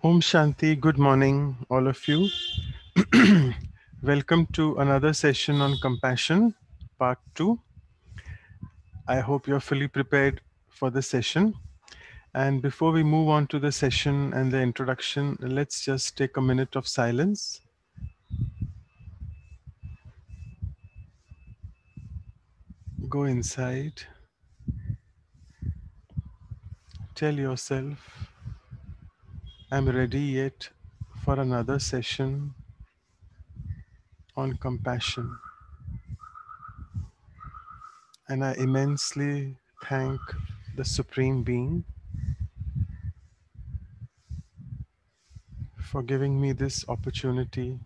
Om Shanti, good morning, all of you. Welcome to another session on compassion, part 2. I hope you're fully prepared for the session. And before we move on to the session and the introduction, let's just take a minute of silence. Go inside. Tell yourself, I'm ready yet for another session on compassion. And I immensely thank the Supreme Being for giving me this opportunity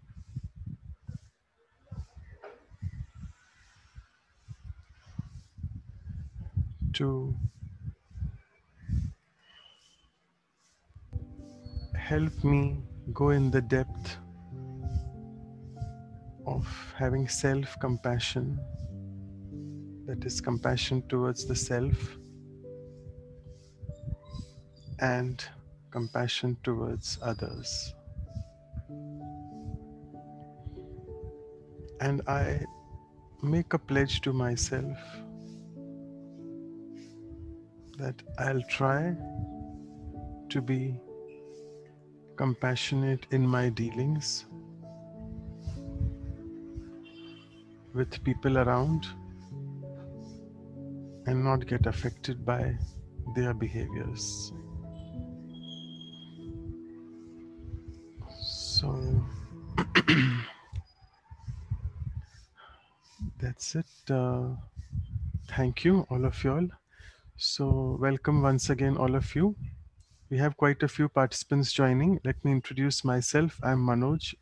to help me go in the depth of having self-compassion, that is compassion towards the self and compassion towards others. And I make a pledge to myself that I'll try to be compassionate in my dealings with people around and not get affected by their behaviors. So that's it. Thank you, all of y'all. So welcome once again, all of you. We have quite a few participants joining. Let me introduce myself. I'm Manoj.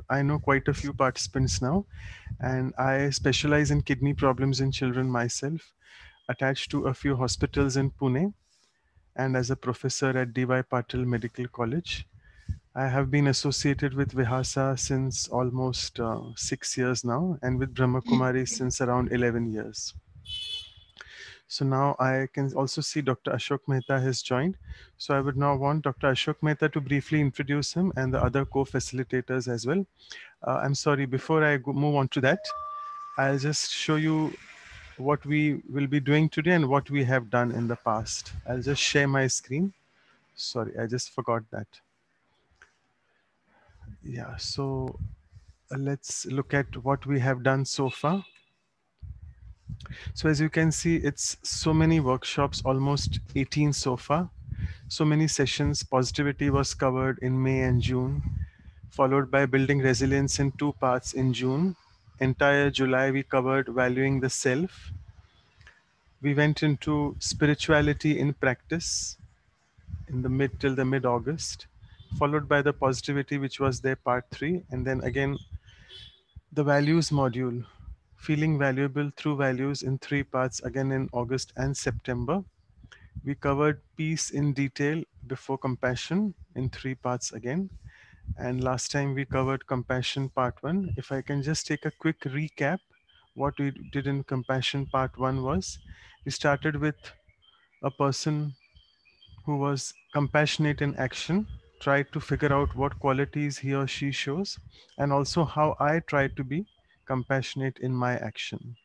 I know quite a few participants now, and I specialize in kidney problems in children myself, attached to a few hospitals in Pune, and as a professor at D.Y. Patil Medical College. I have been associated with Vihasa since almost 6 years now, and with Brahma Kumari since around 11 years. So now I can also see Dr. Ashok Mehta has joined. So I would now want Dr. Ashok Mehta to briefly introduce him and the other co-facilitators as well. I'm sorry, before I move on to that, I'll just show you what we will be doing today and what we have done in the past. I'll just share my screen. Sorry, I just forgot that. Yeah, so let's look at what we have done so far. So as you can see, it's so many workshops, almost 18 so far. So many sessions. Positivity was covered in May and June, followed by building resilience in 2 parts in June. Entire July, we covered valuing the self. We went into spirituality in practice in the mid August, followed by the positivity, which was their part 3. And then again, the values module, feeling valuable through values in 3 parts, again in August and September. We covered peace in detail before compassion in 3 parts again. And last time we covered compassion part 1. If I can just take a quick recap, what we did in compassion part 1 was we started with a person who was compassionate in action, tried to figure out what qualities he or she shows, and also how I try to be compassionate in my action.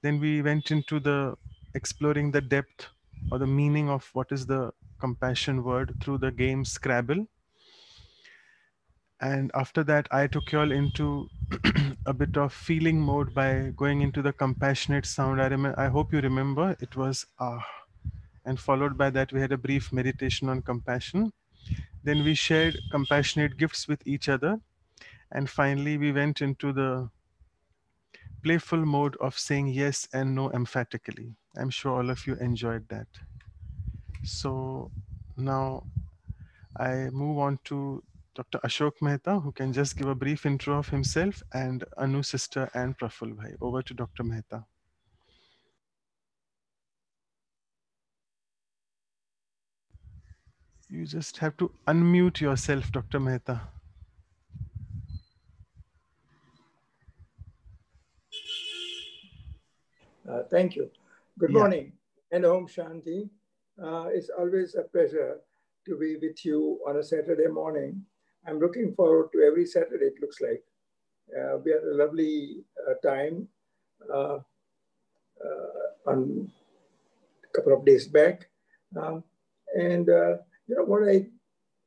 Then we went into the exploring the depth or the meaning of what is the compassion word through the game Scrabble. And after that, I took you all into a bit of feeling mode by going into the compassionate sound. I hope you remember it was ah. And followed by that, we had a brief meditation on compassion. Then we shared compassionate gifts with each other. And finally, we went into the playful mode of saying yes and no emphatically. I'm sure all of you enjoyed that. So now I move on to Dr. Ashok Mehta, who can just give a brief intro of himself, and Anu sister and Praful Bhai. Over to Dr. Mehta. You just have to unmute yourself, Dr. Mehta. Thank you. Good Yeah. morning and Om Shanti. It's always a pleasure to be with you on a Saturday morning. I'm looking forward to every Saturday, it looks like. We had a lovely time uh, on a couple of days back. Um, and what I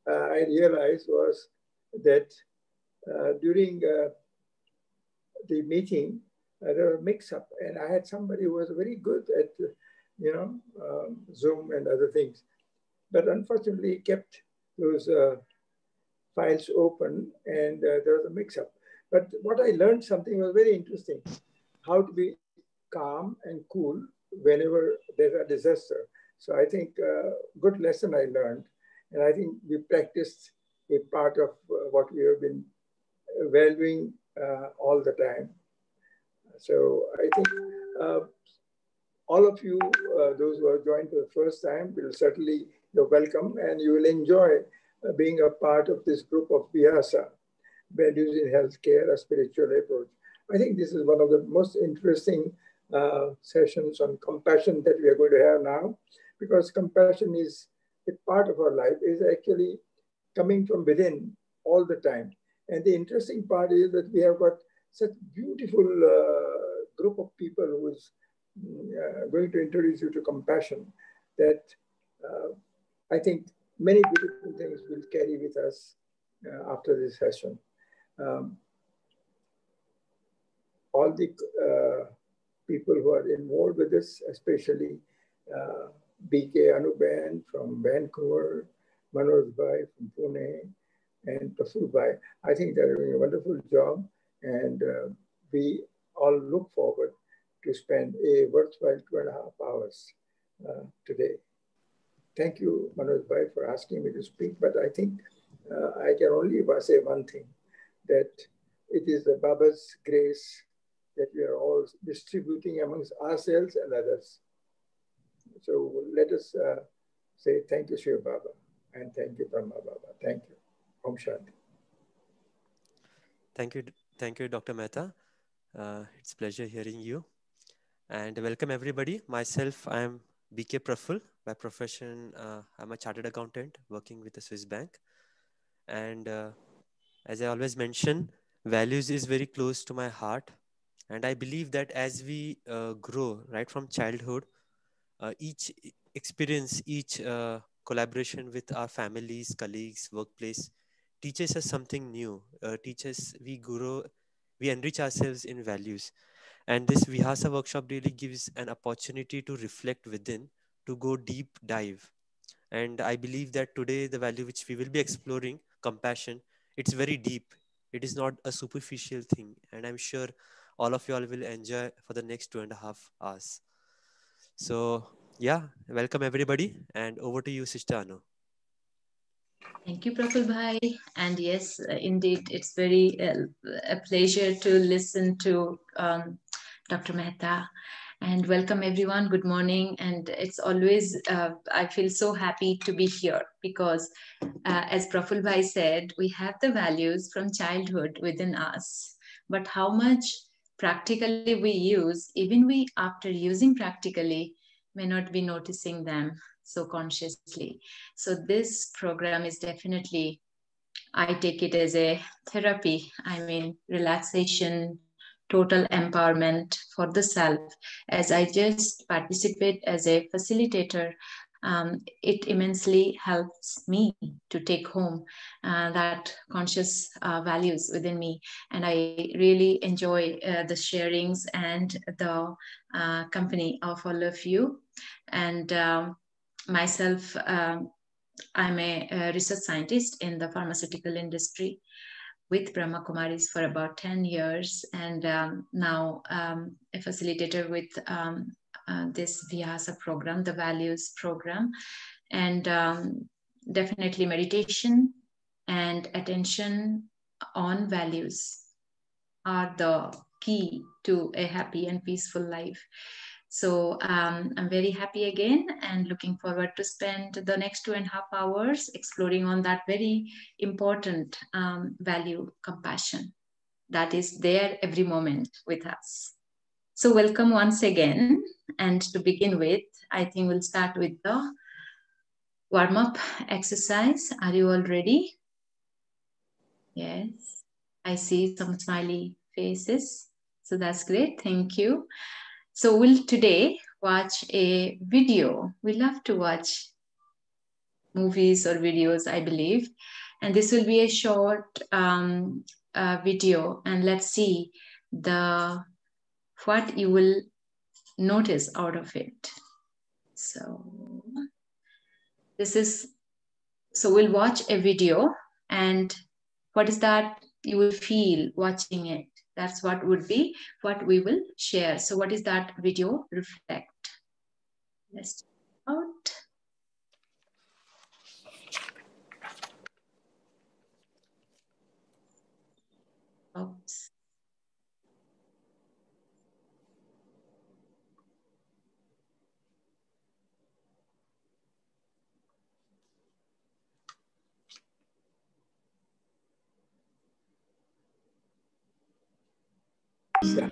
realized was that during the meeting, there was a mix-up, and I had somebody who was very good at, Zoom and other things, but unfortunately he kept those files open, and there was a mix-up. But what I learned something was very interesting: how to be calm and cool whenever there's a disaster. So I think good lesson I learned, and I think we practiced a part of what we have been valuing all the time. So I think uh, all of you, those who have joined for the first time, will certainly you're welcome, and you will enjoy being a part of this group of Vyasa, values in healthcare, a spiritual approach. I think this is one of the most interesting sessions on compassion that we are going to have now, because compassion is a part of our life, is actually coming from within all the time. And the interesting part is that we have got such beautiful group of people who is going to introduce you to compassion that I think many beautiful things will carry with us after this session. Um, all the people who are involved with this, especially BK Anuban from Vancouver, Manoj Bhai from Pune, and Praful Bhai. I think they're doing a wonderful job, and we all look forward to spend a worthwhile 2.5 hours today. Thank you, Manoj Bhai, for asking me to speak, but I think I can only say one thing, that it is the Baba's grace that we are all distributing amongst ourselves and others. So let us say thank you, Shiva Baba, and thank you, Brahma Baba. Thank you. Om Shanti. Thank you, Dr. Mehta. It's pleasure hearing you. And welcome everybody. Myself, I am BK Praful. By profession, I'm a chartered accountant working with a Swiss bank. And as I always mention, values is very close to my heart. And I believe that as we grow right from childhood, each experience, each collaboration with our families, colleagues, workplace teaches us something new. Teaches we grow, we enrich ourselves in values. And this Vihasa workshop really gives an opportunity to reflect within, to go deep dive. And I believe that today the value which we will be exploring, compassion, it's very deep. It is not a superficial thing. And I'm sure all of you all will enjoy for the next 2.5 hours. So yeah, welcome everybody, and over to you, Sister Anu. Thank you, Praful Bhai. And yes, indeed, it's very a pleasure to listen to Dr. Mehta. And welcome everyone. Good morning. And it's always, I feel so happy to be here because, as Praful Bhai said, we have the values from childhood within us. But how much practically we use, even we after using practically, may not be noticing them so consciously. So this program is definitely, I take it as a therapy. I mean, relaxation, total empowerment for the self. As I just participate as a facilitator, it immensely helps me to take home that conscious values within me. And I really enjoy the sharings and the company of all of you. And myself, I'm a research scientist in the pharmaceutical industry with Brahma Kumaris for about 10 years, and now a facilitator with this Vyasa program, the Values program, and definitely meditation and attention on values are the key to a happy and peaceful life. So I'm very happy again and looking forward to spend the next 2.5 hours exploring on that very important value, compassion, that is there every moment with us. So welcome once again. And to begin with, I think we'll start with the warm-up exercise. Are you all ready? Yes, I see some smiley faces. So that's great. Thank you. So we'll today watch a video. We love to watch movies or videos, I believe. And this will be a short video. And let's see what you will notice out of it. So we'll watch a video, and what is that you will feel watching it? That's what would be what we will share. So what is that video reflect? Let's check it out. Oops. Yeah.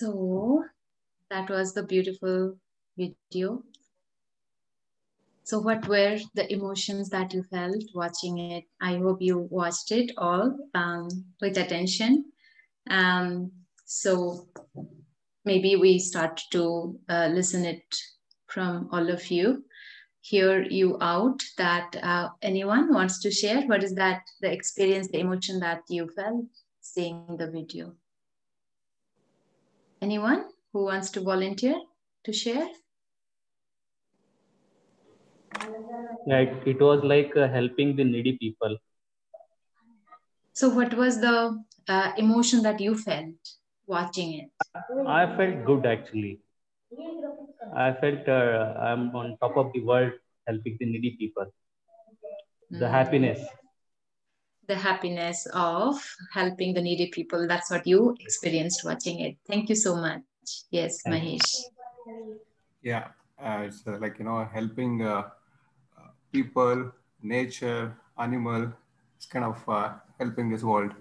So that was the beautiful video. So what were the emotions that you felt watching it? I hope you watched it all with attention. So maybe we start to listen it from all of you, hear you out, that anyone wants to share what is that the experience, the emotion that you felt seeing the video. Anyone who wants to volunteer to share? Yeah, it was like helping the needy people. So what was the emotion that you felt watching it? I felt good actually. I felt I'm on top of the world helping the needy people. The happiness. the happiness of helping the needy people. That's what you experienced watching it. Thank you so much. Yes, Thank you. Mahesh. Yeah, it's like helping people, nature, animal. It's kind of helping this world.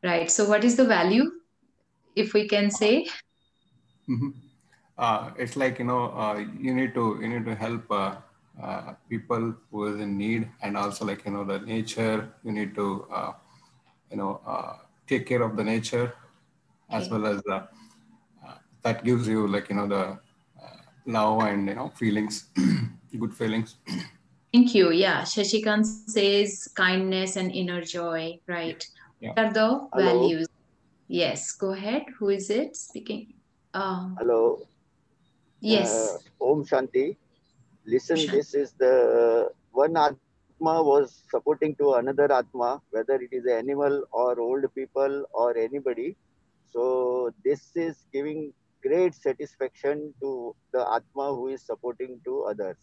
Right. So, what is the value, if we can say? Mhm. It's like you need to help people who is in need, and also like the nature. You need to take care of the nature, as Okay. well as that gives you like the love and feelings, good feelings. Thank you. Yeah, Shashikant says kindness and inner joy. Right. Yeah. What are the Hello, values? Yes, go ahead. Who is it speaking? hello. Yes, Om Shanti. Listen, Roshan. this is the one Atma was supporting to another Atma, whether it is an animal or old people or anybody. So this is giving great satisfaction to the Atma who is supporting to others.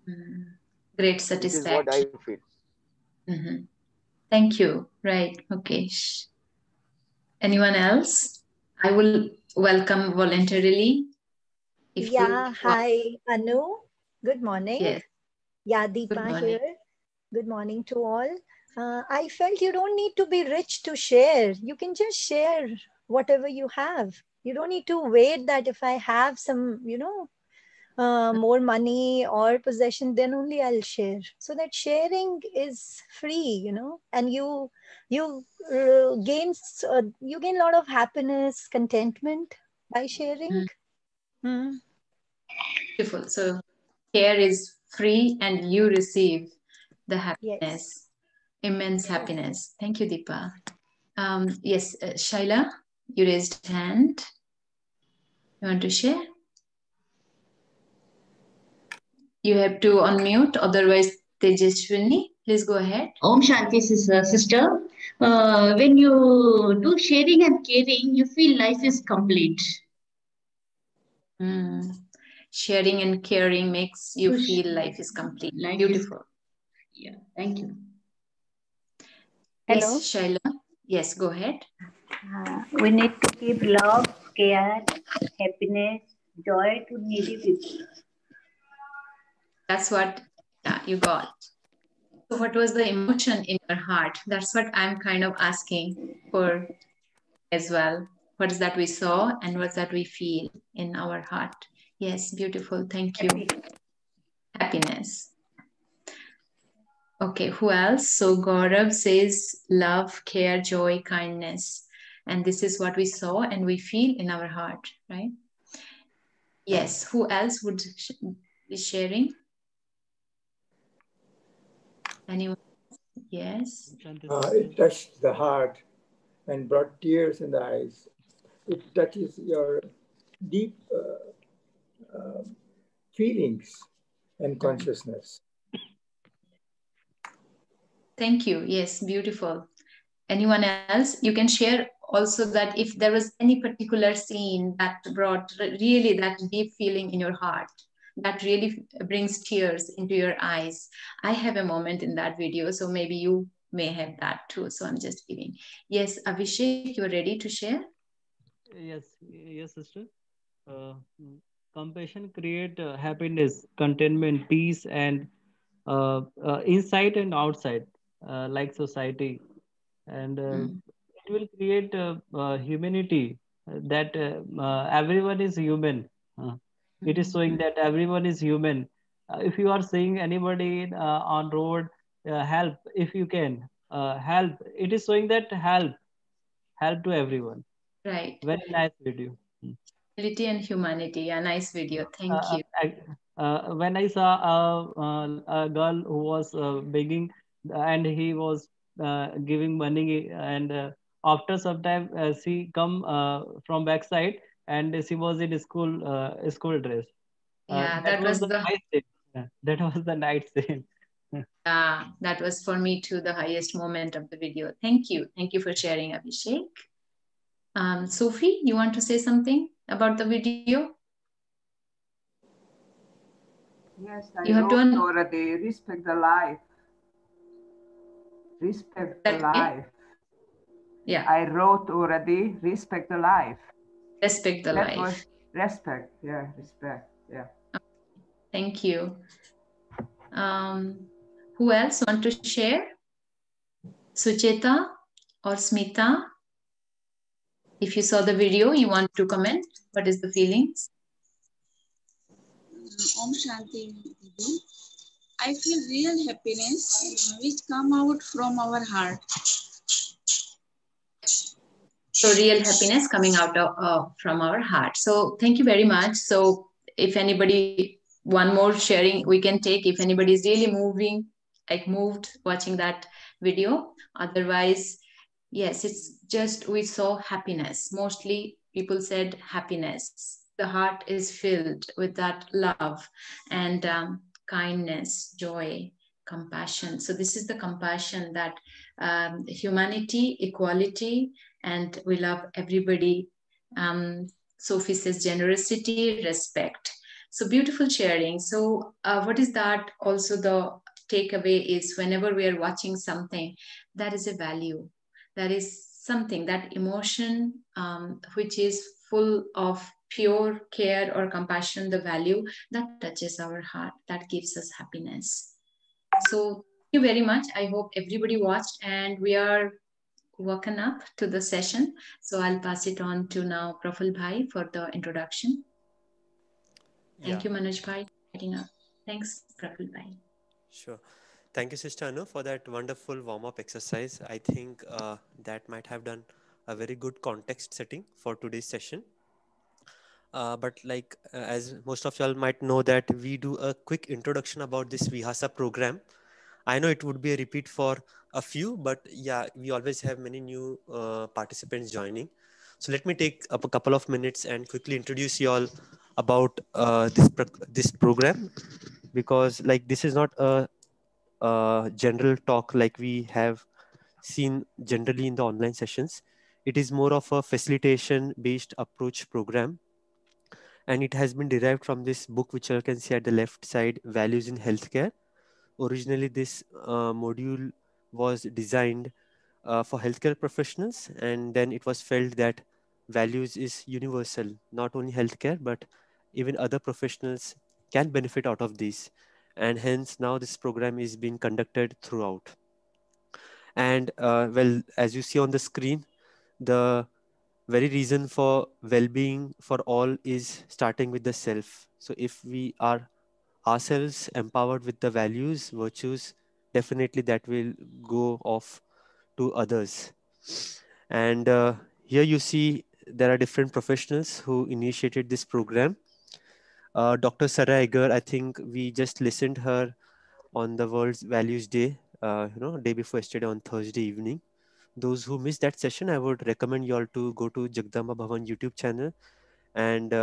Mm, great This is what satisfaction. I feel. Mhm. Thank you. Right. Okay. Anyone else? I will welcome voluntarily if we Yeah, want. hi, Anu. Good morning. Yes. Yeah, Good Deepa morning. here. Good morning to all. I felt you don't need to be rich to share. You can just share whatever you have. You don't need to wait that if I have some, more money or possession, then only I'll share. So that sharing is free, and you gain a lot of happiness, contentment by sharing. Mm, Hmm. beautiful. So care is free and you receive the Yes. happiness, immense happiness. Thank you, Deepa. Yes, Shaila, you raised hand. You want to share? You have to unmute, otherwise Tejaswini, please go ahead. Om Shanti, sister. When you do sharing and caring, you feel life is complete. Mm. Sharing and caring makes you Push. feel life is complete. Life is, Beautiful. yeah, thank you. Yes, Hello. Shaila. Yes, go ahead. We need to give love, care, happiness, joy to needy people. That's what you got. So, what was the emotion in your heart? That's what I'm kind of asking for as well. What is that we saw and what's that we feel in our heart? Yes, beautiful. Thank you. Happy. Happiness. Okay, who else? So Gaurav says love, care, joy, kindness. And this is what we saw and we feel in our heart, right? Yes, who else would be sharing? Anyone? Yes. It touched the heart and brought tears in the eyes. It touches your deep feelings and consciousness. Thank you. Yes, beautiful. Anyone else? You can share also that if there was any particular scene that brought really that deep feeling in your heart, that really brings tears into your eyes. I have a moment in that video, so maybe you may have that too. So I'm just giving. Yes, Abhishek, you're ready to share? Yes, sister. Compassion create happiness, contentment, peace, and inside and outside, like society, and Mm, it will create humanity. That everyone is human. Uh, it is mm, showing that everyone is human. If you are seeing anybody on road, help if you can. Help. It is showing that help to everyone. right. Very nice video. Humility and humanity. A nice video. Thank you. When I saw a girl who was begging, and he was giving money, and after some time she come from backside, and she was in school dress. Yeah, That that was was the the nice scene. That was the night scene. that was for me too the highest moment of the video. Thank you. Thank you for sharing, Abhishek. Sophie, you want to say something about the video? Yes, You I have to wrote already, respect the life. Respect the That okay? life. Yeah. I wrote already, respect the life. Respect the That life. was respect. Yeah, respect. Yeah. Thank you. Who else want to share? Sucheta or Smita? If you saw the video, you want to comment. What is the feelings? Om Shanti Didi. I feel real happiness which come out from our heart. So real happiness coming out of from our heart. So thank you very much. So if anybody, one more sharing we can take, if anybody is really moving, like moved watching that video. Otherwise, yes, it's just we saw happiness. Mostly people said happiness. The heart is filled with that love and kindness, joy, compassion. So this is the compassion that humanity, equality, and we love everybody. Sophie says generosity, respect. So beautiful sharing. So what is that? Also, the takeaway is whenever we are watching something, that is a value. That is something, that emotion which is full of pure care or compassion, the value that touches our heart, that gives us happiness. So thank you very much. I hope everybody watched and we are woken up to the session. So I'll pass it on to now Praful Bhai for the introduction. Thank Yeah, you, Manoj Bhai, for getting up. Thanks, Praful Bhai. sure. Thank you, Sister Anu, for that wonderful warm-up exercise. I think that might have done a very good context setting for today's session. But like as most of y'all might know that we do a quick introduction about this Vihasa program. I know it would be a repeat for a few, but yeah, we always have many new participants joining. So let me take up a couple of minutes and quickly introduce you all about this program, because like this is not a general talk like we have seen generally in the online sessions. It is more of a facilitation based approach program, and it has been derived from this book which you can see at the left side, Values in Healthcare. Originally this module was designed for healthcare professionals, and then it was felt that values is universal, not only healthcare but even other professionals can benefit out of this, and hence now this program is being conducted throughout. And well, as you see on the screen, the very reason for well-being for all is starting with the self. So if we are ourselves empowered with the values, virtues, definitely that will go off to others. And here you see there are different professionals who initiated this program. Dr. Sarah Eger, I think we just listened her on the World's Values Day, day before yesterday on Thursday evening. Those who missed that session, I would recommend you all to go to Jagdamba Bhavan YouTube channel. And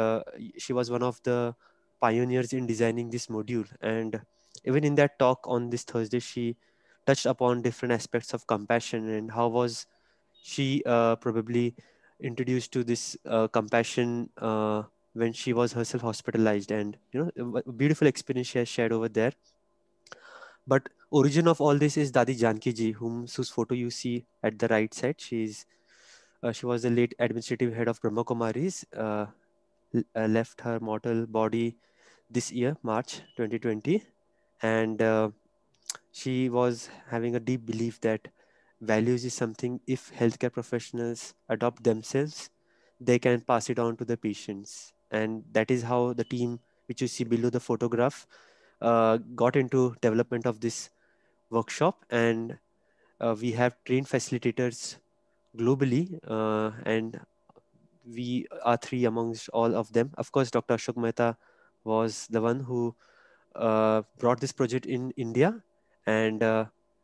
she was one of the pioneers in designing this module. And even in that talk on this Thursday, she touched upon different aspects of compassion and how was she probably introduced to this compassion when she was herself hospitalized, and a beautiful experience she has shared over there. But origin of all this is Dadi Janki ji, whose photo you see at the right side. She was the late administrative head of Brahma Kumaris. Left her mortal body this year, March 2020, and she was having a deep belief that values is something, if healthcare professionals adopt themselves, they can pass it on to the patients. And that is how the team, which you see below the photograph, got into development of this workshop. And we have trained facilitators globally, and we are three amongst all of them. Of course, Dr. Ashok Mehta was the one who brought this project in India. And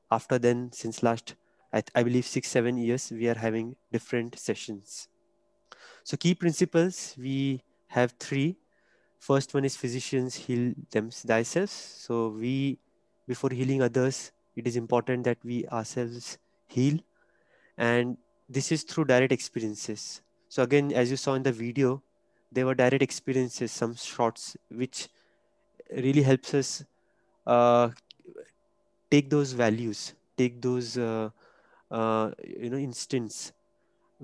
after then, since last, I believe 6-7 years, we are having different sessions. So key principles, we have three. First one is physicians heal themselves. So before healing others, it is important that we ourselves heal. And this is through direct experiences. So again, as you saw in the video, there were direct experiences, some shots, which really helps us uh, take those values, take those instance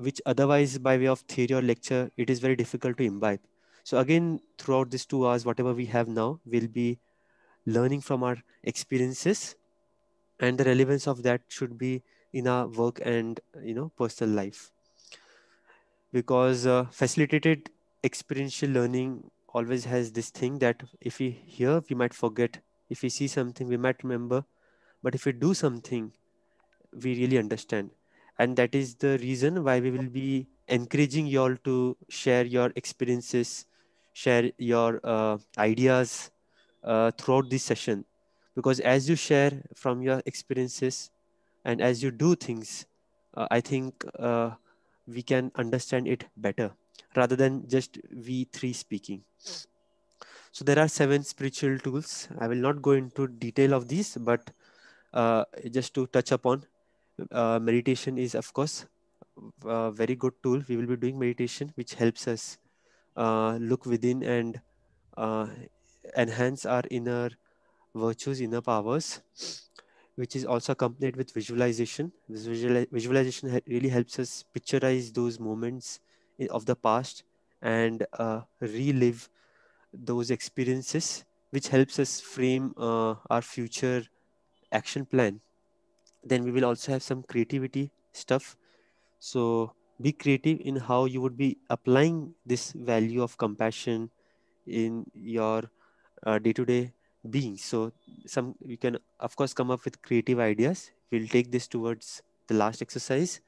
which otherwise by way of theory or lecture it is very difficult to imbibe. So again, throughout these 2 hours, whatever we have now, we'll be learning from our experiences, and the relevance of that should be in our work and personal life, because facilitated experiential learning always has this thing that if we hear we might forget, if we see something we might remember, but if we do something we really understand. And that is the reason why we will be encouraging you all to share your experiences, share your ideas throughout this session, because as you share from your experiences and as you do things, I think we can understand it better rather than just we three speaking. So there are 7 spiritual tools. I will not go into detail of these, but just to touch upon, meditation is of course a very good tool. We will be doing meditation which helps us look within and uh, enhance our inner virtues, inner powers, which is also accompanied with visualization. This visualization really helps us picturize those moments of the past and relive those experiences, which helps us frame our future action plan. Then we will also have some creativity stuff. So be creative in how you would be applying this value of compassion in your day-to-day being. So some you can of course come up with creative ideas. We'll take this towards the last exercise.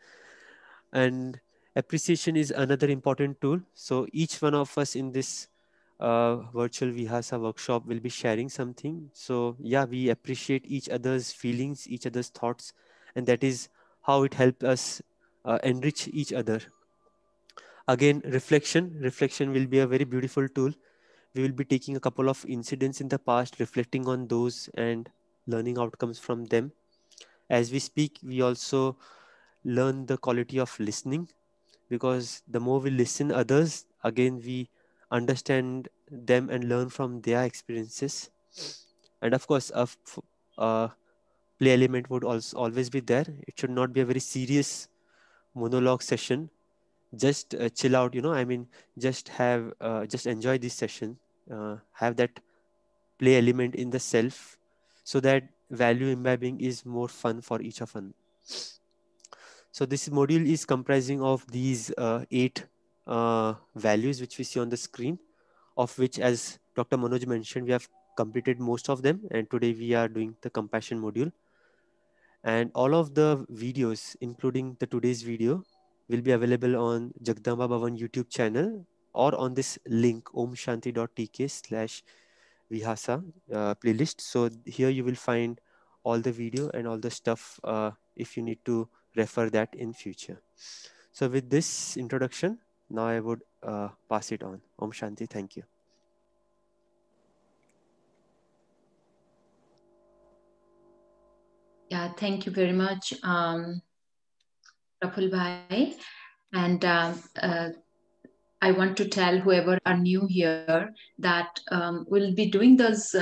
And appreciation is another important tool. So each one of us in this virtual Vihasa workshop will be sharing something. So yeah, we appreciate each other's feelings, each other's thoughts, and that is how it helps us enrich each other. Again, reflection will be a very beautiful tool. We will be taking a couple of incidents in the past, reflecting on those and learning outcomes from them. As we speak, we also learn the quality of listening, because the more we listen others, again we understand them and learn from their experiences. And of course, a play element would also always be there. It should not be a very serious monologue session. Just chill out, I mean, just enjoy this session, have that play element in the self, so that value imbibing is more fun for each of us. So this module is comprising of these 8 values which we see on the screen, of which, as Dr. Manoj mentioned, we have completed most of them, and today we are doing the compassion module. And all of the videos, including the today's video, will be available on Jagdamba Bhavan YouTube channel or on this link omshanti.tk/vihasa playlist. So here you will find all the video and all the stuff if you need to refer that in future. So with this introduction, now I would pass it on. Om Shanti. Thank you. Yeah, thank you very much, Praful Bhai. And I want to tell whoever are new here that we'll be doing those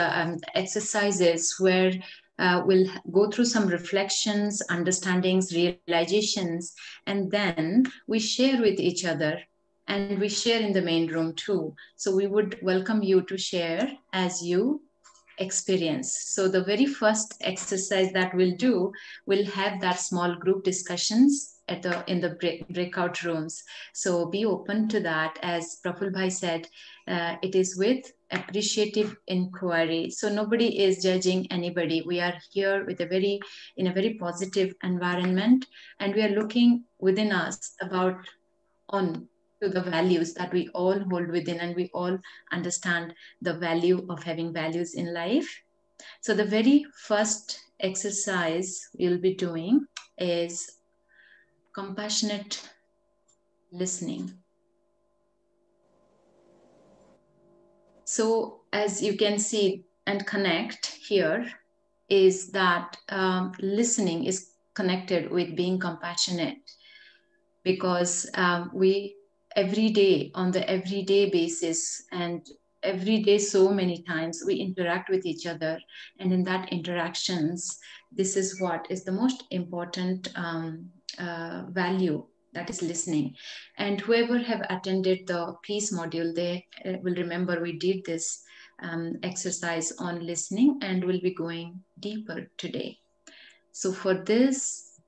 exercises where we'll go through some reflections, understandings, realizations, and then we share with each other, and we share in the main room too. So we would welcome you to share as you experience. So the very first exercise that we'll do, we'll have that small group discussions in the breakout rooms. So be open to that. As Praful Bhai said, it is with appreciative inquiry. So nobody is judging anybody. We are here with in a very positive environment, and we are looking within us on to the values that we all hold within, and we all understand the value of having values in life. So the very first exercise we'll be doing is compassionate listening. So as you can see and connect here is that listening is connected with being compassionate, because we every day on the everyday basis and every day so many times. We interact with each other, and in that interactions, this is what is the most important value, that is listening. And whoever have attended the peace module, they will remember we did this exercise on listening, and we'll be going deeper today. So for this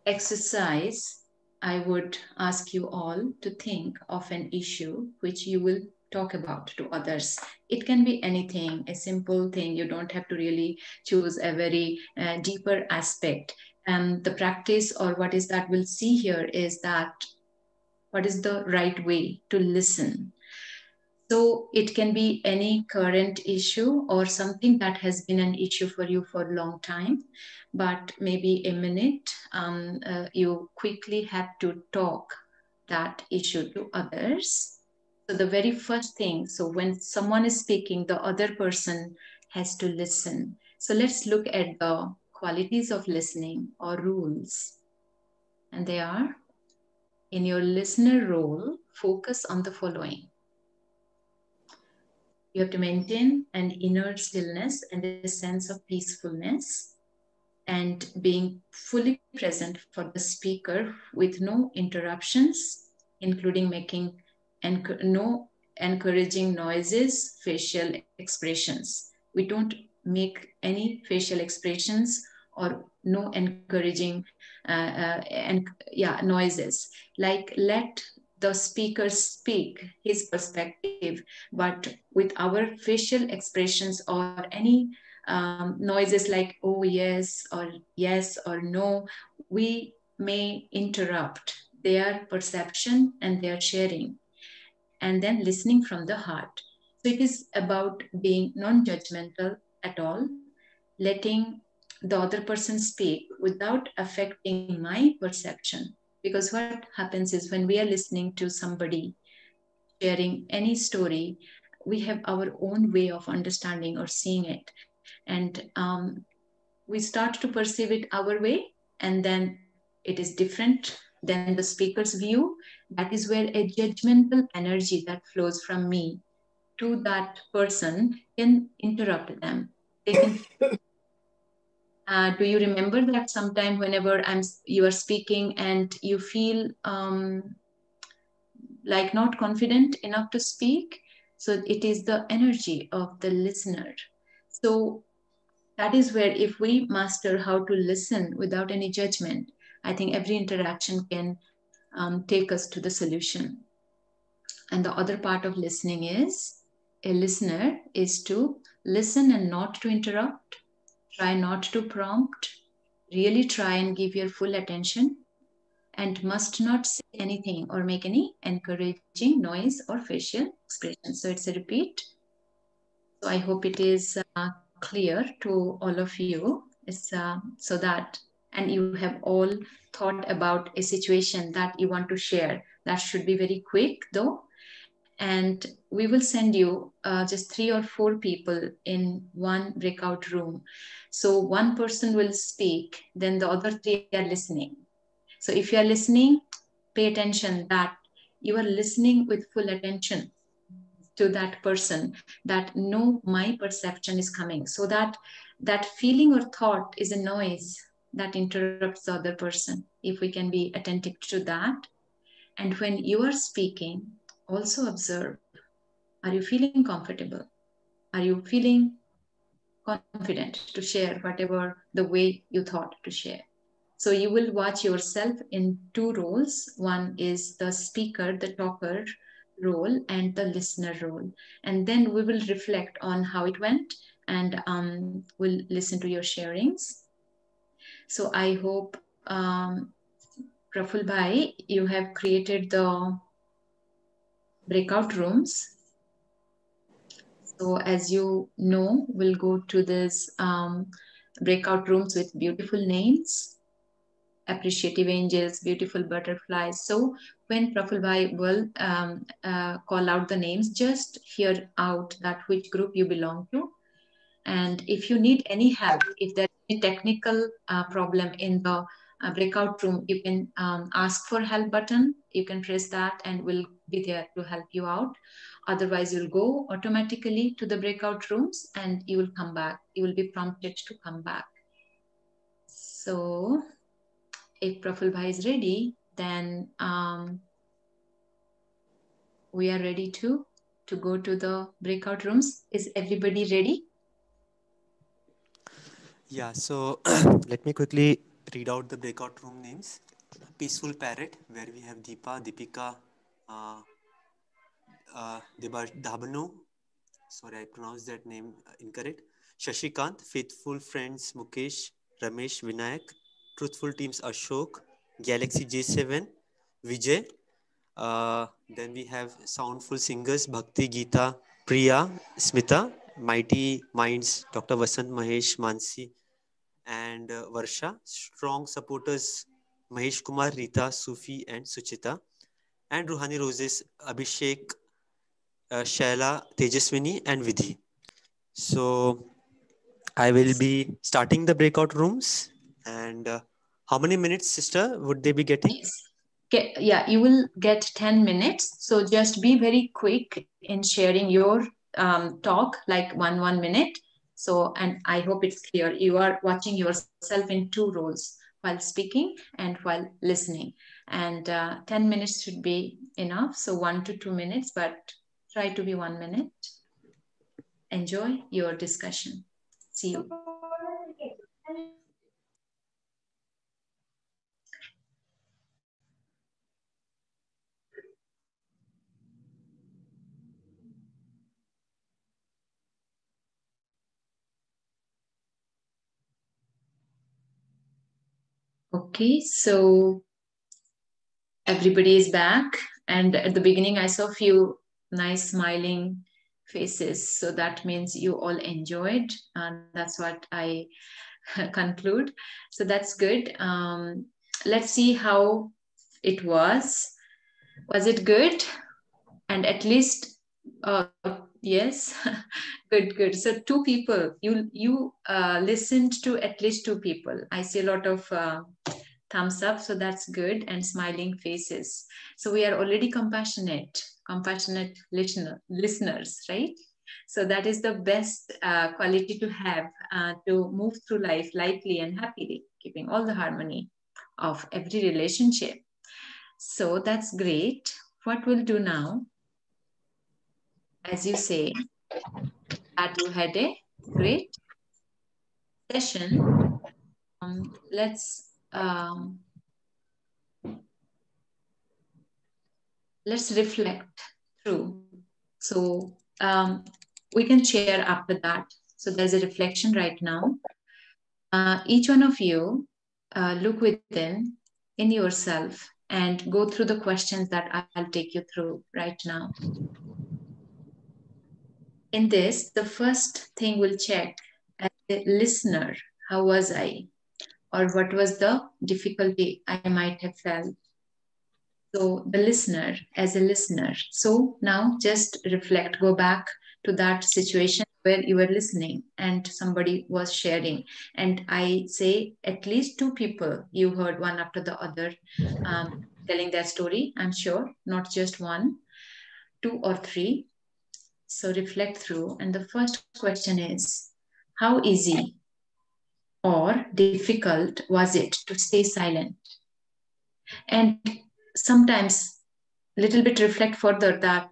exercise, I would ask you all to think of an issue which you will talk about to others. It can be anything, a simple thing. You don't have to really choose a very deeper aspect. The practice, or what is that we'll see here, is that what is the right way to listen. So it can be any current issue or something that has been an issue for you for a long time, but maybe a minute you quickly have to talk that issue to others. So the very first thing, so when someone is speaking, the other person has to listen. So let's look at the qualities of listening or rules. And they are, in your listener role, focus on the following. You have to maintain an inner stillness and a sense of peacefulness, and being fully present for the speaker with no interruptions, including making no encouraging noises, facial expressions. We don't make any facial expressions or no encouraging noises. Like, let the speaker speak his perspective, but with our facial expressions or any noises like oh yes or no, we may interrupt their perception and their sharing. And then listening from the heart. So it is about being non-judgmental at all, letting the other person speak without affecting my perception. Because what happens is, when we are listening to somebody sharing any story, we have our own way of understanding or seeing it. And we start to perceive it our way, and then it is different than the speaker's view. That is where a judgmental energy that flows from me to that person can interrupt them. They can. Do you remember that sometime whenever you are speaking and you feel like not confident enough to speak? So it is the energy of the listener. So that is where, if we master how to listen without any judgment, I think every interaction can take us to the solution. And the other part of listening is, a listener is to listen and not to interrupt, try not to prompt, really try and give your full attention, and must not say anything or make any encouraging noise or facial expression. So it's a repeat. So I hope it is clear to all of you. It's so that, and you have all thought about a situation that you want to share. That should be very quick though. And we will send you just 3 or 4 people in one breakout room. So one person will speak, then the other 3 are listening. So if you are listening, pay attention that you are listening with full attention to that person, that no, my perception is coming. So that feeling or thought is a noise that interrupts the other person. If we can be attentive to that. And when you are speaking, also observe, are you feeling comfortable? Are you feeling confident to share whatever the way you thought to share? So you will watch yourself in 2 roles. One is the speaker, the talker role, and the listener role. And then we will reflect on how it went, and we'll listen to your sharings. So I hope, Praful Bhai, you have created the breakout rooms. So as you know, we'll go to this breakout rooms with beautiful names. Appreciative angels, beautiful butterflies. So when Praful Bhai will call out the names, just hear out that which group you belong to. And if you need any help, if there's any technical problem in the breakout room, you can ask for help button. You can press that and we'll be there to help you out. Otherwise, you'll go automatically to the breakout rooms and you will come back. You will be prompted to come back. So if Praful Bhai is ready, then we are ready to go to the breakout rooms. Is everybody ready? Yeah, so let me quickly read out the breakout room names. Peaceful Parrot, where we have Deepa, Deepika, Dhabanu. Sorry, I pronounced that name incorrect. Shashikant, Faithful Friends Mukesh, Ramesh, Vinayak, Truthful Teams Ashok, Galaxy J7, Vijay. Then we have Soundful Singers Bhakti, Geeta, Priya, Smita, Mighty Minds, Dr. Vasant, Mahesh, Mansi, and Varsha. Strong supporters Mahesh Kumar, Rita, Sufi, and Suchita. And Ruhani Roses Abhishek, Shaila, Tejaswini, and Vidhi. So I will be starting the breakout rooms. And how many minutes, sister, would they be getting? Yes. Okay, yeah, you will get 10 minutes. So just be very quick in sharing your talk, like one minute. So, and I hope it's clear. You are watching yourself in two roles, while speaking and while listening. And 10 minutes should be enough. So 1 to 2 minutes, but try to be 1 minute. Enjoy your discussion. See you. Okay, so everybody is back, and at the beginning I saw a few nice smiling faces, so that means you all enjoyed, and that's what I conclude. So that's good. Let's see how it was it good? And at least yes. Good. So 2 people, you listened to at least 2 people. I see a lot of thumbs up, so that's good, and smiling faces. So we are already compassionate listeners, right? So that is the best quality to have, to move through life lightly and happily, keeping all the harmony of every relationship. So that's great. What we'll do now, as you say, that you had a great session. Let's reflect through. So we can share after that. So there's a reflection right now. Each one of you look within in yourself and go through the questions that I'll take you through right now. In this, the first thing we'll check as a listener, how was I? Or what was the difficulty I might have felt? So the listener, as a listener. So now just reflect, go back to that situation where you were listening and somebody was sharing. And I say at least 2 people you heard one after the other telling their story, I'm sure, not just one, 2 or 3. So reflect through. And the first question is, how easy or difficult was it to stay silent? And sometimes little bit reflect further that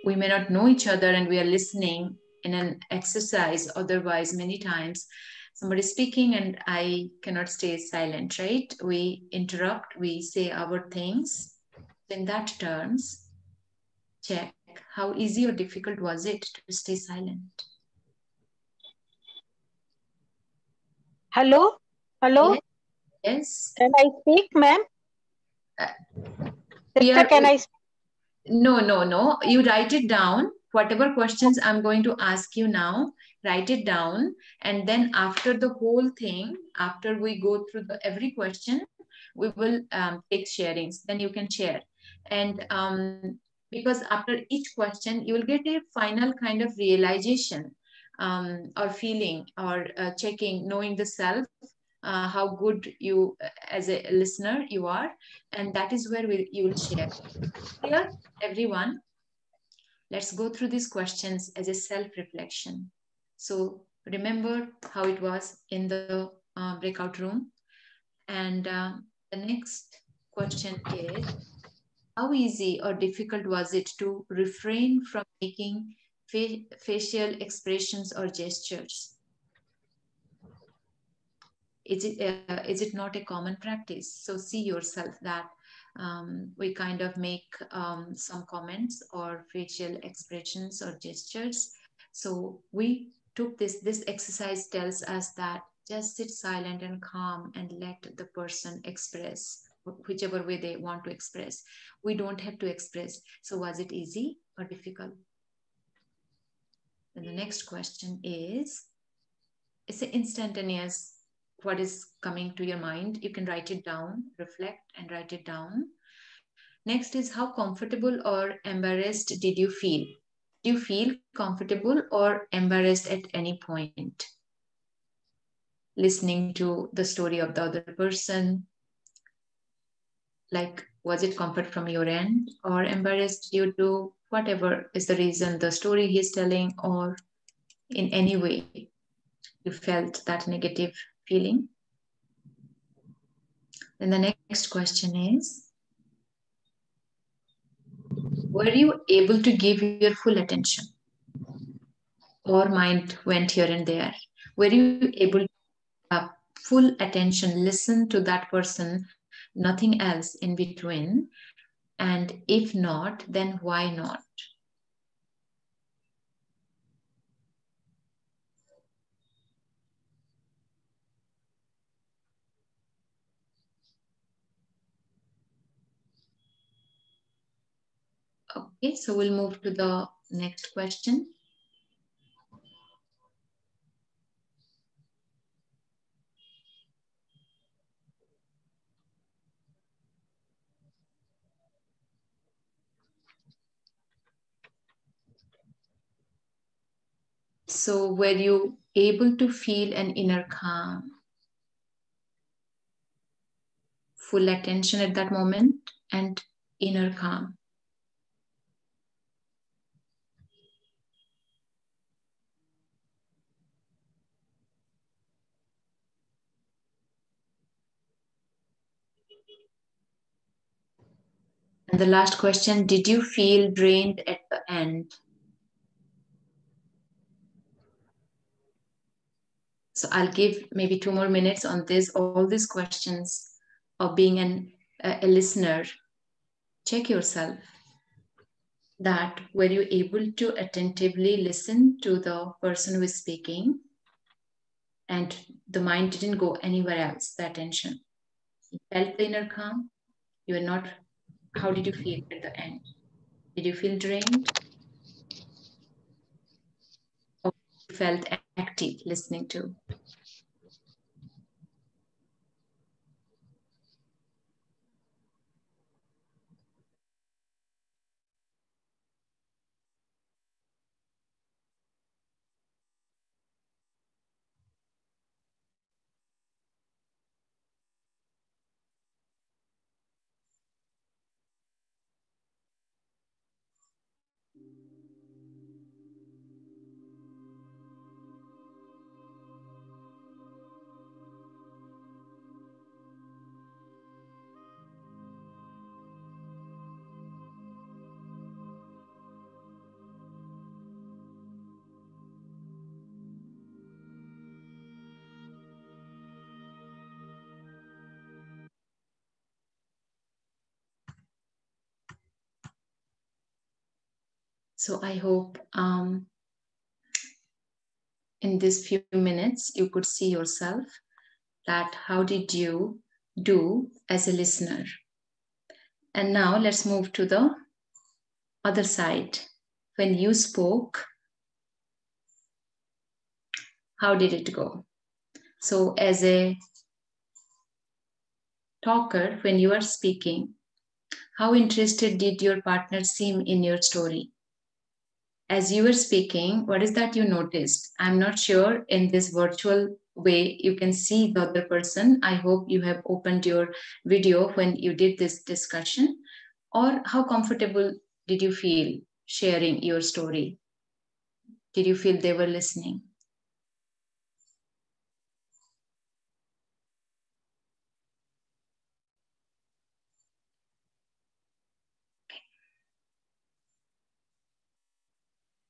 we may not know each other and we are listening in an exercise. Otherwise, many times somebody is speaking and I cannot stay silent, right? We interrupt, we say our things. In that terms, check how easy or difficult was it to stay silent. Hello? Hello? Yes. Can I speak, ma'am? Sister, can I speak? No. You write it down. Whatever questions I'm going to ask you now, write it down. And then after the whole thing, after we go through every question, we will take sharings. Then you can share. And because after each question, you will get a final kind of realization or feeling or checking, knowing the self, how good you as a listener you are, and that is where you will share. Clear, everyone? Let's go through these questions as a self-reflection. So remember how it was in the breakout room. And the next question is, how easy or difficult was it to refrain from making facial expressions or gestures? Is it not a common practice? So see yourself that we kind of make some comments or facial expressions or gestures. So we took this exercise tells us that just sit silent and calm and let the person express whichever way they want to express. We don't have to express. So was it easy or difficult? And the next question is, it's an instantaneous, what is coming to your mind. You can write it down, reflect and write it down. Next is, how comfortable or embarrassed did you feel? Do you feel comfortable or embarrassed at any point? Listening to the story of the other person, like, was it comfort from your end or embarrassed due to whatever is the reason, the story he's telling, or in any way you felt that negative feeling? Then the next question is, were you able to give your full attention? Or mind went here and there? Were you able to full attention, listen to that person, nothing else in between? And if not, then why not? Okay, so we'll move to the next question. So were you able to feel an inner calm, full attention at that moment, and inner calm? And the last question, did you feel drained at the end? So I'll give maybe 2 more minutes on this, all these questions of being a listener. Check yourself that were you able to attentively listen to the person who is speaking and the mind didn't go anywhere else, the attention. You felt the inner calm. You were not, how did you feel at the end? Did you feel drained? Or you felt active listening to? So I hope in these few minutes you could see yourself that how did you do as a listener. And now let's move to the other side. When you spoke, how did it go? So as a talker, when you are speaking, how interested did your partner seem in your story? As you were speaking, what is that you noticed? I'm not sure in this virtual way you can see the other person. I hope you have opened your video when you did this discussion. Or how comfortable did you feel sharing your story? Did you feel they were listening?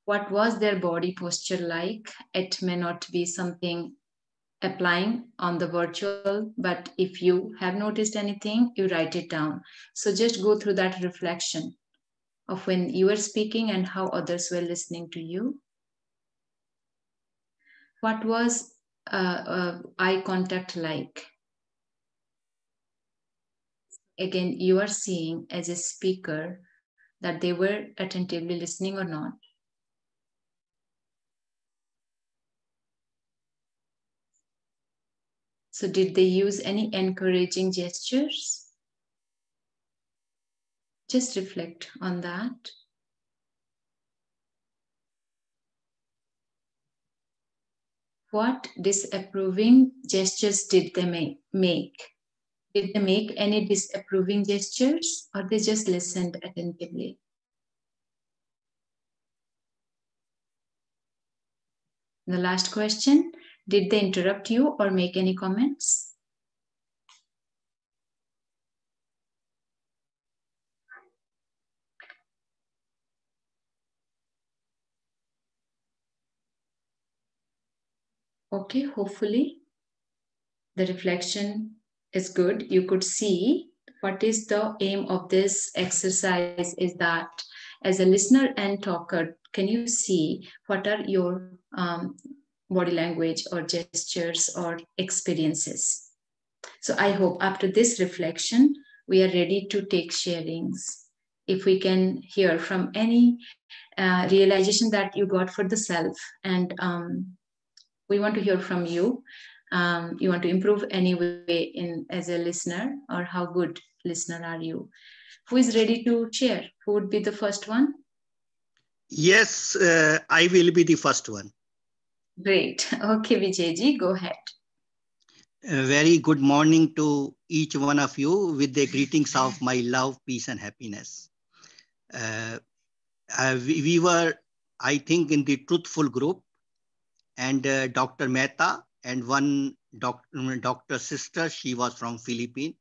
What was their body posture like? It may not be something applying on the virtual, but if you have noticed anything, you write it down. So just go through that reflection of when you were speaking and how others were listening to you. What was eye contact like? Again, you are seeing as a speaker that they were attentively listening or not. So did they use any encouraging gestures? Just reflect on that. What disapproving gestures did they make? Did they make any disapproving gestures, or they just listened attentively? The last question, did they interrupt you or make any comments? Okay, hopefully the reflection is good. You could see what is the aim of this exercise is that as a listener and talker, can you see what are your body language or gestures or experiences? So I hope after this reflection, we are ready to take sharings. If we can hear from any realization that you got for the self, and we want to hear from you. You want to improve any way in as a listener, or how good listener are you? Who is ready to share? Who would be the first one? Yes, I will be the first one. Great. Okay, Vijayji, go ahead. A very good morning to each one of you with the greetings of my love, peace, and happiness. We were, I think, in the truthful group, and Dr. Mehta and one doctor sister, she was from Philippines.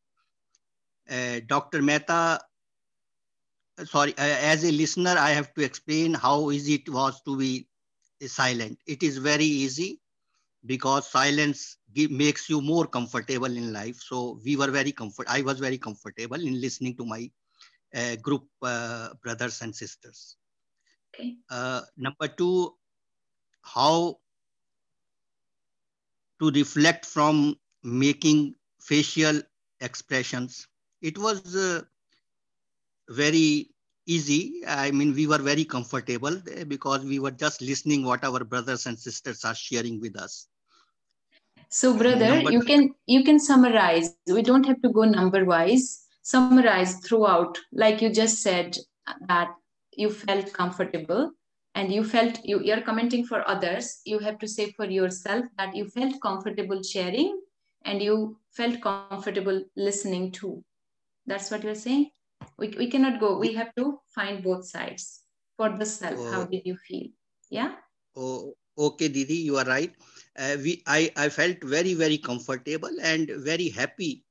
Dr. Mehta, sorry, as a listener, I have to explain how easy it was to be silent. It is very easy because silence makes you more comfortable in life. So we were I was very comfortable in listening to my group brothers and sisters. Okay. Number two, how to reflect from making facial expressions. It was very easy. I mean, we were very comfortable because we were just listening what our brothers and sisters are sharing with us. So brother, you can summarize. We don't have to go number wise. Summarize throughout, like you just said that you felt comfortable and you're commenting for others. You have to say for yourself that you felt comfortable sharing and you felt comfortable listening too. That's what you're saying? We cannot go. We have to find both sides for the self. How did you feel? Yeah? Oh, okay, Didi, you are right. I felt very, very comfortable and very happy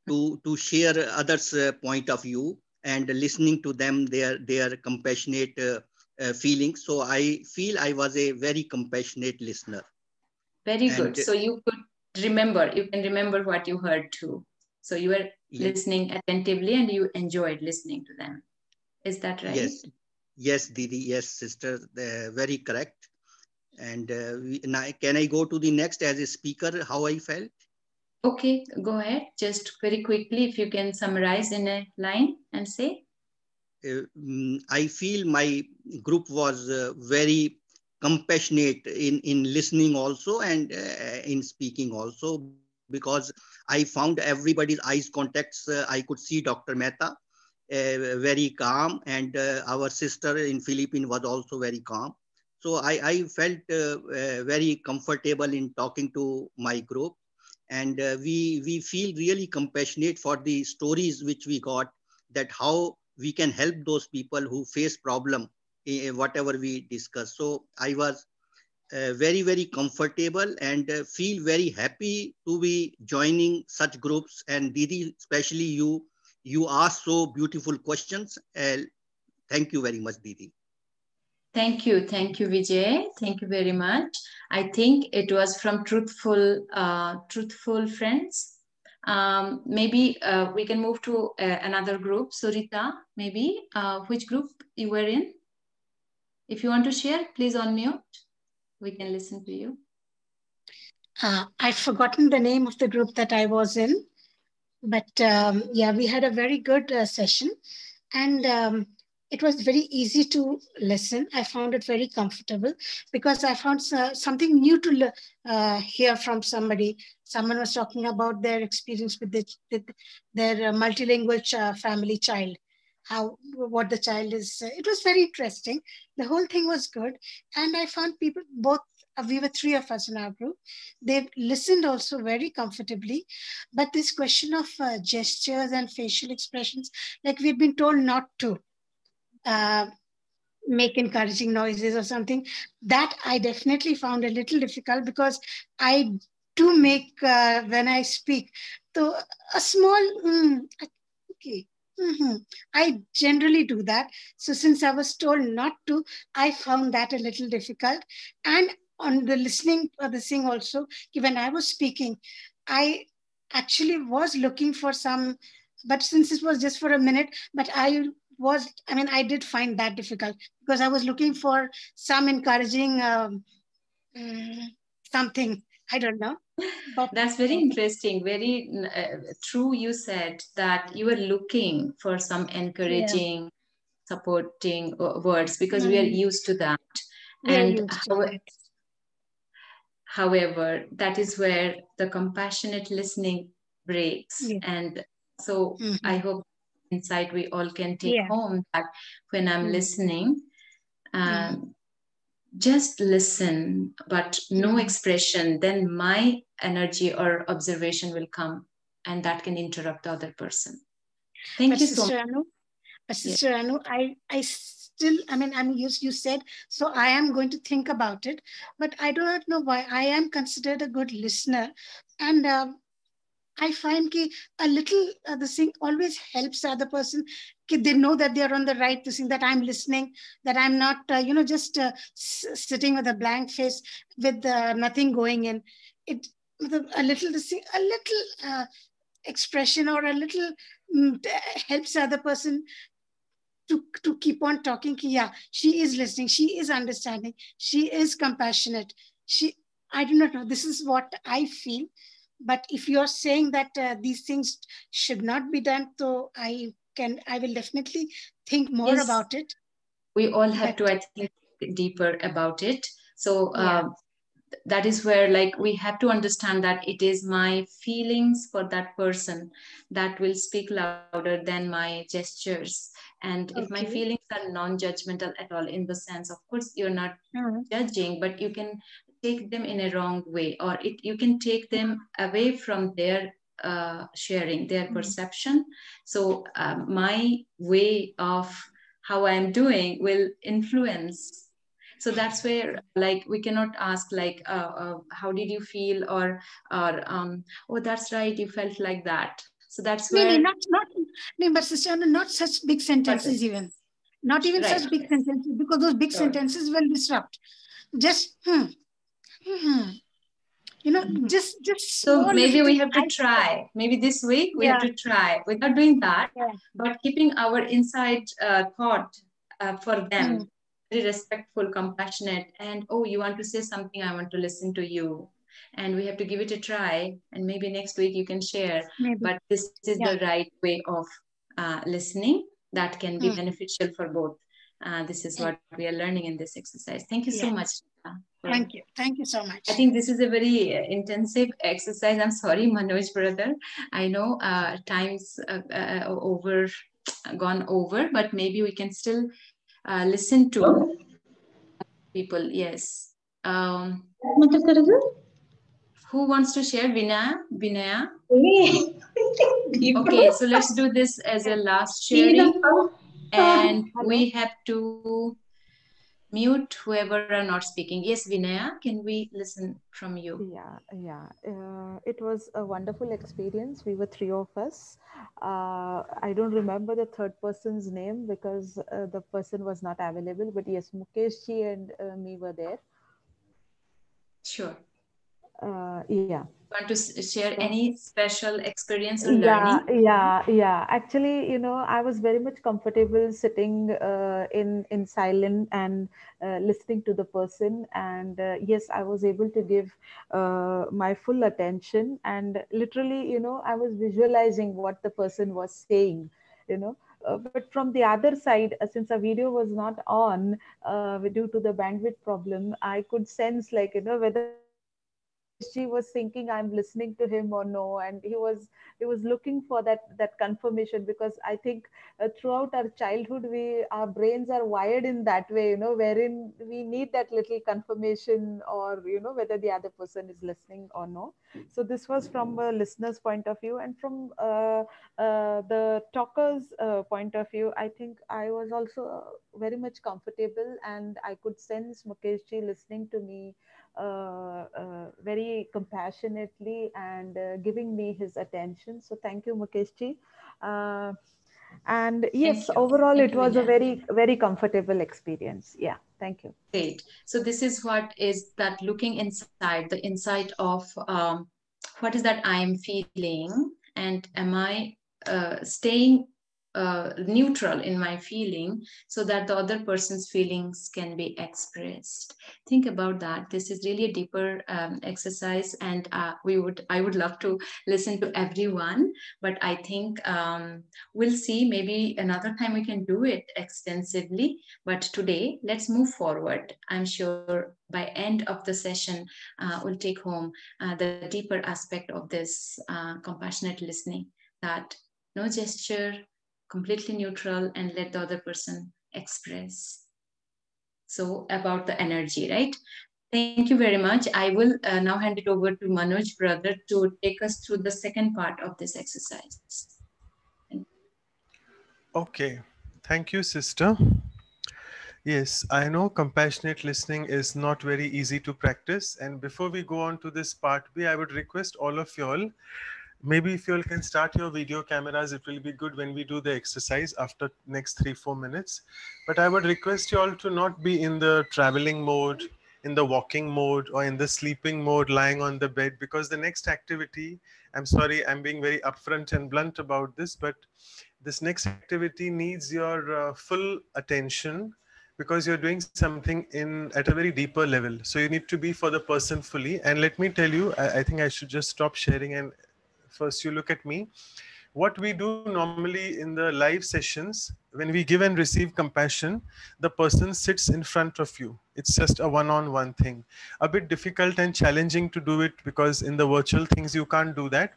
to share others' point of view and listening to them, their compassionate feelings. So I feel I was a very compassionate listener. Very good. So you can remember what you heard too. So you were listening attentively and you enjoyed listening to them. Is that right? Yes, Didi. Yes, sister. Very correct. And now, can I go to the next as a speaker, how I felt? Okay, go ahead. Just very quickly, if you can summarize in a line and say. I feel my group was very compassionate in listening also and in speaking also, because I found everybody's eyes contacts. I could see Dr. Mehta very calm, and our sister in Philippines was also very calm. So I felt very comfortable in talking to my group, and we feel really compassionate for the stories which we got, that how we can help those people who face problem in whatever we discuss. So I was very comfortable and feel very happy to be joining such groups. And Didi, especially you ask so beautiful questions. Thank you very much, Didi. Thank you, Vijay. Thank you very much. I think it was from Truthful Friends. Maybe we can move to another group. Surita, maybe which group you were in? If you want to share, please unmute. We can listen to you. I've forgotten the name of the group that I was in, but yeah, we had a very good session, and it was very easy to listen. I found it very comfortable because I found something new to hear from somebody. Someone was talking about their experience with their multilingual family child, what the child is. It was very interesting. The whole thing was good, and I found people both. We were three of us in our group. They listened also very comfortably, but this question of gestures and facial expressions, like we've been told not to uh, make encouraging noises or something, that I definitely found a little difficult because I do make when I speak. So a small okay. I generally do that. So since I was told not to, I found that a little difficult. And on the listening or the thing also, when I was speaking, I actually was looking for some, but since it was just for a minute, but I did find that difficult because I was looking for some encouraging mm, something. I don't know. But that's very interesting, very true. You said that you were looking for some yeah, encouraging, supporting words because we are mm, used to that. we are And used to it. however, that is where the compassionate listening breaks. Yeah. And so I hope insight we all can take Yeah. home, that when I'm listening, Mm. just listen, but no expression, then my energy or observation will come, and that can interrupt the other person. Thank But you so much. Sister Anu, I still, you said, so I am going to think about it, but I do not know why. I am considered a good listener, and I find a little the thing always helps the other person. They know that they are on the right to thing, that I'm listening, that I'm not, just sitting with a blank face with nothing going in. It a little this thing, a little expression or a little helps the other person to keep on talking. Yeah, she is listening, she is understanding, she is compassionate. I do not know. This is what I feel. But if you're saying that these things should not be done, so I will definitely think more Yes, about it. we all have But to, I think, deeper about it. So yeah, that is where, like, we have to understand that it is my feelings for that person that will speak louder than my gestures. And if my okay. feelings are non-judgmental at all, in the sense, of course you're not judging, but you can take them in a wrong way, or you can take them away from their sharing their perception. So my way of how I'm doing will influence. So that's where, like, we cannot ask, like, how did you feel, or oh, that's right, you felt like that. So that's No, where, no, but sister, not such big sentences even. Not even right, such big sentences, because those big sure. sentences will disrupt. Just just So small maybe little we things. have to try. Maybe this week we have Yeah, to try without doing that, yeah. but keeping our inside thought for Hmm. them, very respectful, compassionate, and oh, you want to say something, I want to listen to you. And we have to give it a try. And maybe next week you can share. Maybe. But this is Yeah. the right way of listening that can be Hmm. beneficial for both. This is what we are learning in this exercise. Thank you so Yeah. much. Thank you. Thank you so much. I think this is a very intensive exercise. I'm sorry, Manoj brother. I know time's gone over, but maybe we can still listen to people. Yes. मतलब करोगे? Who wants to share? Vinaya? Deepa. Okay, so let's do this as a last See the sharing. And Hello. we have to mute whoever are not speaking. Yes, Vinaya, can we listen from you? Yeah. It was a wonderful experience. We were three of us. I don't remember the third person's name because the person was not available. But yes, Mukesh ji and me were there. Sure. Yeah. Want to share any special experience or Yeah, learning? yeah. Actually, I was very much comfortable sitting in silent and listening to the person. And yes, I was able to give my full attention. And literally, I was visualizing what the person was saying. You know, but from the other side, since a video was not on due to the bandwidth problem, I could sense, like, whether Mukesh ji was thinking I'm listening to him or no, and he was looking for that confirmation, because I think throughout our childhood, our brains are wired in that way, wherein we need that little confirmation, or whether the other person is listening or no. So this was from a listener's point of view, and from the talker's point of view, I think I was also very much comfortable, and I could sense Mukesh ji listening to me very compassionately, and giving me his attention. So thank you, Mukesh ji. Uh, and yes, Thank you. overall, Thank it you, was a Vinaya. very, very comfortable experience. Yeah, thank you. Great. So this is what is that looking inside, the insight of what is that I am feeling, and am I staying neutral in my feeling so that the other person's feelings can be expressed. Think about that. This is really a deeper exercise, and I would love to listen to everyone, but I think we'll see. Maybe another time we can do it extensively. But today, let's move forward. I'm sure by end of the session, we'll take home the deeper aspect of this compassionate listening. That no gesture, completely neutral, and let the other person express. So about the energy, right? Thank you very much. I will now hand it over to Manoj, brother, to take us through the second part of this exercise. Okay, thank you, sister. Yes, I know compassionate listening is not very easy to practice. And before we go on to this part B, I would request all of y'all, maybe if you all can start your video cameras, it will be good when we do the exercise after next 3-4 minutes. But I would request you all to not be in the traveling mode, in the walking mode, or in the sleeping mode, lying on the bed, because the next activity, I'm sorry, I'm being very upfront and blunt about this, but this next activity needs your full attention, because you're doing something in at a very deeper level. So you need to be for the person fully. And let me tell you, I think I should just stop sharing and first you look at me. What we do normally in the live sessions, when we give and receive compassion, the person sits in front of you. It's just a one-on-one thing. A bit difficult and challenging to do it, because in the virtual things you can't do that.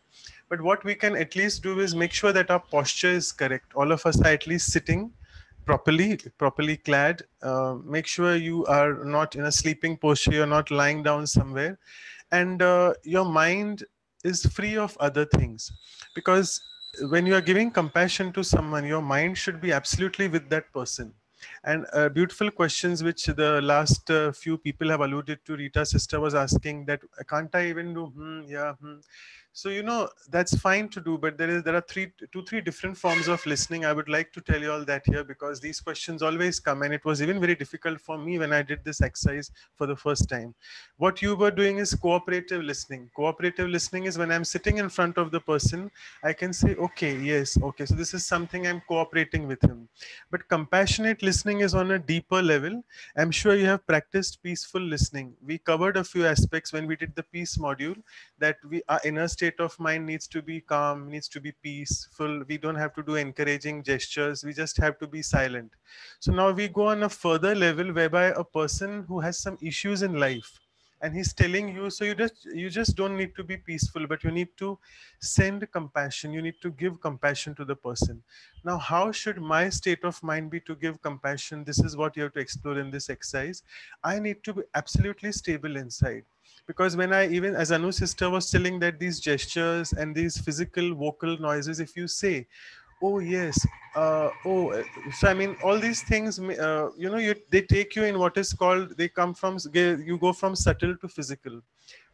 But what we can at least do is make sure that our posture is correct. All of us are at least sitting properly clad. Make sure you are not in a sleeping posture, you're not lying down somewhere, and your mind is free of other things. Because when you are giving compassion to someone, your mind should be absolutely with that person. And beautiful questions which the last few people have alluded to. Rita's sister was asking that, can't I even do yeah, so that's fine to do, but there are two three different forms of listening. I would like to tell you all that here, because these questions always come, and it was even very difficult for me when I did this exercise for the first time. What you were doing is cooperative listening. Cooperative listening is when I'm sitting in front of the person, I can say, okay, yes, okay, so this is something, I'm cooperating with him. But compassionate listening is on a deeper level. I'm sure you have practiced peaceful listening. We covered a few aspects when we did the peace module, that our inner state of mind needs to be calm, needs to be peaceful. We don't have to do encouraging gestures, we just have to be silent. So now we go on a further level, whereby a person who has some issues in life, and he's telling you, so you just don't need to be peaceful, but you need to send compassion, you need to give compassion to the person. Now how should my state of mind be to give compassion? This is what you have to explore in this exercise. I need to be absolutely stable inside, because when I, even as Anu's sister was telling, that these gestures and these physical vocal noises, if you say, oh yes, so I mean all these things, they take you in what is called, they come from, you go from subtle to physical.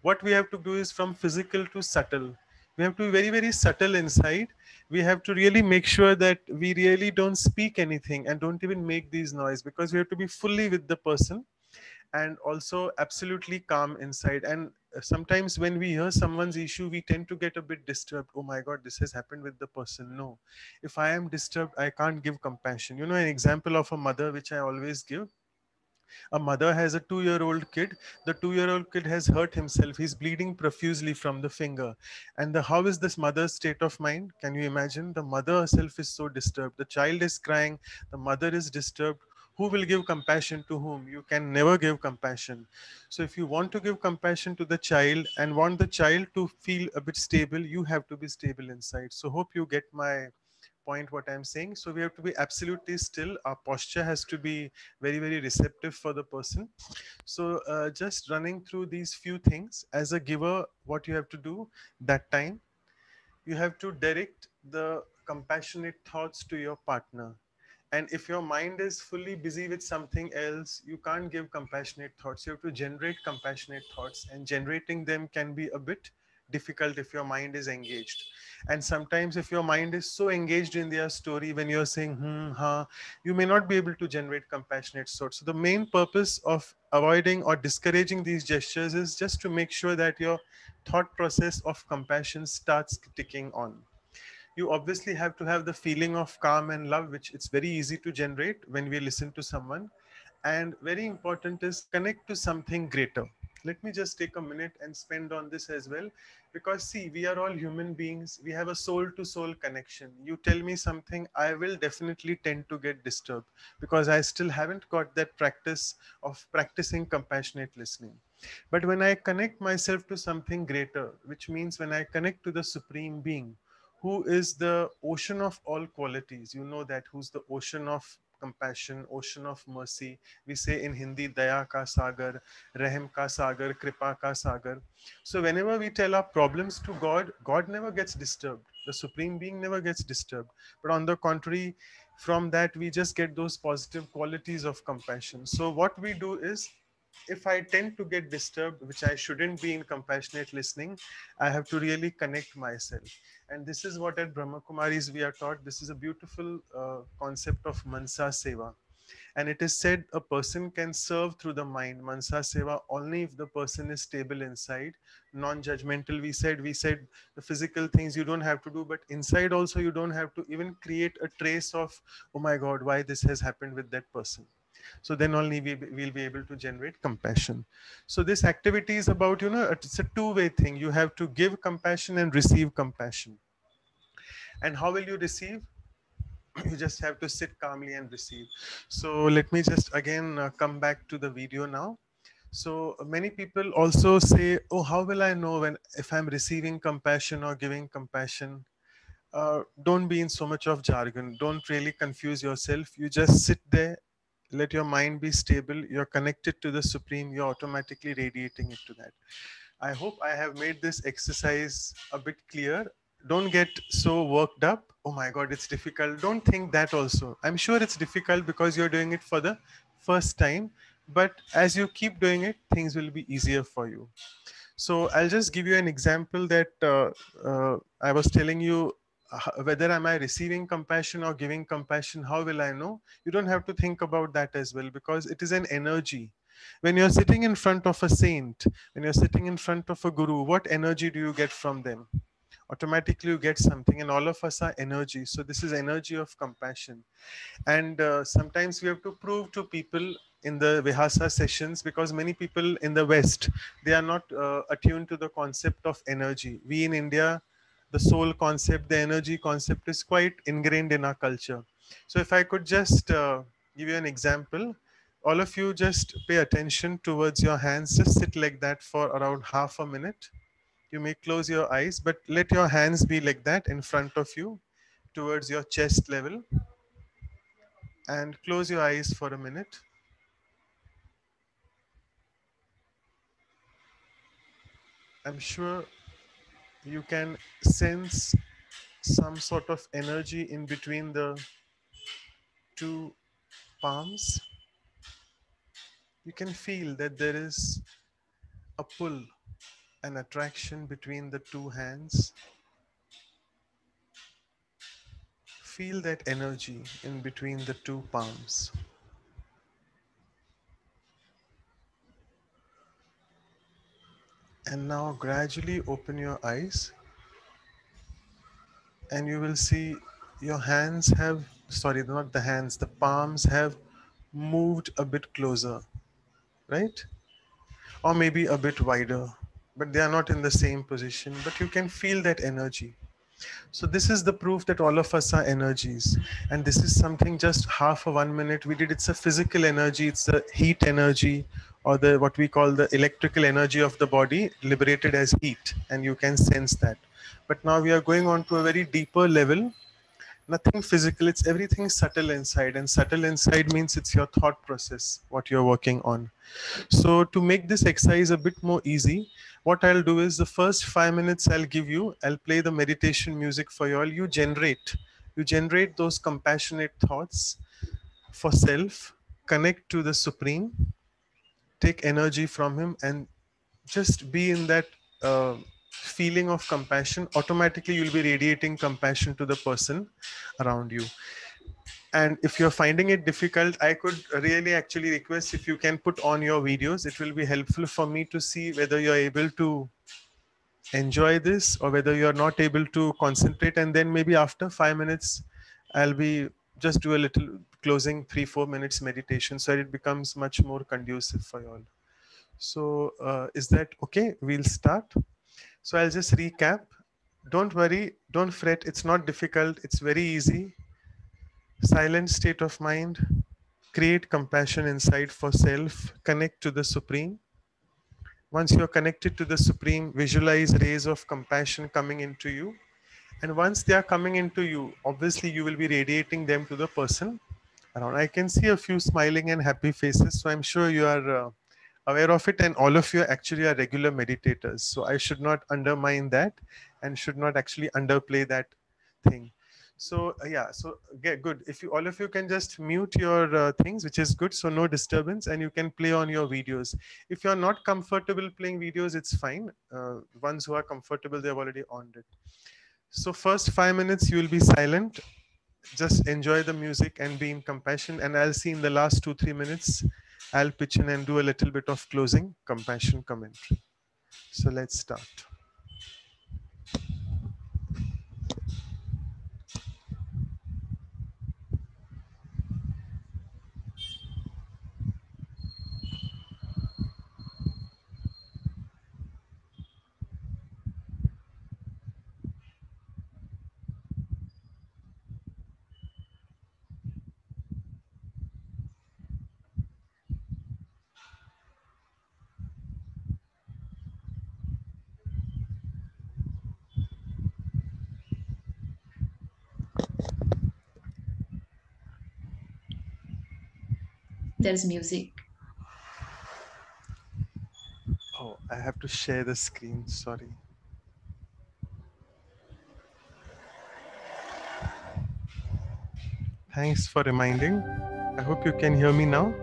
What we have to do is from physical to subtle. We have to be very, very subtle inside. We have to really make sure that we really don't speak anything and don't even make these noise, because we have to be fully with the person and also absolutely calm inside. And sometimes when we hear someone's issue, we tend to get a bit disturbed. Oh my God, this has happened with the person. No, if I am disturbed, I can't give compassion. You know, an example of a mother which I always give: a mother has a 2-year-old kid. The 2-year-old kid has hurt himself. He's bleeding profusely from the finger. And how is this mother's state of mind? Can you imagine? The mother herself is so disturbed. The child is crying. The mother is disturbed. Who will give compassion to whom? You can never give compassion. So if you want to give compassion to the child and want the child to feel a bit stable, you have to be stable inside. So hope you get my point, what I'm saying. So we have to be absolutely still. Our posture has to be very, very receptive for the person. So just running through these few things as a giver, what you have to do that time, you have to direct the compassionate thoughts to your partner. And if your mind is fully busy with something else, you can't give compassionate thoughts. You have to generate compassionate thoughts, and generating them can be a bit difficult if your mind is engaged. And sometimes if your mind is so engaged in their story, when you're saying ha, you may not be able to generate compassionate thoughts. So the main purpose of avoiding or discouraging these gestures is just to make sure that your thought process of compassion starts ticking on. You obviously have to have the feeling of calm and love, which it's very easy to generate when we listen to someone. And very important is connect to something greater. Let me just take a minute and spend on this as well, because see, we are all human beings. We have a soul to soul connection. You tell me something, I will definitely tend to get disturbed, because I still haven't got that practice of practicing compassionate listening. But when I connect myself to something greater, which means when I connect to the supreme being, who is the ocean of all qualities, you know, that who's the ocean of compassion, ocean of mercy. We say in Hindi, Daya ka Sagar, Rahm ka Sagar, Kripa ka Sagar. So whenever we tell our problems to God, God never gets disturbed. The Supreme Being never gets disturbed. But on the contrary, from that, we just get those positive qualities of compassion. So what we do is, if I tend to get disturbed, which I shouldn't be in compassionate listening, I have to really connect myself. And this is what at Brahma Kumaris we are taught. This is a beautiful concept of Mansa Seva. And it is said a person can serve through the mind, Mansa Seva, only if the person is stable inside, non-judgmental. We said the physical things you don't have to do, but inside also you don't have to even create a trace of, oh my God, why this has happened with that person. So then only we'll be able to generate compassion. So this activity is about, it's a two-way thing. You have to give compassion and receive compassion. And how will you receive? You just have to sit calmly and receive. So let me just again come back to the video now. So many people also say, oh, how will I know when if I'm receiving compassion or giving compassion? Don't be in so much of jargon. Don't really confuse yourself. You just sit there, let your mind be stable. You're connected to the Supreme. You're automatically radiating it to that. I hope I have made this exercise a bit clear. Don't get so worked up. Oh my God, it's difficult. Don't think that also. I'm sure it's difficult because you're doing it for the first time. But as you keep doing it, things will be easier for you. So I'll just give you an example that I was telling you, whether am I receiving compassion or giving compassion, how will I know? You don't have to think about that as well, because it is an energy. When you're sitting in front of a saint, when you're sitting in front of a guru, what energy do you get from them? Automatically you get something, and all of us are energy. So this is energy of compassion. And sometimes we have to prove to people in the Vihasa sessions, because many people in the West, they are not attuned to the concept of energy. We in India, the soul concept, the energy concept is quite ingrained in our culture. So if I could just give you an example. All of you just pay attention towards your hands. Just sit like that for around half a minute. You may close your eyes, but let your hands be like that in front of you towards your chest level. And close your eyes for a minute. I'm sure you can sense some sort of energy in between the two palms. You can feel that there is a pull, an attraction between the two hands. Feel that energy in between the two palms. And now gradually open your eyes and you will see your hands have, sorry, not the hands, the palms have moved a bit closer, right? Or maybe a bit wider, but they are not in the same position, but you can feel that energy. So this is the proof that all of us are energies. And this is something just half a 1 minute we did. It's a physical energy, it's a heat energy, or the what we call the electrical energy of the body liberated as heat. And you can sense that. But now we are going on to a very deeper level. Nothing physical, it's everything subtle inside. And subtle inside means it's your thought process, what you're working on. So to make this exercise a bit more easy, what I'll do is the first 5 minutes I'll play the meditation music for you all. You generate those compassionate thoughts for self, connect to the Supreme, take energy from Him, and just be in that feeling of compassion. Automatically, you'll be radiating compassion to the person around you. And if you're finding it difficult, I could really actually request if you can put on your videos. It will be helpful for me to see whether you're able to enjoy this or whether you're not able to concentrate. And then maybe after 5 minutes, I'll be just do a little closing 3-4 minutes meditation so it becomes much more conducive for you all. So is that okay? We'll start. So I'll just recap. Don't worry, don't fret. It's not difficult. It's very easy. Silent state of mind, create compassion inside for self, connect to the Supreme. Once you're connected to the Supreme, visualize rays of compassion coming into you. And once they are coming into you, obviously you will be radiating them to the person around. I can see a few smiling and happy faces, so I'm sure you are aware of it, and all of you actually are regular meditators. So I should not undermine that and should not actually underplay that thing. So yeah, so good. If you all of you can just mute your things, which is good, so no disturbance, and you can play on your videos. If you're not comfortable playing videos, it's fine. Ones who are comfortable, they've already on it. So first 5 minutes you will be silent, just enjoy the music and be in compassion. And I'll see in the last 2-3 minutes, I'll pitch in and do a little bit of closing compassion commentary. So let's start. There's music. Oh, I have to share the screen, sorry. Thanks for reminding. I hope you can hear me now.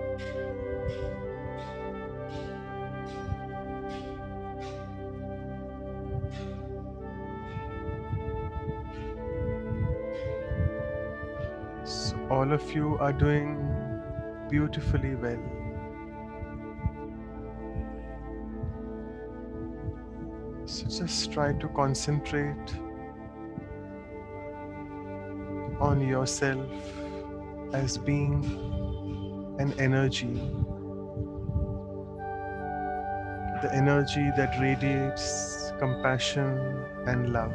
So all of you are doing beautifully well. So just try to concentrate on yourself as being an energy, the energy that radiates compassion and love.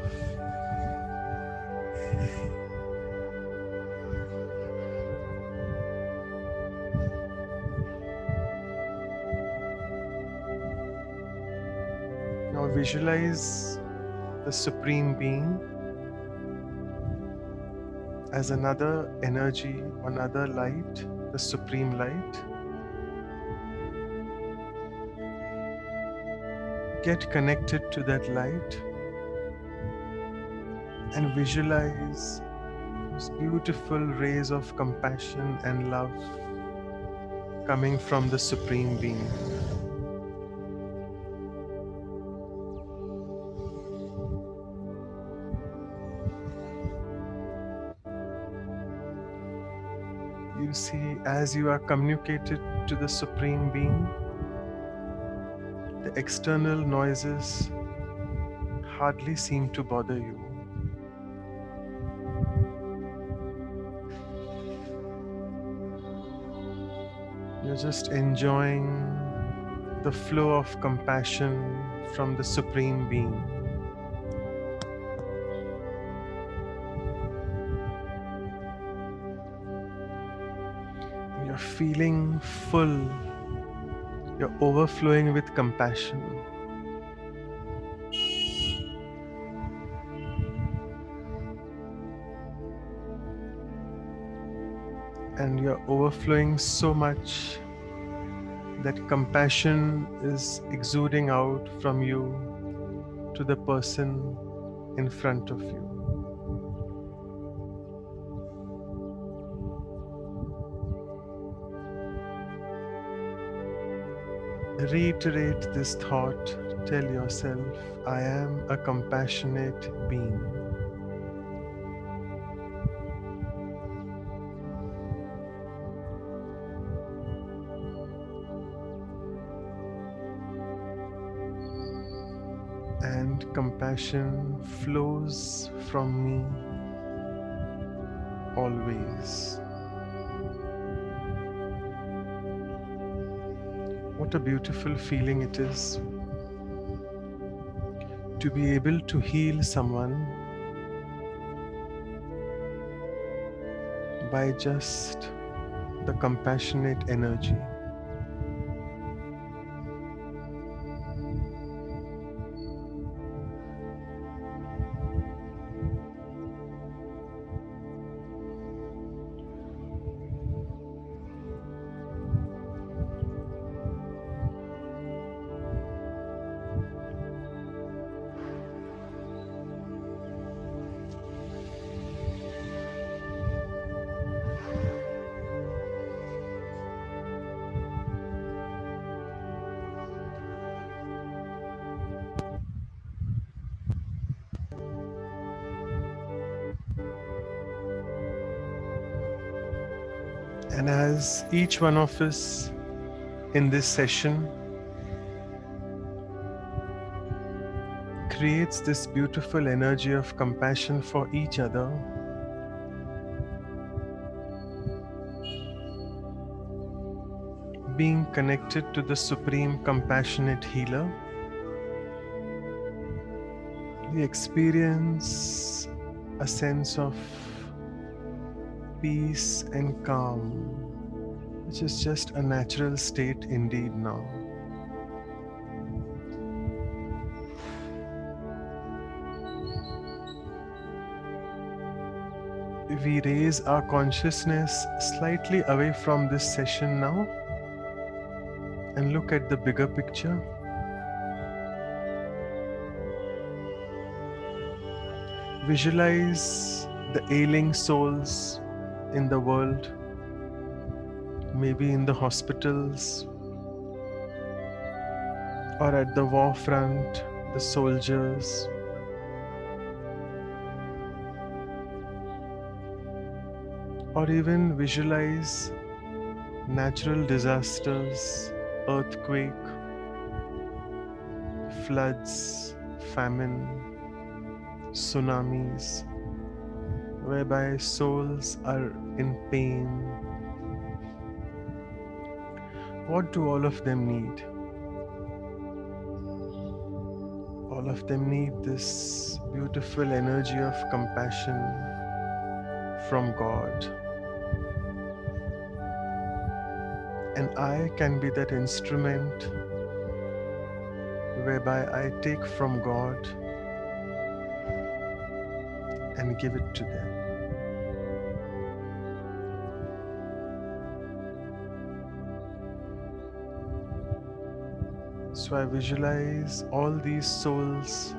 Now visualize the Supreme Being as another energy, another light, the Supreme Light. Get connected to that light and visualize those beautiful rays of compassion and love coming from the Supreme Being. You see, as you are communicated to the Supreme Being, the external noises hardly seem to bother you. You're just enjoying the flow of compassion from the Supreme Being. You're feeling full, you're overflowing with compassion. And you're overflowing so much that compassion is exuding out from you to the person in front of you. Reiterate this thought, tell yourself, I am a compassionate being. And compassion flows from me always. What a beautiful feeling it is to be able to heal someone by just the compassionate energy. And as each one of us in this session creates this beautiful energy of compassion for each other, being connected to the Supreme Compassionate Healer, we experience a sense of peace and calm, which is just a natural state indeed now. We raise our consciousness slightly away from this session now and look at the bigger picture. Visualize the ailing souls in the world, maybe in the hospitals or at the war front, the soldiers. Or even visualize natural disasters, earthquake, floods, famine, tsunamis, whereby souls are in pain. What do all of them need? All of them need this beautiful energy of compassion from God. And I can be that instrument whereby I take from God and give it to them. So I visualize all these souls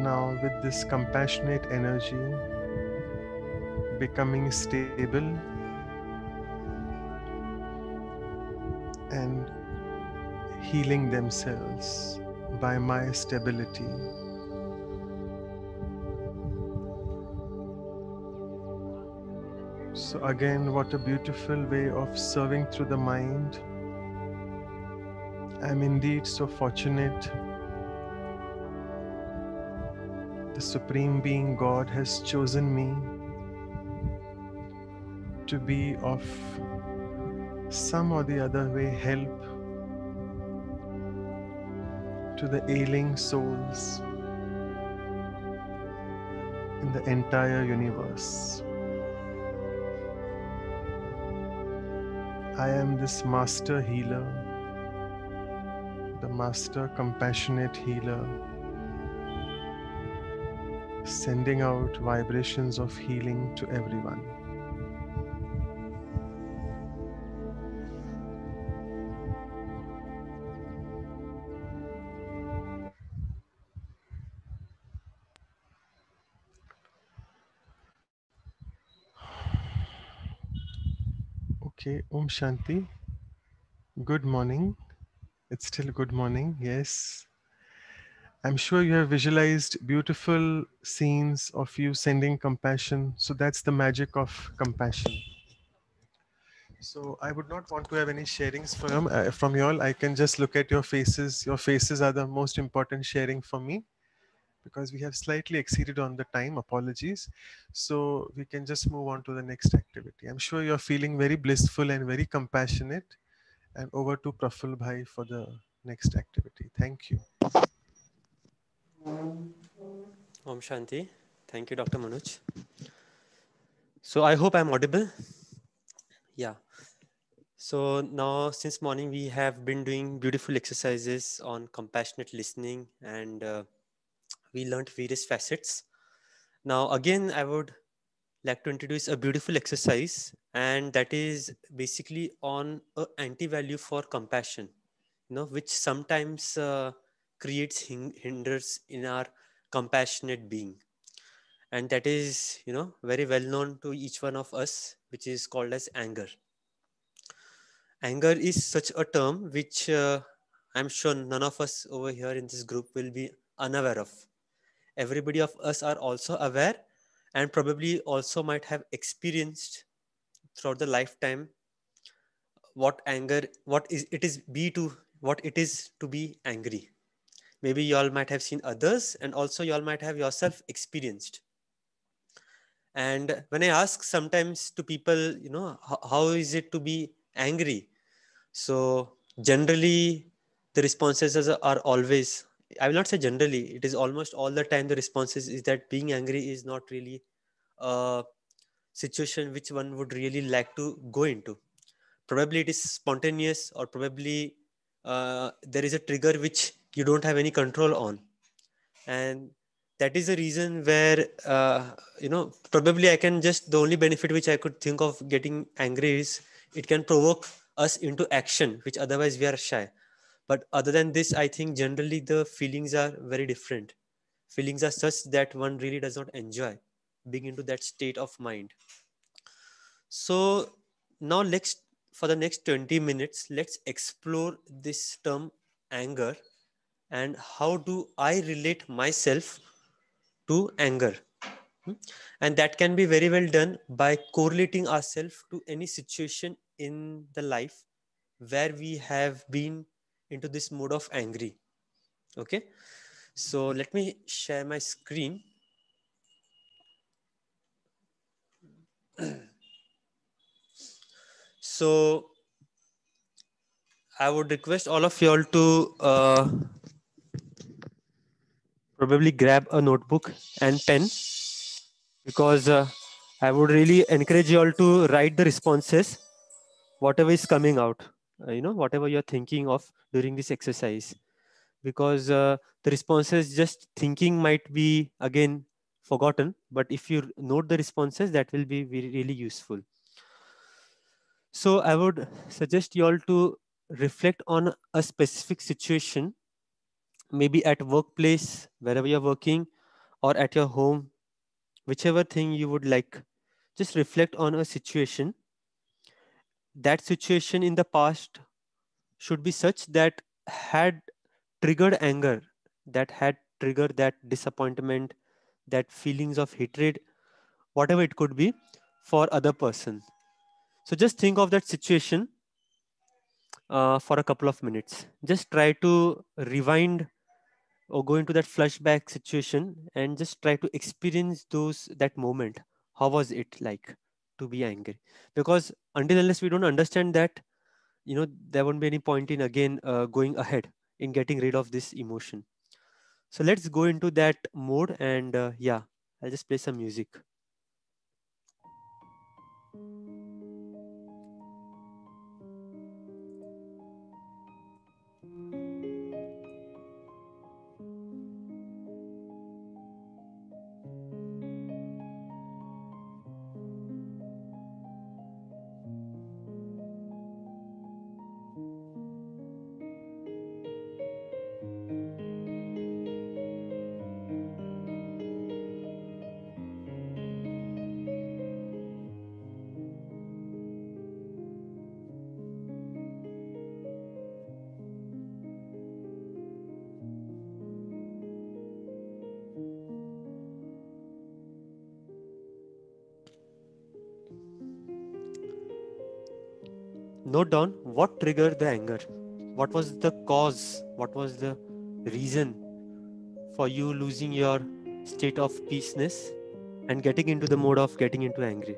now with this compassionate energy becoming stable and healing themselves by my stability. So, again, what a beautiful way of serving through the mind. I'm indeed so fortunate. The Supreme Being God has chosen me to be of some or the other way help to the ailing souls in the entire universe. I am this master healer, the master compassionate healer, sending out vibrations of healing to everyone. Okay, Om Shanti. Good morning. It's still good morning, yes. I'm sure you have visualized beautiful scenes of you sending compassion. So that's the magic of compassion. So I would not want to have any sharings from you all. I can just look at your faces. Your faces are the most important sharing for me because we have slightly exceeded on the time. Apologies. So we can just move on to the next activity. I'm sure you're feeling very blissful and very compassionate. And over to Praful Bhai for the next activity. Thank you. Om Shanti. Thank you, Dr. Manoj. So I hope I'm audible. Yeah. So now since morning, we have been doing beautiful exercises on compassionate listening, and we learned various facets. Now, again, I would like to introduce a beautiful exercise, and that is basically on a anti-value for compassion, which sometimes creates hinders in our compassionate being. And that is, very well known to each one of us, which is called as anger. Anger is such a term which I'm sure none of us over here in this group will be unaware of. Everybody of us are also aware and probably also might have experienced throughout the lifetime what it is to be angry. Maybe you all might have seen others, and also you all might have yourself experienced. And when I ask sometimes to people, how is it to be angry? So generally, the responses are always, I will not say generally, it is almost all the time the responses is that being angry is not really a situation which one would really like to go into. Probably it is spontaneous, or probably there is a trigger which you don't have any control on. And that is the reason where, probably I can just, the only benefit which I could think of getting angry is it can provoke us into action, which otherwise we are shy. But other than this, I think generally the feelings are very different. Feelings are such that one really does not enjoy being into that state of mind. So now for the next 20 minutes, let's explore this term anger and how do I relate myself to anger. And that can be very well done by correlating ourselves to any situation in the life where we have been into this mode of angry. Okay, so let me share my screen. So I would request all of you all to probably grab a notebook and pen, because I would really encourage you all to write the responses, whatever is coming out. whatever you're thinking of during this exercise, because the responses just thinking might be again forgotten, but if you note the responses, that will be really useful. So I would suggest you all to reflect on a specific situation, maybe at workplace, wherever you're working, or at your home, whichever thing you would like. Just reflect on a situation. That situation in the past should be such that had triggered anger, that had triggered that disappointment, that feelings of hatred, whatever it could be, for other person. So just think of that situation for a couple of minutes. Just try to rewind or go into that flashback situation and just try to experience that moment. How was it like to be angry? Because until unless we don't understand that, there won't be any point in again going ahead in getting rid of this emotion. So let's go into that mode, and yeah, I'll just play some music. Note down what triggered the anger. What was the cause? What was the reason for you losing your state of peaceness and getting into the mode of getting into angry?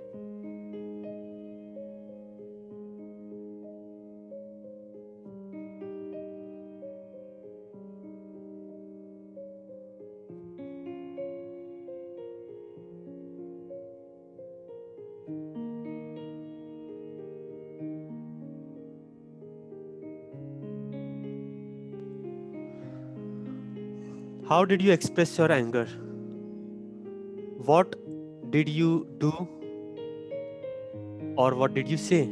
How did you express your anger? What did you do, or what did you say?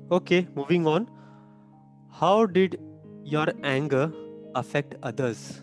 Okay, moving on. How did your anger affect others?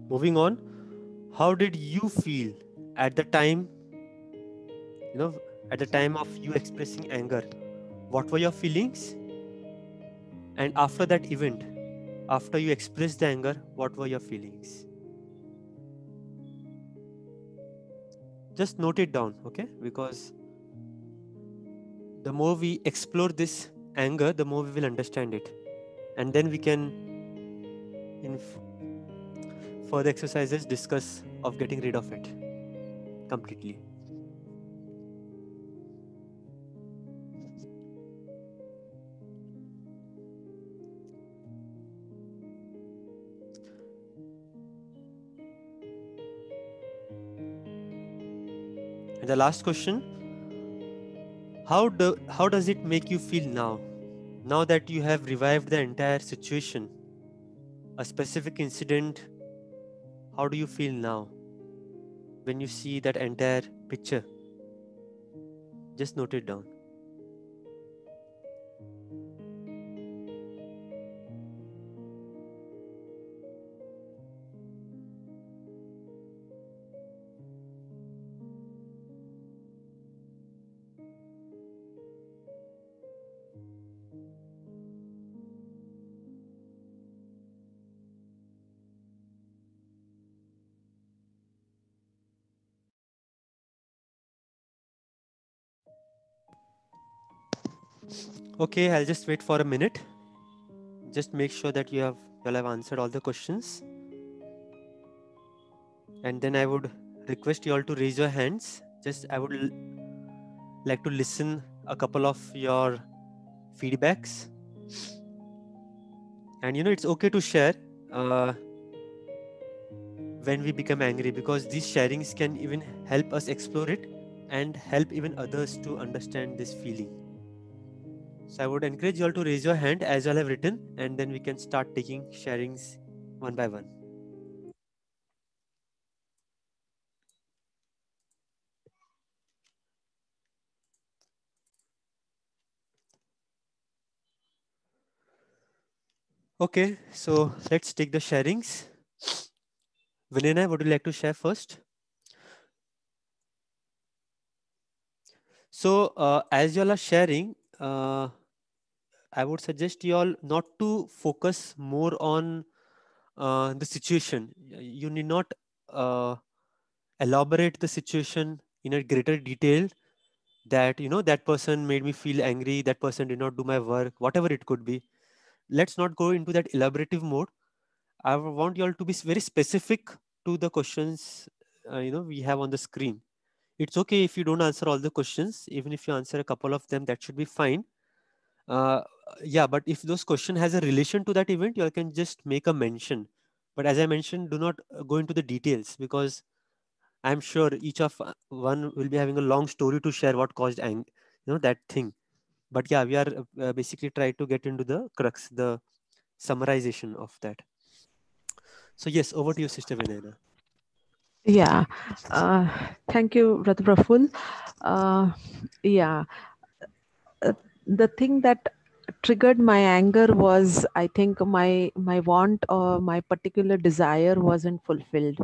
Moving on, how did you feel at the time, at the time of you expressing anger? What were your feelings? And after that event, after you expressed the anger, what were your feelings? Just note it down, okay? Because the more we explore this anger, the more we will understand it. And then we can, in further exercises, discuss of getting rid of it completely. And the last question, how does it make you feel now? Now that you have revived the entire situation, a specific incident, how do you feel now when you see that entire picture? Just note it down. Okay, I'll just wait for a minute. Just make sure that you all have answered all the questions. And then I would request you all to raise your hands. Just I would like to listen a couple of your feedbacks. And it's okay to share when we become angry, because these sharings can even help us explore it and help even others to understand this feeling. So I would encourage you all to raise your hand as you all have written, and then we can start taking sharings one by one. Okay, so let's take the sharings. Vinena, would you like to share first? So as you all are sharing, I would suggest you all not to focus more on the situation. You need not elaborate the situation in a greater detail, that that person made me feel angry, that person did not do my work, whatever it could be. Let's not go into that elaborative mode. I want you all to be very specific to the questions we have on the screen. It's okay if you don't answer all the questions. Even if you answer a couple of them, that should be fine. uh, yeah, but if those question has a relation to that event, you all can just make a mention. But as I mentioned, do not go into the details, because I'm sure each of one will be having a long story to share what caused that thing. But yeah, we are basically trying to get into the crux, the summarization of that. So yes, over to you, Sister Vinayana. Yeah, thank you, Brother Praful. Yeah, the thing that triggered my anger was, I think, my want or my particular desire wasn't fulfilled.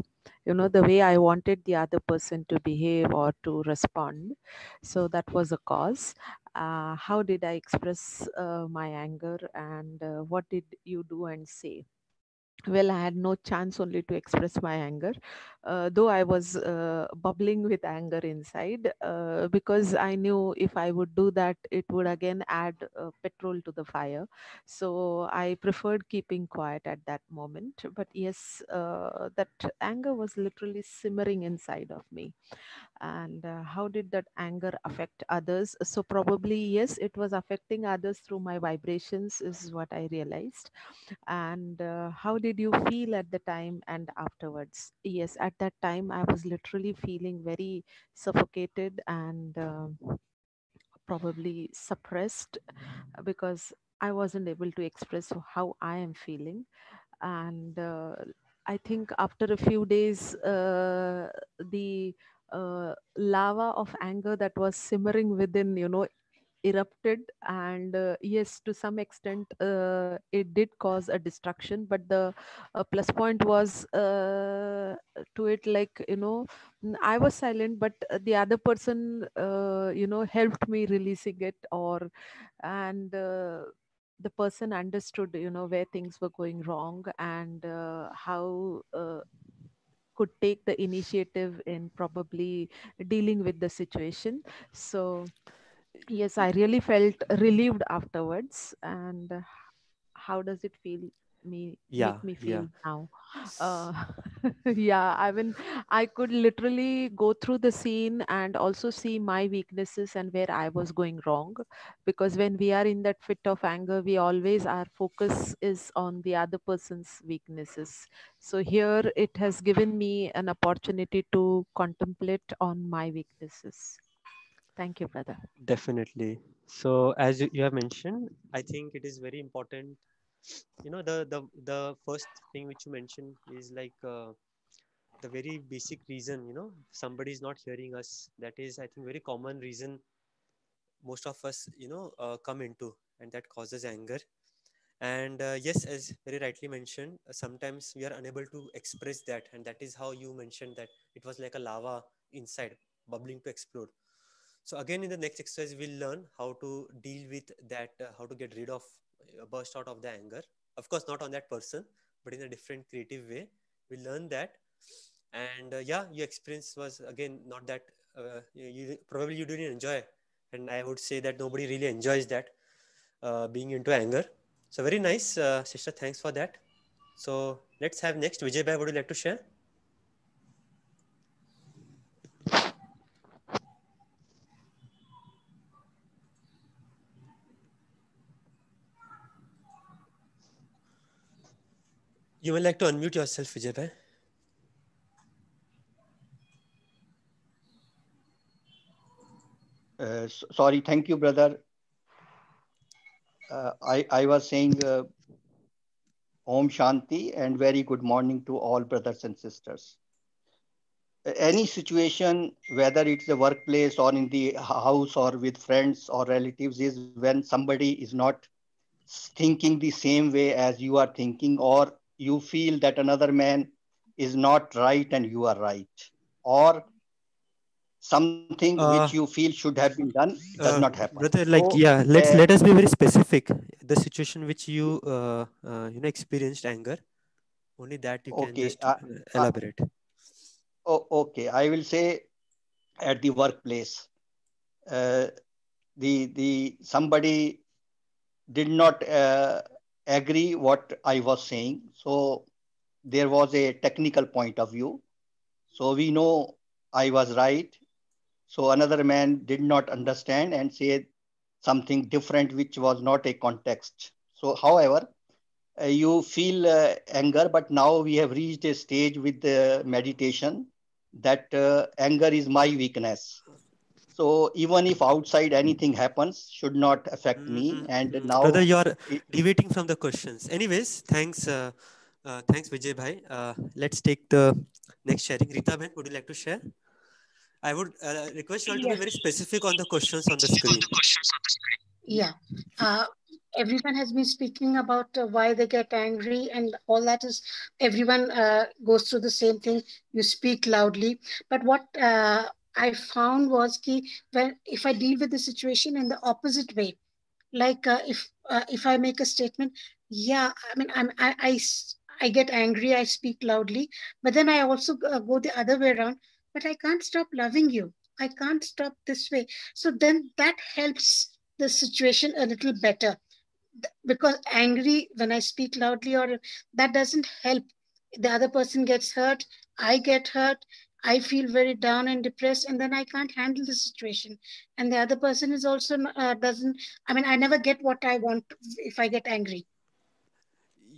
The way I wanted the other person to behave or to respond. So that was a cause. How did I express my anger, and what did you do and say? Well, I had no chance only to express my anger, though I was bubbling with anger inside, because I knew if I would do that, it would again add petrol to the fire. So I preferred keeping quiet at that moment. But yes, that anger was literally simmering inside of me. And how did that anger affect others? So probably, yes, it was affecting others through my vibrations, is what I realized. And how did you feel at the time and afterwards? Yes, at that time I was literally feeling very suffocated and probably suppressed, because I wasn't able to express how I am feeling. And I think after a few days, the lava of anger that was simmering within, erupted. And yes, to some extent it did cause a destruction, but the plus point was to it, like, I was silent, but the other person helped me releasing it, or and the person understood where things were going wrong, and how could take the initiative in probably dealing with the situation. So yes, I really felt relieved afterwards. And how does it feel me Yeah, make me yeah. feel now. uh, yeah, I mean, I could literally go through the scene and also see my weaknesses and where I was going wrong, because when we are in that fit of anger, we always, our focus is on the other person's weaknesses. So here it has given me an opportunity to contemplate on my weaknesses. Thank you, brother. Definitely. So as you have mentioned, I think it is very important. The first thing which you mentioned is like the very basic reason. Somebody is not hearing us. That is, I think, very common reason most of us come into, and that causes anger. And yes, as very rightly mentioned, sometimes we are unable to express that, and that is how you mentioned that it was like a lava inside bubbling to explode. So again, in the next exercise, we'll learn how to deal with that, how to get rid of burst out of the anger. Of course, not on that person, but in a different creative way. We learn that, and yeah, your experience was again not that. Probably you didn't enjoy, and I would say that nobody really enjoys that, being into anger. So very nice, sister. Thanks for that. So let's have next. Vijay Bhai, would you like to share? You will like to unmute yourself, Vijay Bhai. Sorry, thank you, brother. I was saying Om Shanti and very good morning to all brothers and sisters. Any situation, whether it's the workplace or in the house or with friends or relatives, is when somebody is not thinking the same way as you are thinking, or you feel that another man is not right and you are right, or something which you Uh, feel should have been done does not happen. Brother, like, So, yeah, let us be very specific. The situation which you experienced anger, only that you can okay, just elaborate. okay, I will say at the workplace, uh, the somebody did not agree what I was saying. So there was a technical point of view. So we know I was right. So another man did not understand and said something different, which was not a context. So, however, you feel anger, but now we have reached a stage with the meditation that anger is my weakness. So even if outside anything happens, should not affect me. And Brother, now, you are it, deviating from the questions. Anyways, thanks Vijay Bhai. Let's take the next sharing. Rita Ben, would you like to share? I would request you all to be Yes. very specific on the questions on the screen. Yeah. Uh, Everyone has been speaking about why they get angry, and all that is everyone goes through the same thing. You speak loudly. But what I found was key when if I deal with the situation in the opposite way, like if I make a statement, yeah, I mean I get angry, I speak loudly, but then I also go the other way around. But I can't stop loving you. I can't stop this way. So then that helps the situation a little better, because angry when I speak loudly, or that doesn't help. The other person gets hurt, I get hurt, I feel very down and depressed, and then I can't handle the situation. And the other person is also doesn't, I mean, I never get what I want if I get angry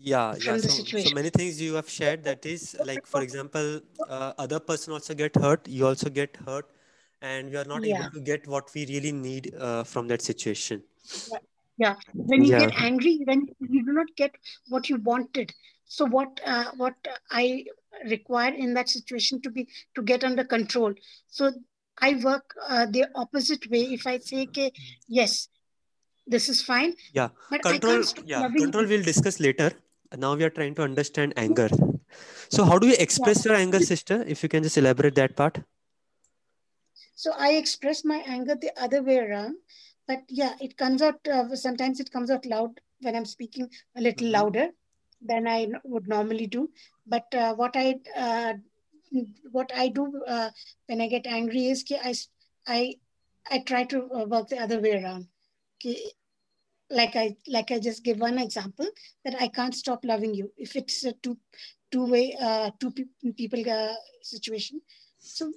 Yeah, yeah. from the So situation. many things you have shared. That is like, for example, other person also get hurt. You also get hurt, and we are not able Yeah. to get what we really need from that situation. Yeah. Yeah. When you Yeah. get angry, when you do not get what you wanted, so what I require in that situation to be to get under control. So I work the opposite way. If I say, okay, yes, this is fine, Yeah. but I can't Control. stop Yeah. loving Control you. we'll discuss later. Now we are trying to understand anger. So how do you Yeah. express your anger, sister? If you can just elaborate that part. So I express my anger the other way around. But yeah, it comes out, sometimes it comes out loud when I'm speaking a little Mm-hmm. louder than I would normally do. But what I do when I get angry is I, I try to work the other way around. Okay. like I just give one example that I can't stop loving you if it's a two-way people situation. So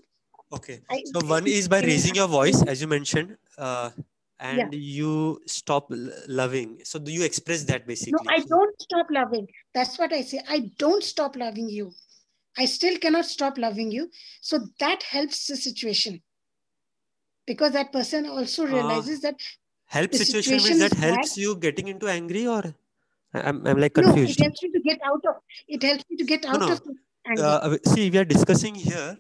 Okay. I So one is by raising your voice, as you mentioned, yeah. and you stop loving. So do you express that No, basically? I So, don't stop loving. That's what I say. I don't stop loving you. I still cannot stop loving you. So that helps the situation because that person also uh, realizes that help the situation means situation that is bad. helps you getting into angry, or I'm like No, it confused. helps me to get out of. It helps me to get No, out no. of anger. See, we are discussing here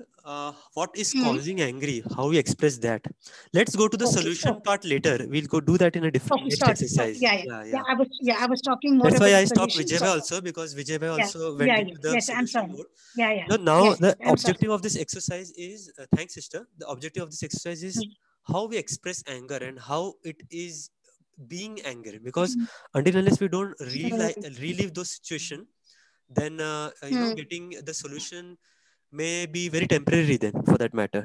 what is Hmm. causing angry, how we express that. Let's go to the Okay. solution part later. We'll go do that in a different Okay. next Sorry. Sorry. exercise. Yeah. Yeah. Yeah, Yeah. yeah. I was talking more That's why about the I stopped solution. Vijay Sorry. also, because Vijay Yeah. also went Yeah. Yeah. into the Yes. I'm solution sorry. mode. Yeah. Yeah. So now Yes. the I'm sorry. objective of this exercise is, thanks sister, the objective of this exercise is how we express anger and how it is being angry. Because Hmm. until unless we don't Hmm. relive those situation, then Hmm. getting the solution may be very temporary then, for that matter.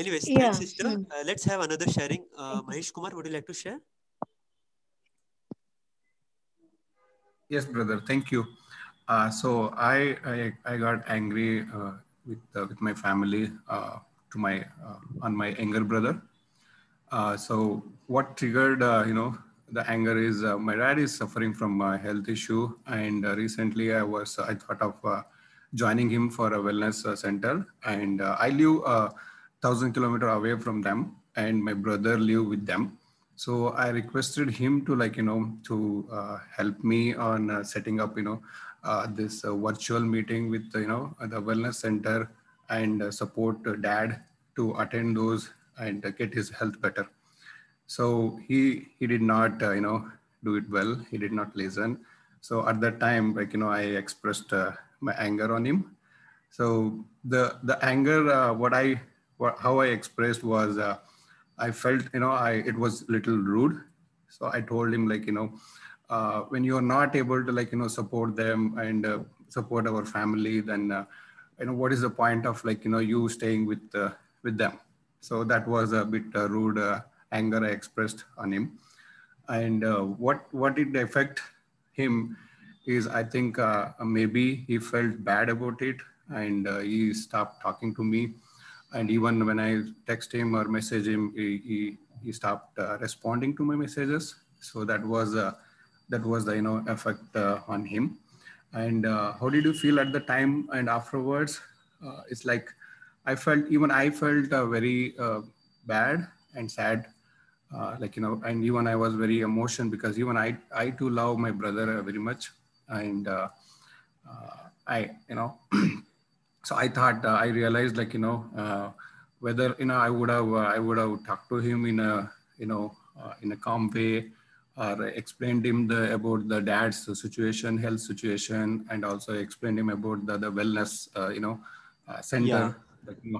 Anyways, thanks Yeah. sister. Hmm. Let's have another sharing. Thank you. Mahesh Kumar, would you like to share? Yes, brother. Thank you. So I got angry with my family to my on my younger brother. So what triggered the anger is my dad is suffering from a health issue, and recently I thought of joining him for a wellness center, and I live 1,000 kilometers away from them, and my brother live with them. So I requested him to to help me on setting up this virtual meeting with the wellness center, and support dad to attend those and get his health better. So he did not do it well. He did not listen. So at that time, I expressed my anger on him. So the anger, how I expressed was, I felt it was little rude. So I told him, when you are not able to support them and support our family, then what is the point of you staying with them? So that was a bit rude anger I expressed on him. And what it affect him is, I think maybe he felt bad about it, and he stopped talking to me. And even when I text him or message him, he stopped responding to my messages. So that was the effect on him. And how did you feel at the time and afterwards? It's like I felt very bad and sad, and even I was very emotional, because even I too love my brother very much. And I so I thought, I realized, whether I would have talked to him in a in a calm way, or explained him about the dad's situation, health situation, and also explained him about the wellness Yeah. center,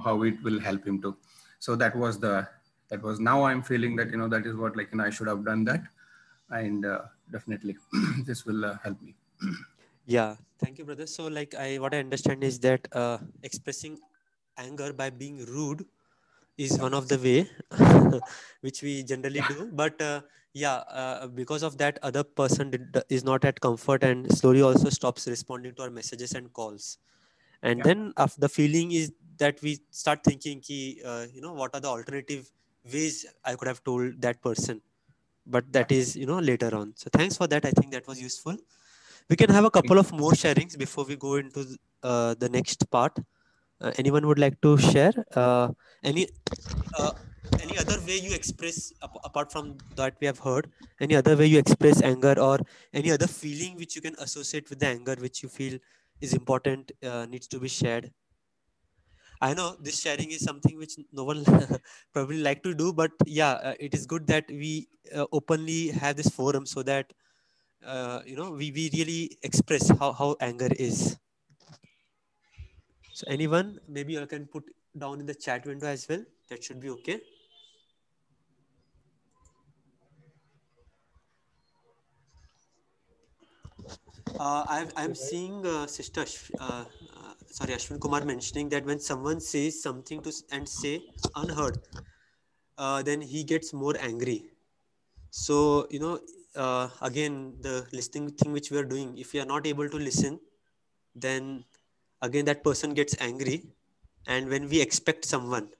how it will help him to. So that was now I'm feeling that that is what I should have done that. And definitely this will help me. Yeah. Thank you, brother. So like what I understand is that expressing anger by being rude is one of the way which we generally do. But yeah, because of that, other person is not at comfort and slowly also stops responding to our messages and calls. And Yeah. then after, the feeling is that we start thinking ki, what are the alternative ways I could have told that person. But Yeah. that is later on. So thanks for that. I think that was useful. We can have a Thank couple you. of more sharings before we go into the next part. Anyone would like to share any uh, any other way you express, apart from that we have heard, any other way you express anger, or any other feeling which you can associate with the anger, which you feel is important, needs to be shared? I know this sharing is something which no one probably like to do, but yeah, it is good that we openly have this forum, so that we really express how anger is. So anyone, maybe you can put down in the chat window as well. That should be okay. I'm seeing Sister, sorry, Ashwin Kumar mentioning that when someone says something and say unheard, then he gets more angry. So, again, the listening thing which we are doing, if we are not able to listen, then again that person gets angry. And when we expect someone,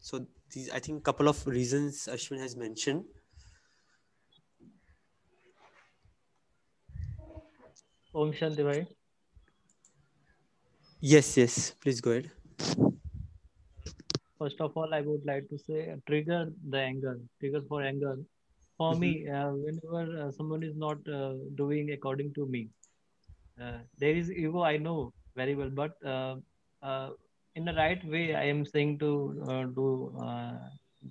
so these, I think, couple of reasons Ashwin has mentioned. Om Shanti Bhai. Yes, please go ahead. First of all, I would like to say trigger the anger, trigger for anger. For me, whenever someone is not doing according to me, there is ego, I know very well, but uh, in the right way, I am saying to do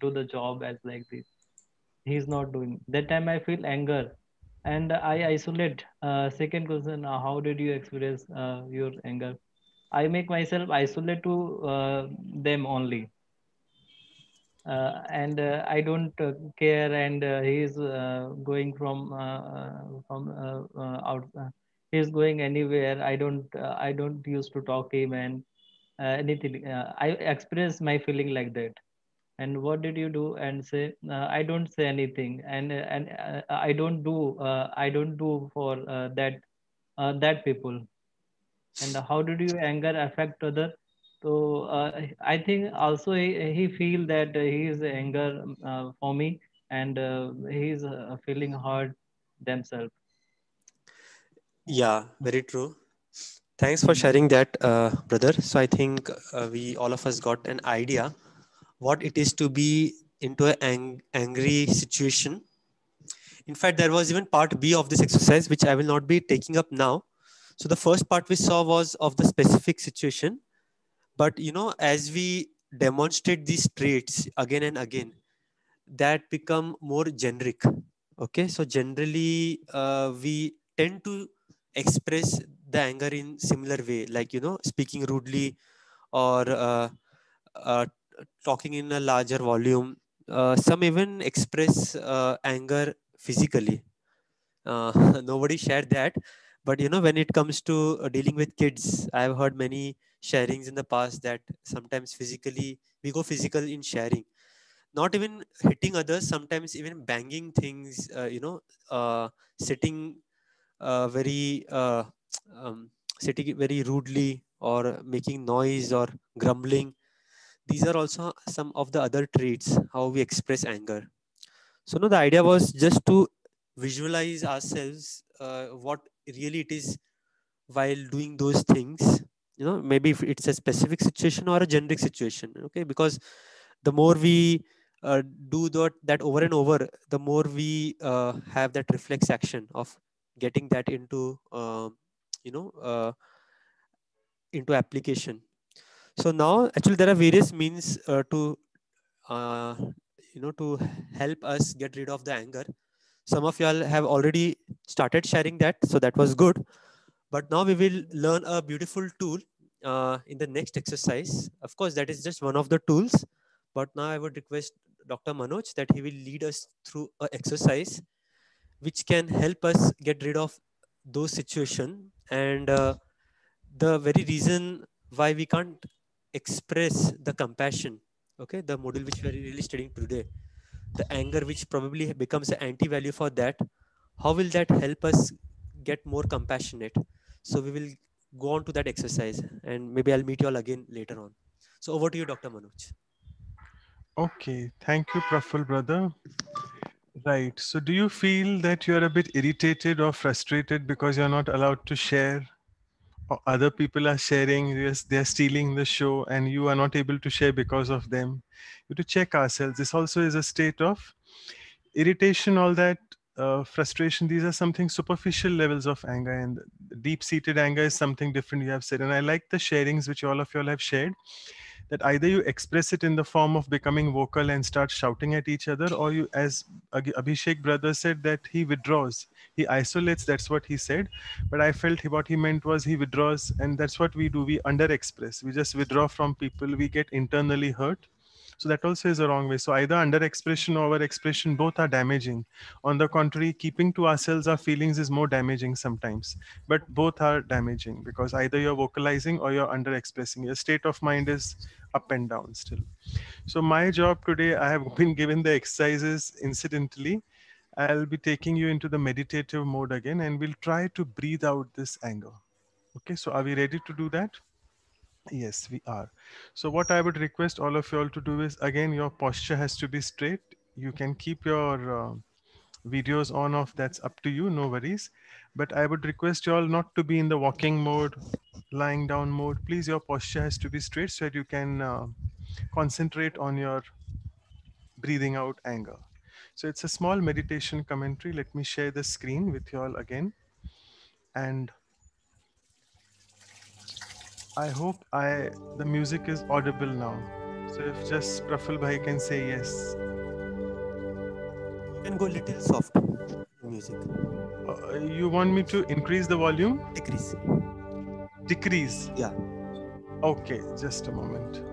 the job as like this. He is not doing. That time I feel anger, and I isolate. Second question: how did you express your anger? I make myself isolate to them only, and I don't care. And he is going from out. He is going anywhere. I don't used to talk him and anything. I express my feeling like that. And what did you do? And say I don't say anything, and I don't do for that people. And how did your anger affect other? So I think also he feel that he is anger for me, and he is feeling hurt themselves. Yeah, very true. Thanks for sharing that, brother. So I think we all of us got an idea what it is to be into an angry situation. In fact, there was even part B of this exercise, which I will not be taking up now. So the first part we saw was of the specific situation, but as we demonstrate these traits again and again, that become more generic. Okay, so generally we tend to express the anger in similar way, like speaking rudely, or uh, talking in a larger volume. Some even express anger physically. Nobody shared that, but when it comes to dealing with kids, I've heard many sharings in the past that sometimes physically we go physical in sharing, not even hitting others, sometimes even banging things, sitting very um, sitting very rudely, or making noise or grumbling. These are also some of the other traits how we express anger. So no, the idea was just to visualize ourselves what really it is while doing those things. Maybe if it's a specific situation or a generic situation. Okay, because the more we do that over and over, the more we have that reflex action of getting that into you know uh, into application. So now actually there are various means uh, to help us get rid of the anger. Some of y'all have already started sharing that, so that was good. But now we will learn a beautiful tool in the next exercise. Of course, that is just one of the tools. But now I would request Dr. Manoj that he will lead us through an exercise which can help us get rid of those situations, and the very reason why we can't express the compassion. Okay, the model which we are really studying today, the anger which probably becomes an anti-value for that, how will that help us get more compassionate? So we will go on to that exercise, and maybe I'll meet you all again later on. So over to you, Dr. Manoj. Okay, thank you, Praful brother. Right. So do you feel that you're a bit irritated or frustrated because you're not allowed to share, or other people are sharing, yes, they're stealing the show and you are not able to share because of them? We have to check ourselves. This also is a state of irritation, all that frustration. These are something superficial levels of anger, and deep-seated anger is something different you have said. And I like the sharings which all of you all have shared, that either you express it in the form of becoming vocal and start shouting at each other, or you, as Abhishek brother said, that he withdraws, he isolates. That's what he said, but I felt what he meant was he withdraws, and that's what we do. We under express, we just withdraw from people, we get internally hurt. So that also is a wrong way. So either under expression or over expression, both are damaging. On the contrary, keeping to ourselves our feelings is more damaging sometimes, but both are damaging, because either you're vocalizing or you're under expressing. Your state of mind is up and down still. So my job today, I have been given the exercises incidentally. I'll be taking you into the meditative mode again, and we'll try to breathe out this anger. Okay, so are we ready to do that? Yes, we are. So what I would request all of you all to do is, again, your posture has to be straight. You can keep your videos on off, that's up to you, no worries. But I would request you all not to be in the walking mode, lying down mode. Please, your posture has to be straight so that you can concentrate on your breathing out anger. So it's a small meditation commentary. Let me share the screen with you all again. And I hope the music is audible now. So if just Praful Bhai can say yes. You can go little soft music. You want me to increase the volume? Decrease. Decrease? Yeah. Okay, just a moment.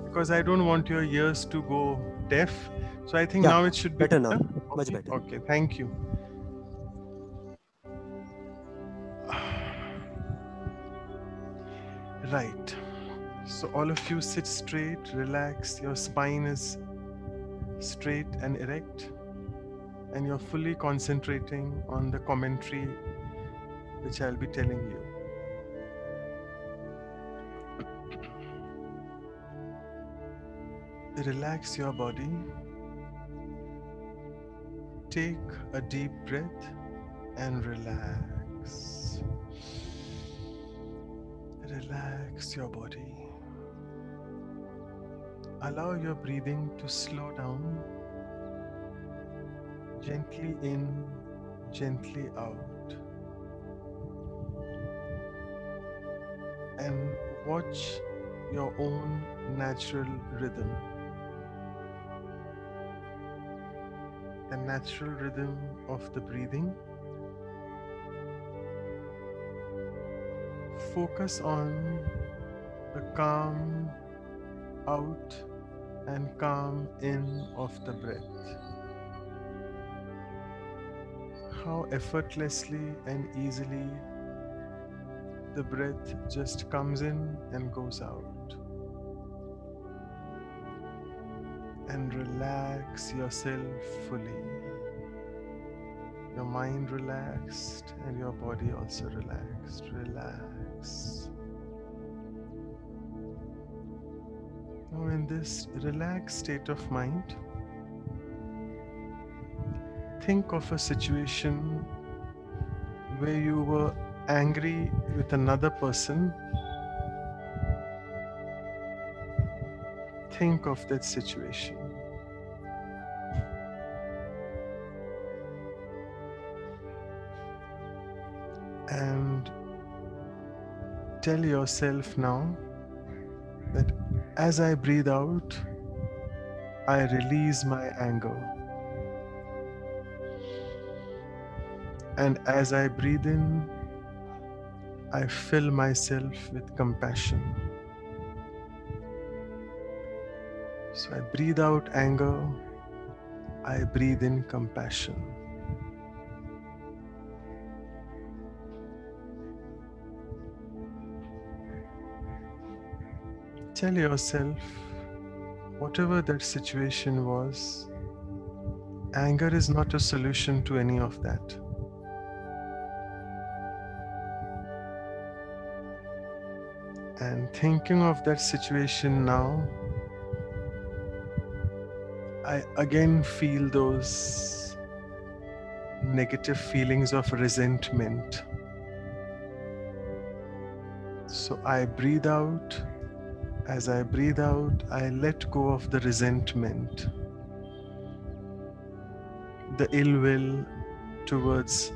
Because I don't want your ears to go deaf. So I think Yeah, now it should be better now. better. Much Okay, better. okay, thank you. Right. So all of you sit straight, relax. Your spine is straight and erect. And you're fully concentrating on the commentary which I'll be telling you. Relax your body. Take a deep breath and relax. Relax your body. Allow your breathing to slow down. Gently in, gently out. And watch your own natural rhythm. The natural rhythm of the breathing. Focus on the calm out and calm in of the breath. How effortlessly and easily the breath just comes in and goes out. And relax yourself fully. Your mind relaxed and your body also relaxed. Relax. Now, in this relaxed state of mind, think of a situation where you were angry with another person. Think of that situation. And tell yourself now that as I breathe out, I release my anger. And as I breathe in, I fill myself with compassion. So I breathe out anger, I breathe in compassion. Tell yourself, whatever that situation was, anger is not a solution to any of that. And thinking of that situation now, I again feel those negative feelings of resentment. So I breathe out. As I breathe out, I let go of the resentment, the ill will towards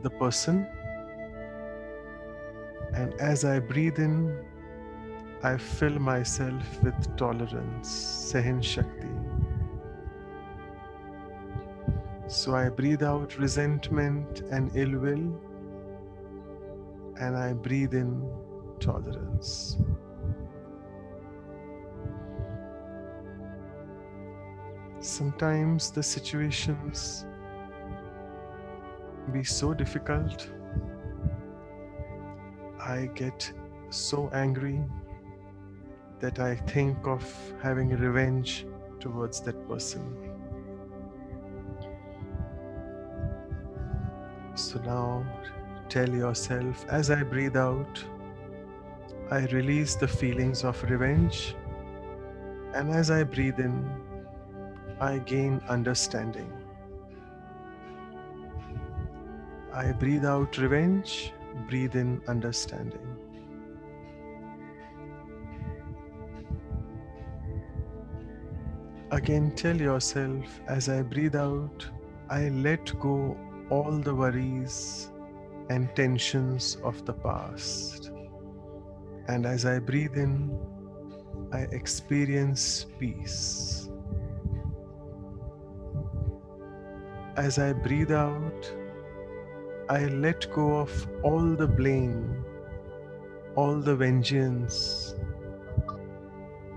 the person. And as I breathe in, I fill myself with tolerance, Sahin Shakti. So I breathe out resentment and ill will, and I breathe in tolerance. Sometimes the situations be so difficult. I get so angry that I think of having revenge towards that person. So now tell yourself, as I breathe out, I release the feelings of revenge, and as I breathe in, I gain understanding. I breathe out revenge, breathe in understanding. Again, tell yourself, as I breathe out, I let go all the worries and tensions of the past. And as I breathe in, I experience peace. As I breathe out, I let go of all the blame, all the vengeance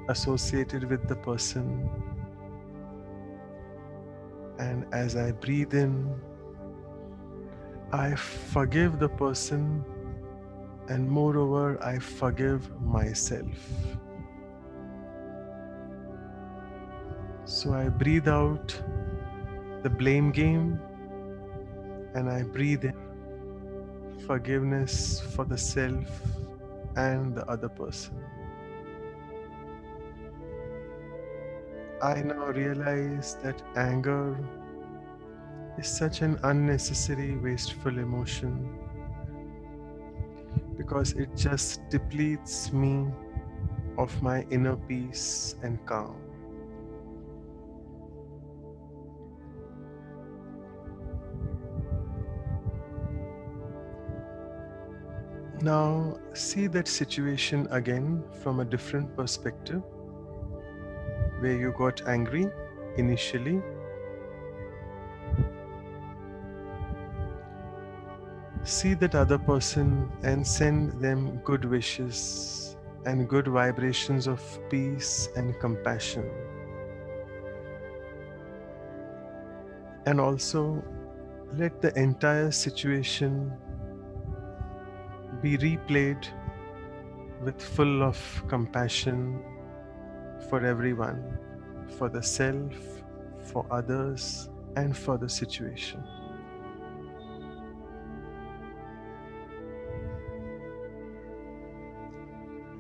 associated with the person. And as I breathe in, I forgive the person, and moreover, I forgive myself. So I breathe out the blame game, and I breathe in forgiveness for the self and the other person. I now realize that anger is such an unnecessary, wasteful emotion because it just depletes me of my inner peace and calm. Now, see that situation again from a different perspective where you got angry initially. See that other person and send them good wishes and good vibrations of peace and compassion. And also let the entire situation be replayed with full of compassion for everyone, for the self, for others, and for the situation.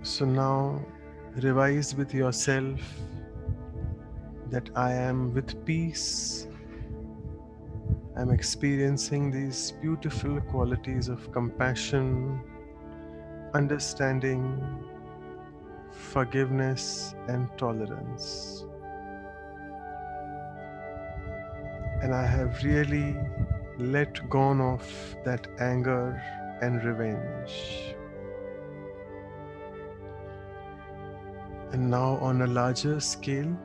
So now revise with yourself that I am with peace. I'm experiencing these beautiful qualities of compassion, understanding, forgiveness, and tolerance. And I have really let go of that anger and revenge. And now, on a larger scale,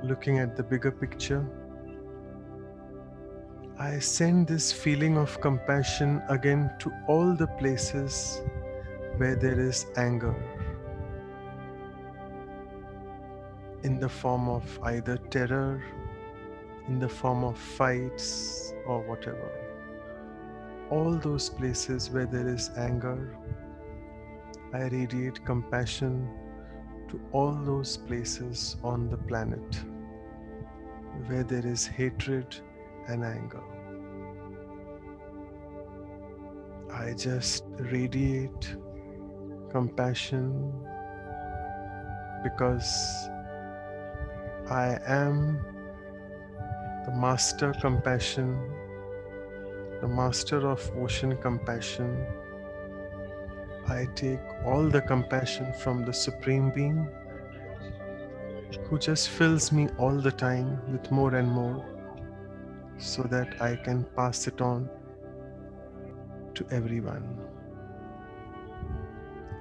looking at the bigger picture, I send this feeling of compassion again to all the places where there is anger in the form of either terror, in the form of fights, or whatever. All those places where there is anger, I radiate compassion to all those places on the planet where there is hatred and anger. I just radiate compassion because I am the master compassion, the master of ocean compassion. I take all the compassion from the Supreme Being who just fills me all the time with more and more so that I can pass it on to everyone.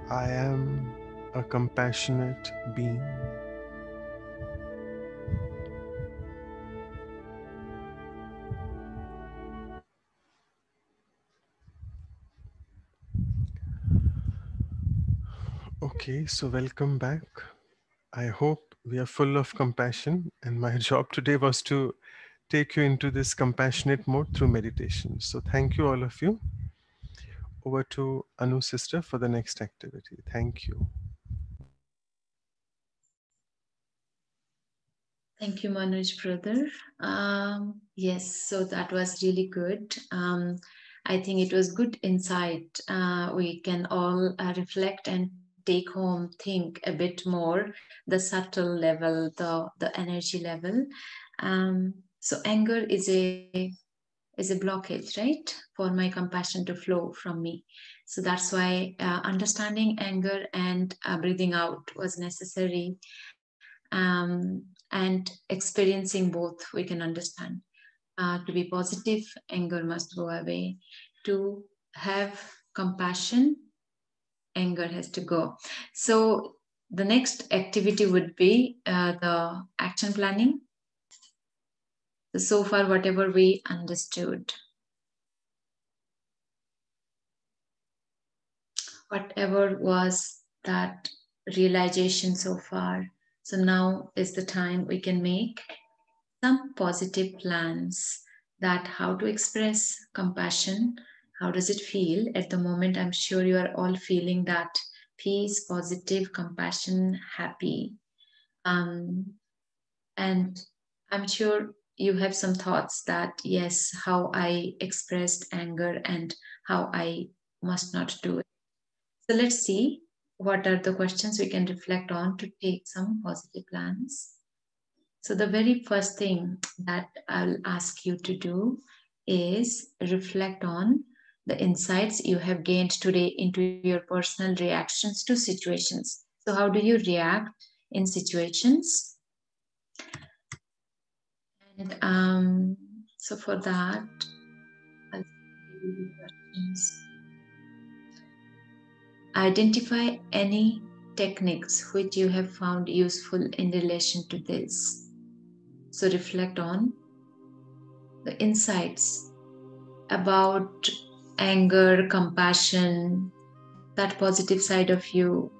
I am a compassionate being. Okay, so welcome back. I hope we are full of compassion, and my job today was to take you into this compassionate mode through meditation. So thank you, all of you. Over to Anu sister for the next activity. Thank you. Thank you, Manoj brother. Yes, so that was really good. I think it was good insight. We can all reflect and take home, think a bit more, the subtle level, the energy level. So anger is a blockage, right, for my compassion to flow from me. So that's why understanding anger and breathing out was necessary. And experiencing both, we can understand. To be positive, anger must go away. To have compassion, anger has to go. So the next activity would be the action planning. So far, whatever we understood, whatever was that realization so far. So now is the time we can make some positive plans, that how to express compassion. How does it feel at the moment? I'm sure you are all feeling that peace, positive, compassion, happy. And I'm sure you have some thoughts that, yes, how I expressed anger and how I must not do it. So let's see what are the questions we can reflect on to take some positive plans. So the very first thing that I'll ask you to do is reflect on the insights you have gained today into your personal reactions to situations. So how do you react in situations? And so for that, I'll give you the questions. Identify any techniques which you have found useful in relation to this. So reflect on the insights about anger, compassion, that positive side of you,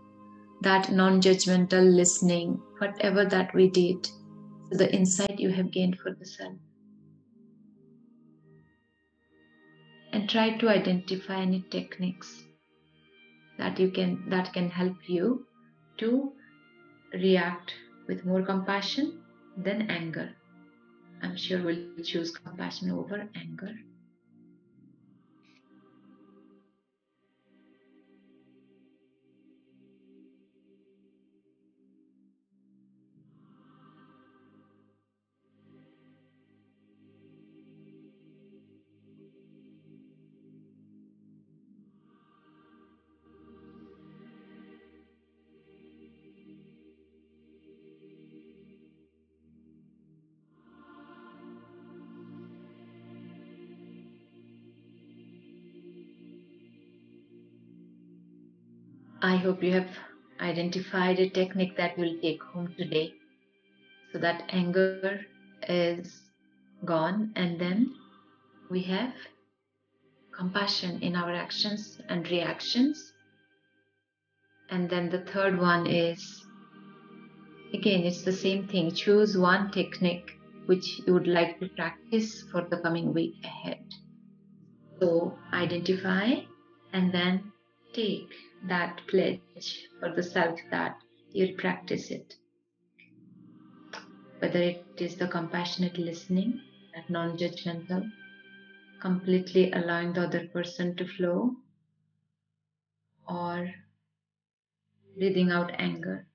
that non-judgmental listening, whatever that we did, so the insight you have gained for the self. And try to identify any techniques that can help you to react with more compassion than anger. I'm sure we'll choose compassion over anger. I hope you have identified a technique that will take home today, so that anger is gone, and then we have compassion in our actions and reactions. And then the third one is, again, it's the same thing. Choose one technique which you would like to practice for the coming week ahead. So identify and then take that pledge for the self that you'll practice it. Whether it is the compassionate listening, that non-judgmental, completely allowing the other person to flow, or breathing out anger,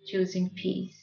choosing peace.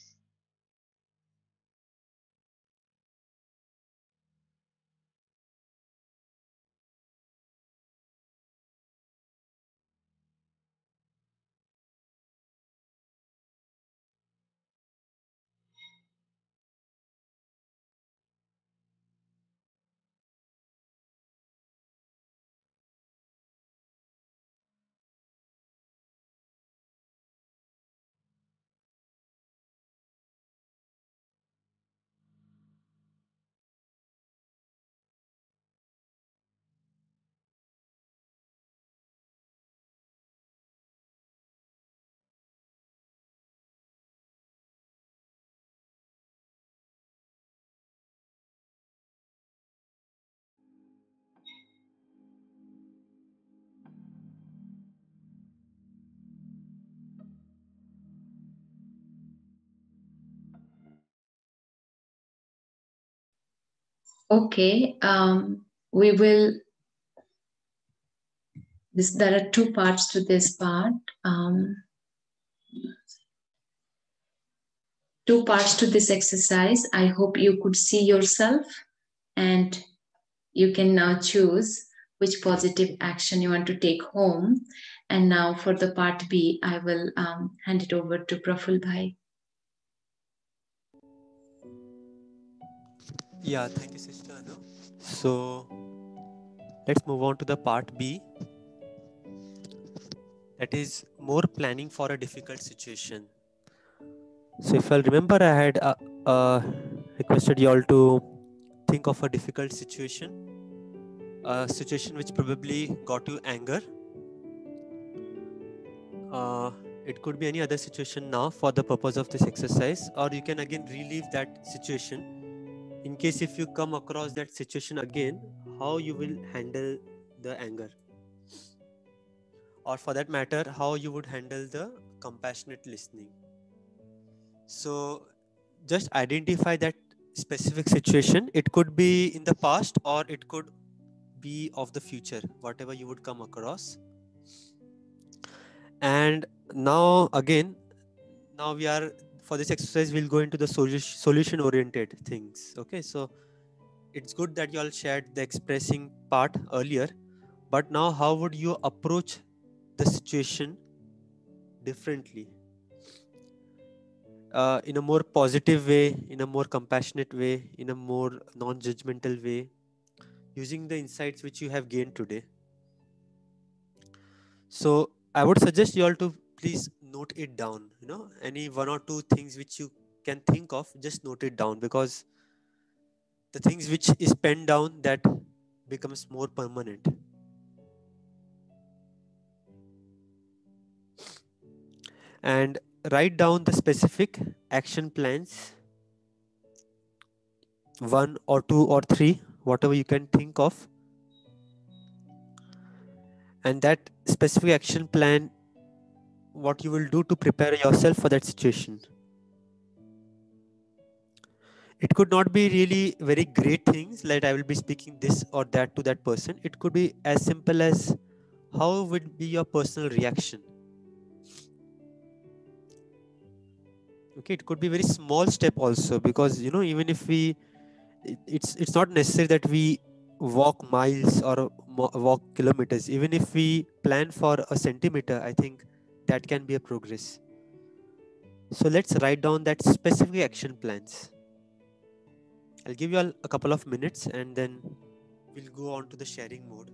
Okay, we will There are two parts to this part. Two parts to this exercise. I hope you could see yourself and you can now choose which positive action you want to take home. And now for the part B, I will hand it over to Praful Bhai. Yeah, thank you, Sister Anu. So let's move on to the part B. That is more planning for a difficult situation. So if I'll remember, I had requested you all to think of a difficult situation, a situation which probably got you anger. It could be any other situation now for the purpose of this exercise, or you can again relive that situation. In case if you come across that situation again, how you will handle the anger, or for that matter, how you would handle the compassionate listening. So just identify that specific situation. It could be in the past or it could be of the future, whatever you would come across. And now again, now we are, for this exercise, we'll go into the solution oriented things. Okay, so it's good that you all shared the expressing part earlier, but now how would you approach the situation differently? In a more positive way, in a more compassionate way, in a more non-judgmental way, using the insights which you have gained today. So I would suggest you all to please note it down. Any one or two things which you can think of, just note it down, because the things which is penned down, that becomes more permanent. And write down the specific action plans, one or two or three, whatever you can think of. And that specific action plan, what you will do to prepare yourself for that situation. It could not be really very great things like I will be speaking this or that to that person. It could be as simple as how would be your personal reaction. Okay, it could be very small step also, because even if it's not necessary that we walk miles or walk kilometers. Even if we plan for a centimeter, I think that can be a progress. So let's write down that specific action plans. I'll give you all a couple of minutes and then we'll go on to the sharing mode.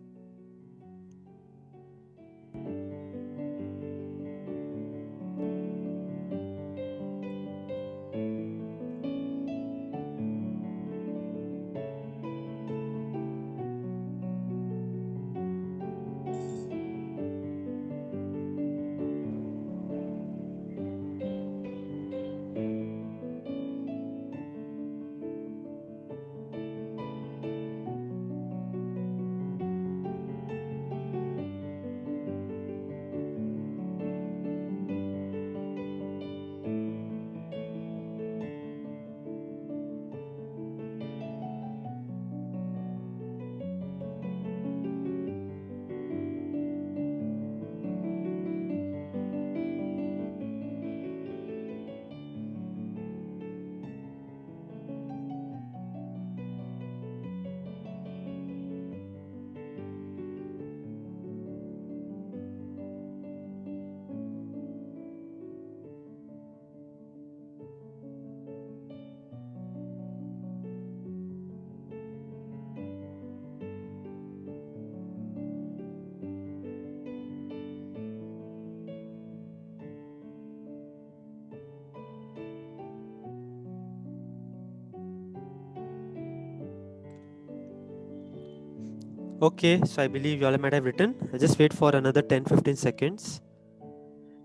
Okay, so I believe you all might have written. I'll just wait for another 10-15 seconds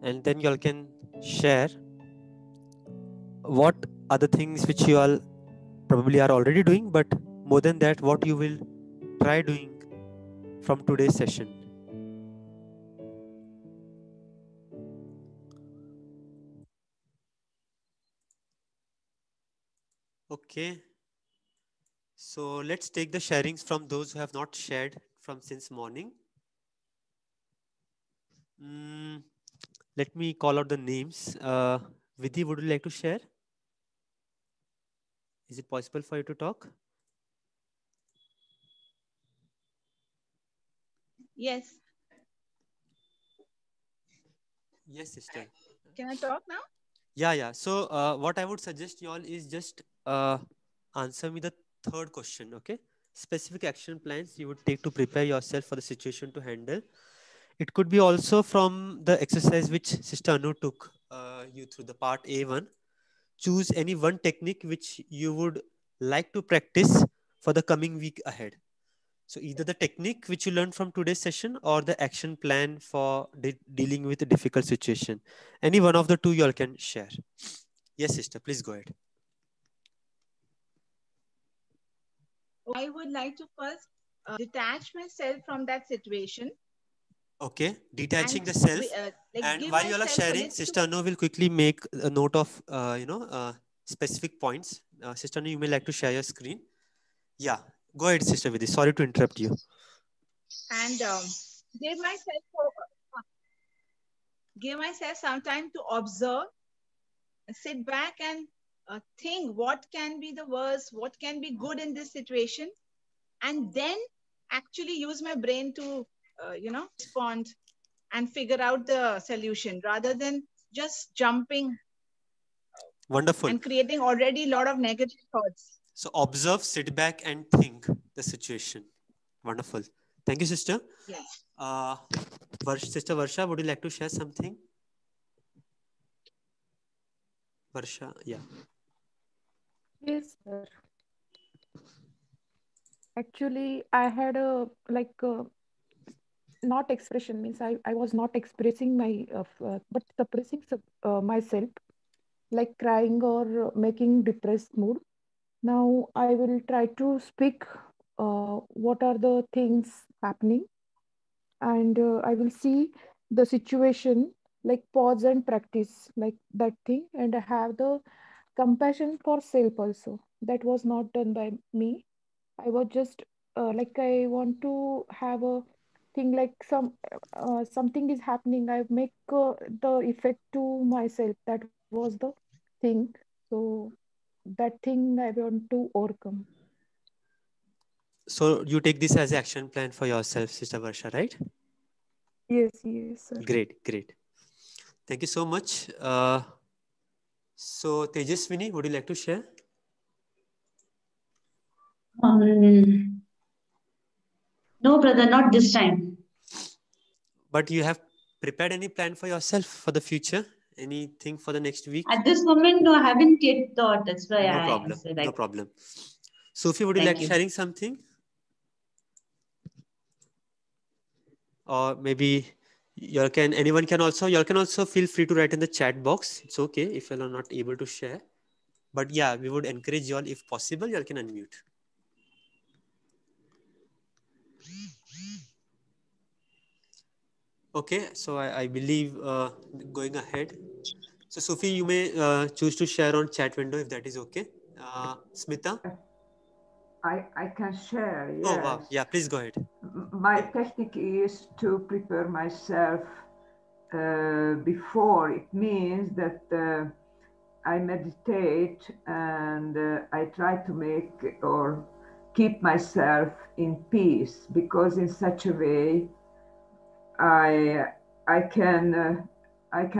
and then you all can share what are the things which you all probably are already doing, but more than that, what you will try doing from today's session. Okay, so let's take the sharings from those who have not shared from since morning. Let me call out the names. Vidhi, would you like to share? Is it possible for you to talk? Yes. Yes, sister. Can I talk now? Yeah. So what I would suggest you all is just answer me the third question, okay? Specific action plans you would take to prepare yourself for the situation to handle. It could be also from the exercise which Sister Anu took you through the part A1. Choose any one technique which you would like to practice for the coming week ahead. So either the technique which you learned from today's session or the action plan for dealing with a difficult situation. Any one of the two you all can share. Yes, sister, please go ahead. I would like to first detach myself from that situation. Okay, detaching And the self. like And give while you all are myself a sharing, little. Sister Anu will quickly make a note of, specific points. Sister Anu, you may like to share your screen. Yeah, go ahead, Sister Vidhi. Sorry to interrupt you. And give myself some time to observe, sit back and think what can be the worst, what can be good in this situation, and then actually use my brain to respond and figure out the solution rather than just jumping. Wonderful. And creating already a lot of negative thoughts. So observe, sit back and think the situation. Wonderful. Thank you, sister. Yes. Sister Varsha, would you like to share something? Varsha, yeah. Yes, sir. Actually, I had a not expression means I was not expressing my but suppressing myself, like crying or making depressed mood. Now I will try to speak what are the things happening, and I will see the situation, like pause and practice like that thing, and I have the compassion for self also. That was not done by me. I was just I want to have a thing like something is happening. I make the effect to myself. That was the thing. So that thing I want to overcome. So you take this as action plan for yourself, Sister Varsha, right? Yes, sir. Great. Thank you so much. So Tejaswini, would you like to share? No, brother, not this time. But you have prepared any plan for yourself for the future? Anything for the next week? At this moment, no, I haven't yet thought. That's why No I problem. answered. No problem. Sophie, would you like sharing something? Or maybe anyone can also feel free to write in the chat box. It's okay if you are not able to share. But yeah, we would encourage you all, if possible, you all can unmute. Okay, so I believe going ahead. So Sophie, you may choose to share on chat window if that is okay. Smita? I can share, yes. Oh, wow. Yeah, please go ahead. My technique is to prepare myself before. It means that I meditate and I try to make or keep myself in peace, because in such a way I can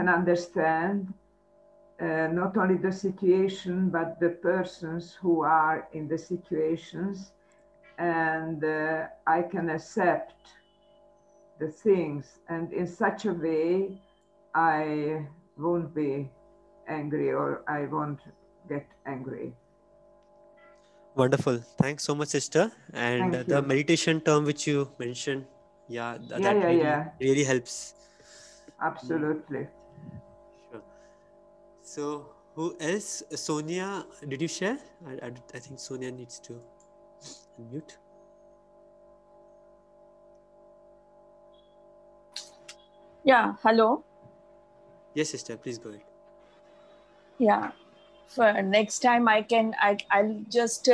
understand not only the situation but the persons who are in the situations, and I can accept the things, and in such a way I won't be angry, or I won't get angry. Wonderful. Thanks so much, sister. And Thank the you. meditation term which you mentioned, that really helps. Absolutely. Sure. So who else? Sonia, did you share? I think Sonia needs to unmute. Yeah, hello. Yes, sister, please go ahead. Yeah, for next time I'll just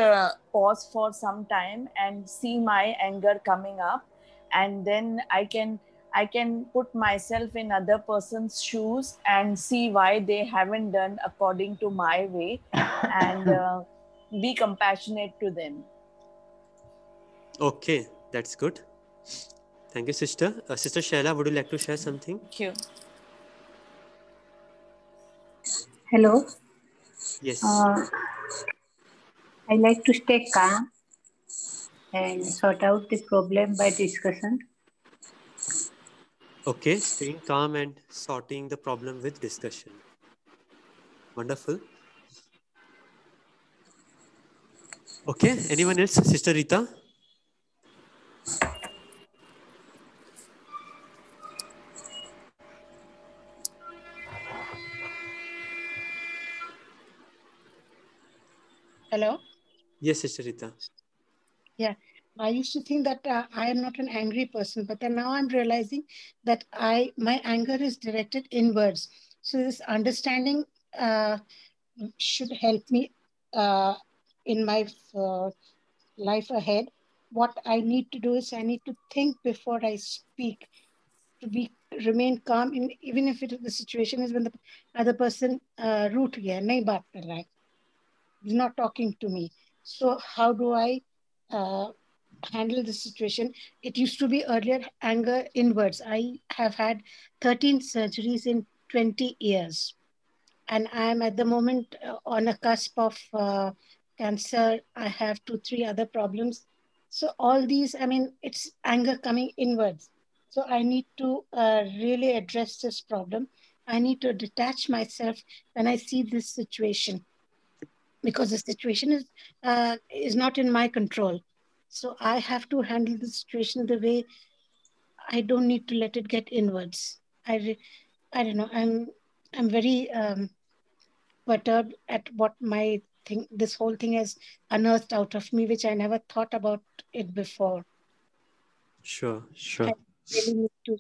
pause for some time and see my anger coming up, and then I can I can put myself in other person's shoes and see why they haven't done according to my way, and be compassionate to them. Okay, that's good. Thank you, sister. Sister Shaila, would you like to share something? Thank you. Hello. Yes. I like to stay calm and sort out the problem by discussion. Okay, staying calm and sorting the problem with discussion. Wonderful. Okay, anyone else? Sister Rita? Hello? Yes, Sister Rita. Yeah. I used to think that I am not an angry person, but then now I'm realizing that my anger is directed inwards. So this understanding should help me in my life ahead. What I need to do is I need to think before I speak, to remain calm, even if the situation is when the other person root gaya, nahi baat kar raha hai, is not talking to me. So how do I handle the situation? It used to be earlier anger inwards. I have had 13 surgeries in 20 years. And I am at the moment on a cusp of cancer. I have 2, 3 other problems. So all these, I mean, it's anger coming inwards. So I need to really address this problem. I need to detach myself when I see this situation, because the situation is not in my control. So I have to handle the situation the way I don't need to let it get inwards. I don't know. I'm very perturbed at what this whole thing has unearthed out of me, which I never thought about it before. Sure, sure. I really need to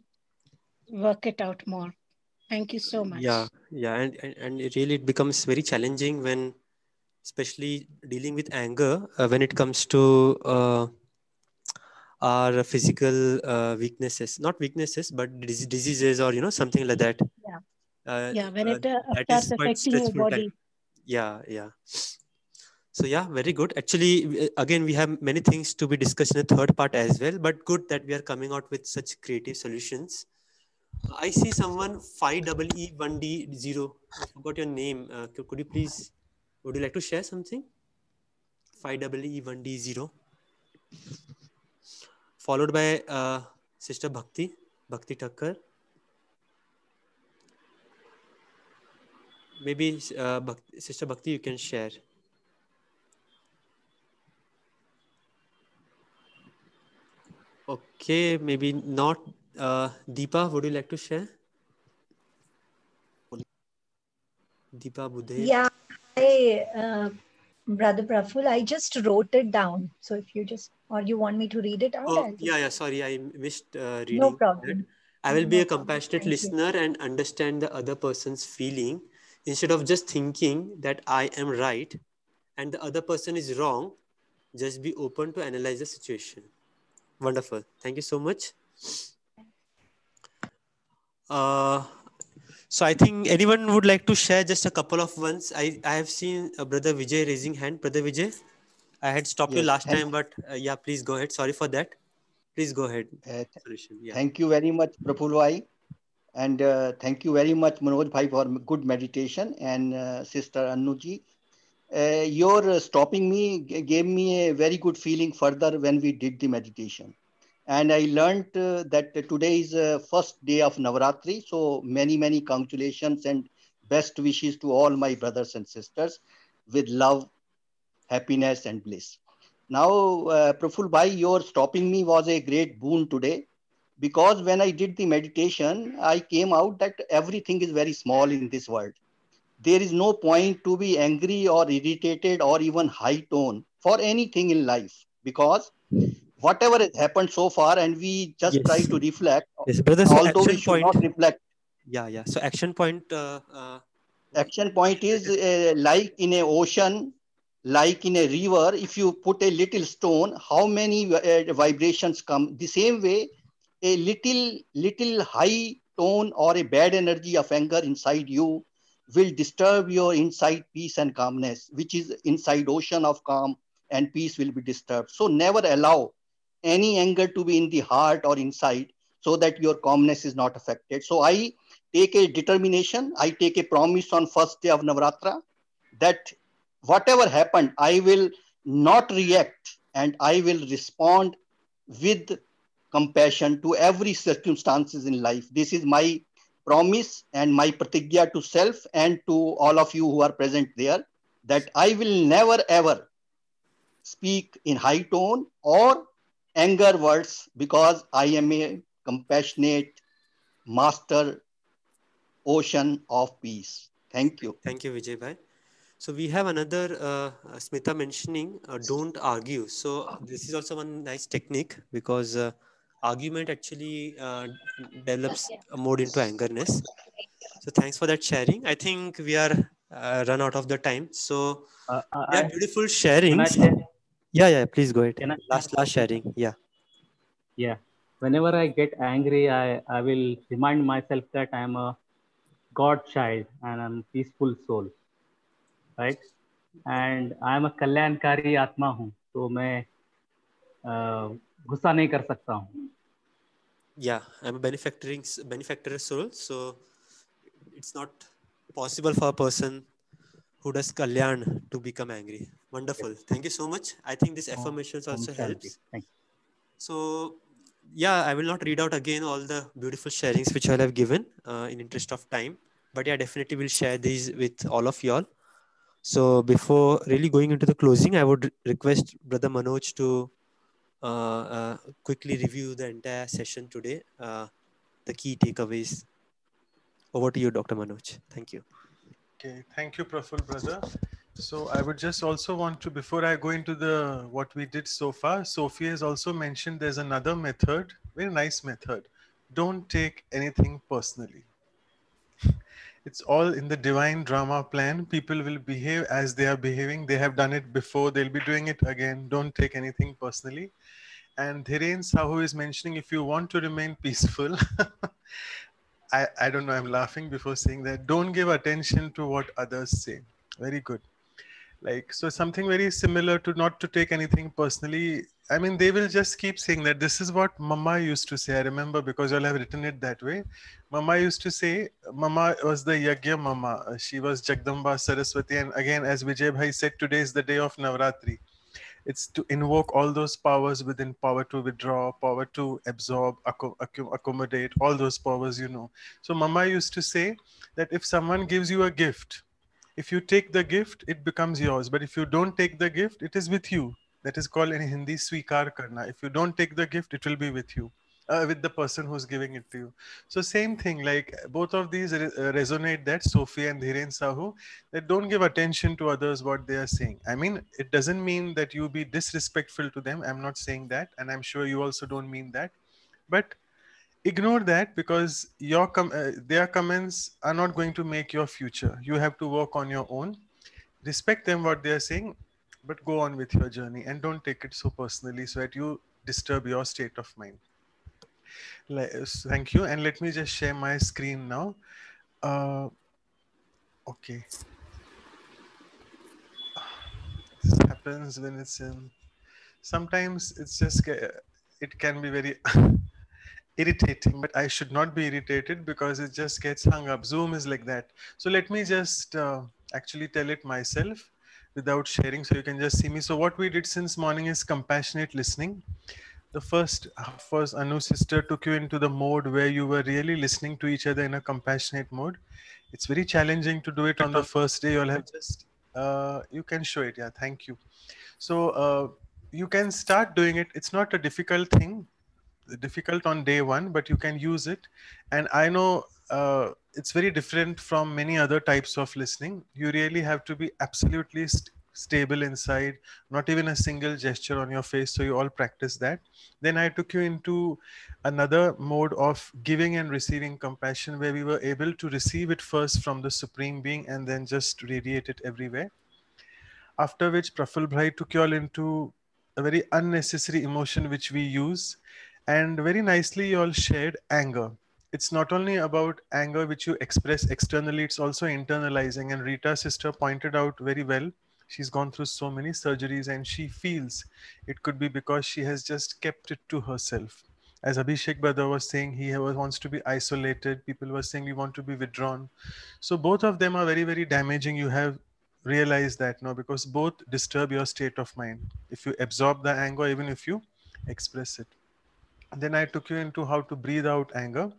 work it out more. Thank you so much. Yeah, and it really becomes very challenging when, especially dealing with anger, when it comes to our physical weaknesses, not weaknesses, but diseases or something like that. Yeah, when it That starts is quite affecting your stressful. body. Yeah. So yeah, very good. Actually, again, we have many things to be discussed in the third part as well, but good that we are coming out with such creative solutions. I see someone 5EE1D0. I forgot your name. Could you please, would you like to share something? 5EE1D0. Followed by Sister Bhakti Thakkar. Maybe Sister Bhakti, you can share. Okay, maybe not. Deepa, would you like to share? Deepa Budhe. Yeah, Brother Praful, I just wrote it down. So if you or you want me to read it out, I'll just... Yeah, sorry, I missed reading No problem. that. I will be No a problem. compassionate Thank you. listener and understand the other person's feeling instead of just thinking that I am right and the other person is wrong. Just be open to analyze the situation. Wonderful. Thank you so much. So I think anyone would like to share just a couple of ones. I have seen Brother Vijay raising hand. Brother Vijay, I had stopped you Yes, last time, but yeah, please go ahead. Sorry for that. Please go ahead. Yeah. thank you very much, Praful Bhai. And thank you very much, Manoj Bhai, for good meditation. And Sister Annuji, your stopping me gave me a very good feeling further when we did the meditation. And I learned that today is first day of Navaratri. So many congratulations and best wishes to all my brothers and sisters with love, happiness and bliss. Now, Praful Bhai, your stopping me was a great boon today, because when I did the meditation, I came out that everything is very small in this world. There is no point to be angry or irritated or even high tone for anything in life, because whatever has happened so far, and we just try Yes. to reflect, Yes, brother. So although we action should point. not reflect. Yeah. So action point. Action point is like in a ocean, like in a river. If you put a little stone, how many vibrations come? The same way, a little high tone or a bad energy of anger inside you will disturb your inside peace and calmness, which is inside ocean of calm and peace will be disturbed. So never allow any anger to be in the heart or inside so that your calmness is not affected. So I take a determination, I take a promise on first day of Navratra that whatever happened, I will not react and I will respond with compassion to every circumstances in life. This is my promise and my pratigya to self and to all of you who are present there, that I will never ever speak in high tone or anger words, because I am a compassionate master ocean of peace. Thank you. Thank you, Vijay Bhai. So we have another Smita mentioning don't argue. So this is also one nice technique, because argument actually develops more into angerness. So thanks for that sharing. I think we are run out of the time. So yeah, beautiful Can I sharings. share? Yeah, yeah. Please go ahead. Can I share Last something? sharing. Yeah. Yeah. Whenever I get angry, I will remind myself that I'm a God child and I'm a peaceful soul, right? And I'm a कल्याणकारी आत्मा हूँ, तो मैं गुस्सा नहीं कर सकता हूँ. Yeah, I'm a benefactor soul. So it's not possible for a person who does kalyan to become angry. Wonderful. Thank you so much. I think this affirmations Om also Shanti. helps. Thank you. So yeah, I will not read out again all the beautiful sharings which I have given in interest of time, but yeah, definitely will share these with all of y'all. So before really going into the closing, I would request Brother Manoj to quickly review the entire session today, the key takeaways. Over to you, Dr. Manoj. Thank you. Okay, thank you, Praful brother. So I would just also want to, before I go into the what we did so far, Sophie has also mentioned there's another method, very nice method. Don't take anything personally. It's all in the divine drama plan. People will behave as they are behaving. They have done it before. They'll be doing it again. Don't take anything personally. And Dhiren Sahu is mentioning if you want to remain peaceful, I don't know, I'm laughing before saying that. Don't give attention to what others say. Very good. Like, so something very similar to not to take anything personally. I mean, they will just keep saying that this is what Mama used to say. I remember because you'll have written it that way. Mama used to say, Mama was the Yagya Mama. She was Jagdamba Saraswati. And again, as Vijay Bhai said, today is the day of Navratri. It's to invoke all those powers within, power to withdraw, power to absorb, accommodate, all those powers, you know. So Mama used to say that if someone gives you a gift, if you take the gift, it becomes yours. But if you don't take the gift, it is with you. That is called in Hindi swikar karna. If you don't take the gift, it will be with you, with the person who's giving it to you. So same thing, like both of these resonate, that Sophie and Dhiren Sahu, that don't give attention to others what they are saying. I mean, it doesn't mean that you be disrespectful to them. I'm not saying that, and I'm sure you also don't mean that. But ignore that, because their comments are not going to make your future. You have to work on your own. Respect them what they are saying, but go on with your journey and don't take it so personally so that you disturb your state of mind. Thank you. And let me just share my screen now. Okay. This happens when it's in. Sometimes it's just, it can be very irritating, but I should not be irritated because it just gets hung up. Zoom is like that. So let me just actually tell it myself without sharing so you can just see me. So what we did since morning is compassionate listening. The first half was Anu's sister took you into the mode where you were really listening to each other in a compassionate mode. It's very challenging to do it on the first day. You'll have just, you can show it. Yeah, thank you. So you can start doing it. It's not a difficult thing, difficult on day one, but you can use it. And I know it's very different from many other types of listening. You really have to be absolutely stable inside, not even a single gesture on your face. So you all practice that. Then I took you into another mode of giving and receiving compassion, where we were able to receive it first from the Supreme Being and then just radiate it everywhere. After which Praful Bhai took you all into a very unnecessary emotion which we use, And very nicely, you all shared anger. It's not only about anger which you express externally, it's also internalizing. And Rita's sister pointed out very well. She's gone through so many surgeries and she feels it could be because she has just kept it to herself. As Abhishek brother was saying, wants to be isolated. People were saying we want to be withdrawn. So both of them are very, very damaging. You have realized that now because both disturb your state of mind. If you absorb the anger, even if you express it. Then I took you into how to breathe out anger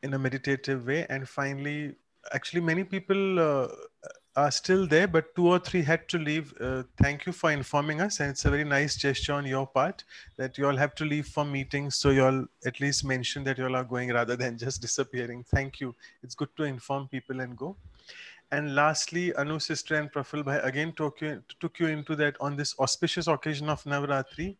in a meditative way. And finally, actually, many people are still there, but two or three had to leave. Thank you for informing us. And it's a very nice gesture on your part that you all have to leave for meetings. So you all at least mention that you all are going rather than just disappearing. Thank you. It's good to inform people and go. And lastly, Anu sister and Praful Bhai again took you into that on this auspicious occasion of Navratri.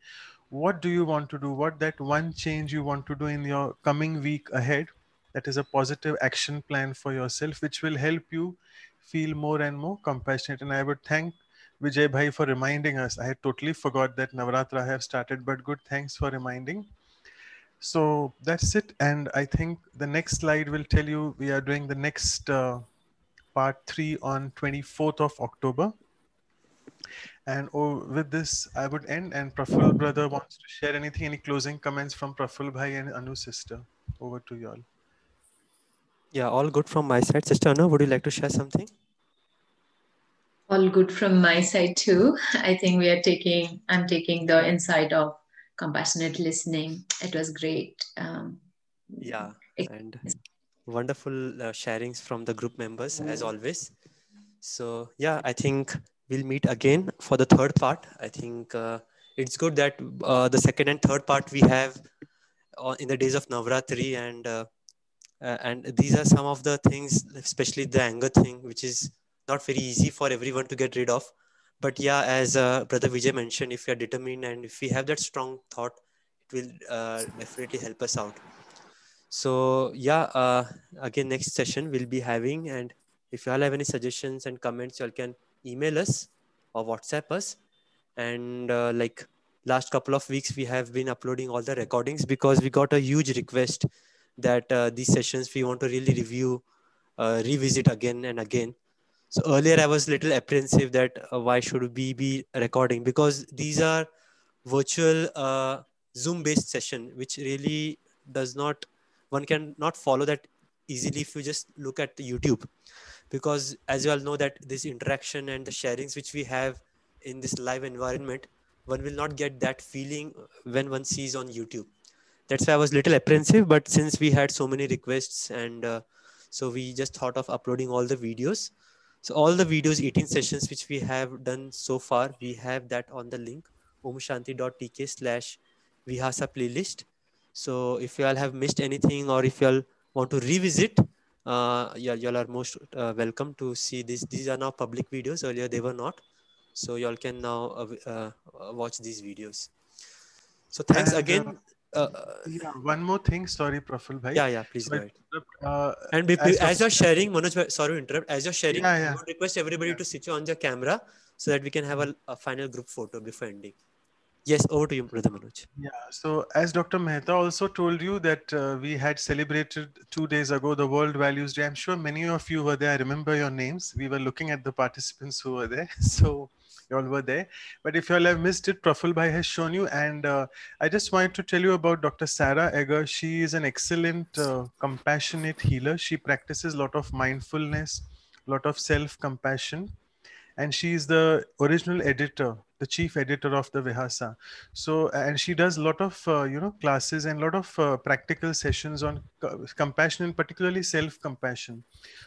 What do you want to do? What that one change you want to do in your coming week ahead? That is a positive action plan for yourself, which will help you feel more and more compassionate. And I would thank Vijay Bhai for reminding us. I had totally forgot that Navratra have started, but good, thanks for reminding. So that's it. And I think the next slide will tell you we are doing the next part 3 on 24th of October. And with this, I would end. And Praful brother wants to share anything, any closing comments from Praful Bhai and Anu sister. Over to you all. Yeah, all good from my side. Sister Anu, would you like to share something? All good from my side too. I think I'm taking the insight of compassionate listening. It was great. Yeah, and wonderful sharings from the group members as always. So yeah, I think we'll meet again for the third part. I think it's good that the second and third part we have in the days of Navratri, and these are some of the things, especially the anger thing, which is not very easy for everyone to get rid of. But yeah, as Brother Vijay mentioned, if we are determined and if we have that strong thought, it will definitely help us out. So yeah, again, next session we'll be having, and if you all have any suggestions and comments, you all can email us or WhatsApp us. And like last couple of weeks, we have been uploading all the recordings because we got a huge request that these sessions we want to really review, revisit again and again. So earlier I was a little apprehensive that why should we be recording, because these are virtual Zoom based session, which really does not, one can not follow that easily if you just look at YouTube, because as you all know that this interaction and the sharings which we have in this live environment, one will not get that feeling when one sees on YouTube. That's why I was a little apprehensive, but since we had so many requests, and so we just thought of uploading all the videos. So all the videos, 18 sessions which we have done so far, we have that on the link omshanti.tk/vihasa playlist. So if you all have missed anything, or if you all want to revisit, yeah, you all are most welcome to see this. These are now public videos. Earlier they were not. So you all can now watch these videos. So thanks And again. yeah, one more thing. Sorry, Praful Bhai. Yeah, please go ahead. And as you're sharing, Manoj, sorry to interrupt. As you're sharing, Yeah. I would request everybody to switch on their camera so that we can have a final group photo before ending. Yes, over to you, Brother Manoj. Yeah, so as Dr. Mehta also told you that we had celebrated 2 days ago the World Values Day. I'm sure many of you were there. I remember your names. We were looking at the participants who were there. So you all were there. But if you all have missed it, Praful Bhai has shown you. And I just wanted to tell you about Dr. Sarah Egger. She is an excellent, compassionate healer. She practices a lot of mindfulness, a lot of self-compassion, and she is the original editor, the chief editor of the Vihasa. So and she does a lot of classes and a lot of practical sessions on compassion, and particularly self-compassion.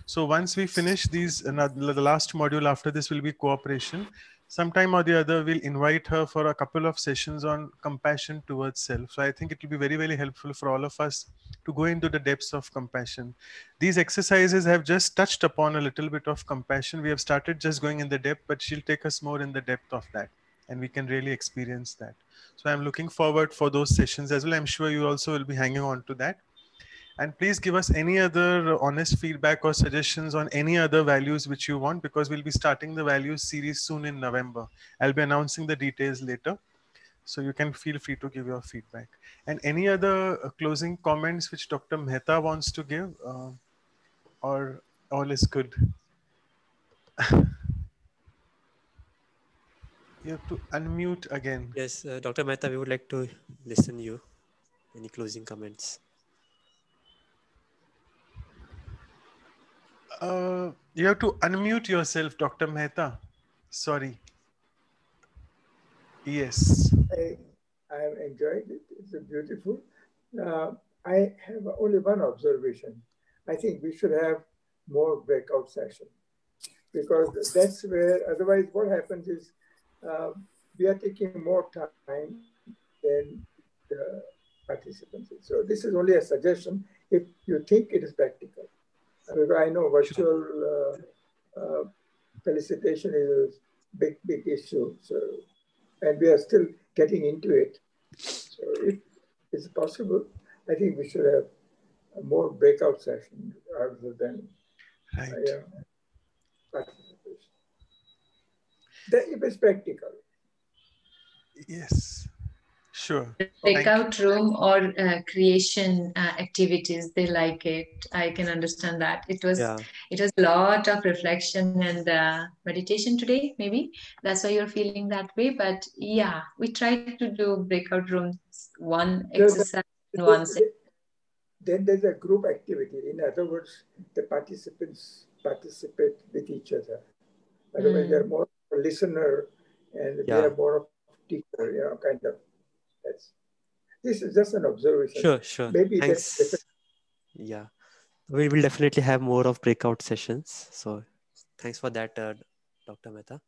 So once we finish these, the last module after this will be cooperation. Sometime or the other we'll invite her for a couple of sessions on compassion towards self. So I think it will be very, very helpful for all of us to go into the depths of compassion. These exercises have just touched upon a little bit of compassion. We have started just going in the depth, but she'll take us more in the depth of that, and we can really experience that. So I'm looking forward for those sessions as well. I'm sure you also will be hanging on to that. And please give us any other honest feedback or suggestions on any other values which you want, because we'll be starting the values series soon in November. I'll be announcing the details later. So you can feel free to give your feedback. And any other closing comments which Dr. Mehta wants to give, or all is good? You have to unmute again. Yes, Dr. Mehta, we would like to listen you. Any closing comments? You have to unmute yourself, Dr. Mehta. Sorry. Yes. I have enjoyed it. It's beautiful. I have only one observation. I think we should have more breakout sessions, because that's where, otherwise what happens is we are taking more time than the participants. So this is only a suggestion if you think it is practical. Because I know virtual felicitation is a big issue. So, and we are still getting into it. So if it's possible, I think we should have a more breakout session rather than participation. If it's practical. Yes, sure. Breakout room or creation activities, they like it. I can understand that. It was a lot of reflection and meditation today, maybe. That's why you're feeling that way. But yeah, we try to do breakout rooms, one exercise in one session. Then there's a group activity. In other words, the participants participate with each other. Otherwise, they're more a listener and we are more of teacher, kind of. This is just an observation. Sure. Maybe Thanks. Yeah, we will definitely have more of breakout sessions. So thanks for that, Dr. Mehta.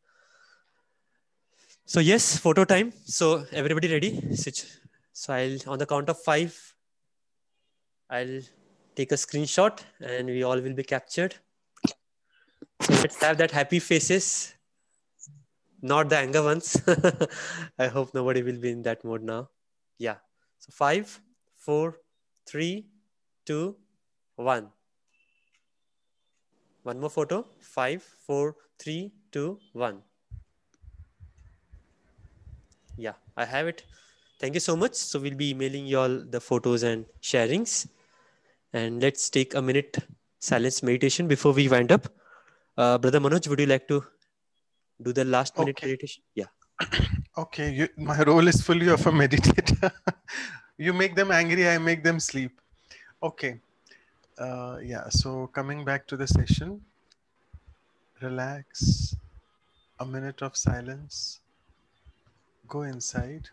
So yes, photo time. So everybody ready? So I'll, on the count of 5, I'll take a screenshot and we all will be captured. So let's have that happy faces, not the anger ones. I hope nobody will be in that mode now. Yeah. So 5, 4, 3, 2, 1. One more photo. 5, 4, 3, 2, 1. Yeah, I have it. Thank you so much. So we'll be emailing you all the photos and sharings. And let's take a minute silence meditation before we wind up. Brother Manoj, would you like to do the last minute meditation? Yeah. Okay, my role is fully of a meditator. You make them angry, I make them sleep. Okay. Yeah, so coming back to the session, relax, a minute of silence, go inside.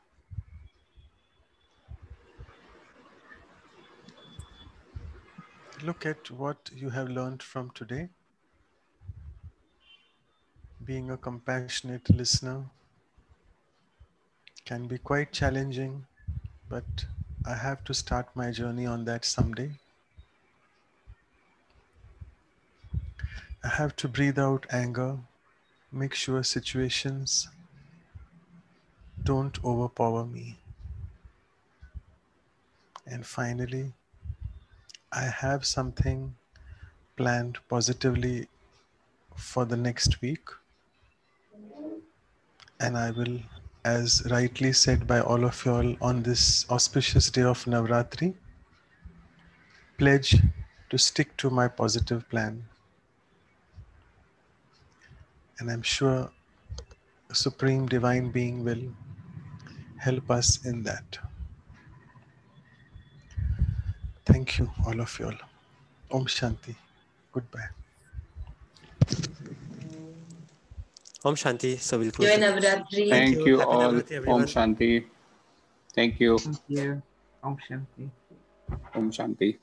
Look at what you have learned from today. Being a compassionate listener can be quite challenging, but I have to start my journey on that someday. I have to breathe out anger, make sure situations don't overpower me. And finally, I have something planned positively for the next week. And I will, as rightly said by all of you all on this auspicious day of Navratri, pledge to stick to my positive plan. And I'm sure the Supreme Divine Being will help us in that. Thank you, all of you all. Om Shanti. Goodbye. Om Shanti. So we'll close Joy the Navratri. Thank you Happy all. Navratri, everyone. Om Shanti. Thank you. Thank you. Om Shanti. Om Shanti.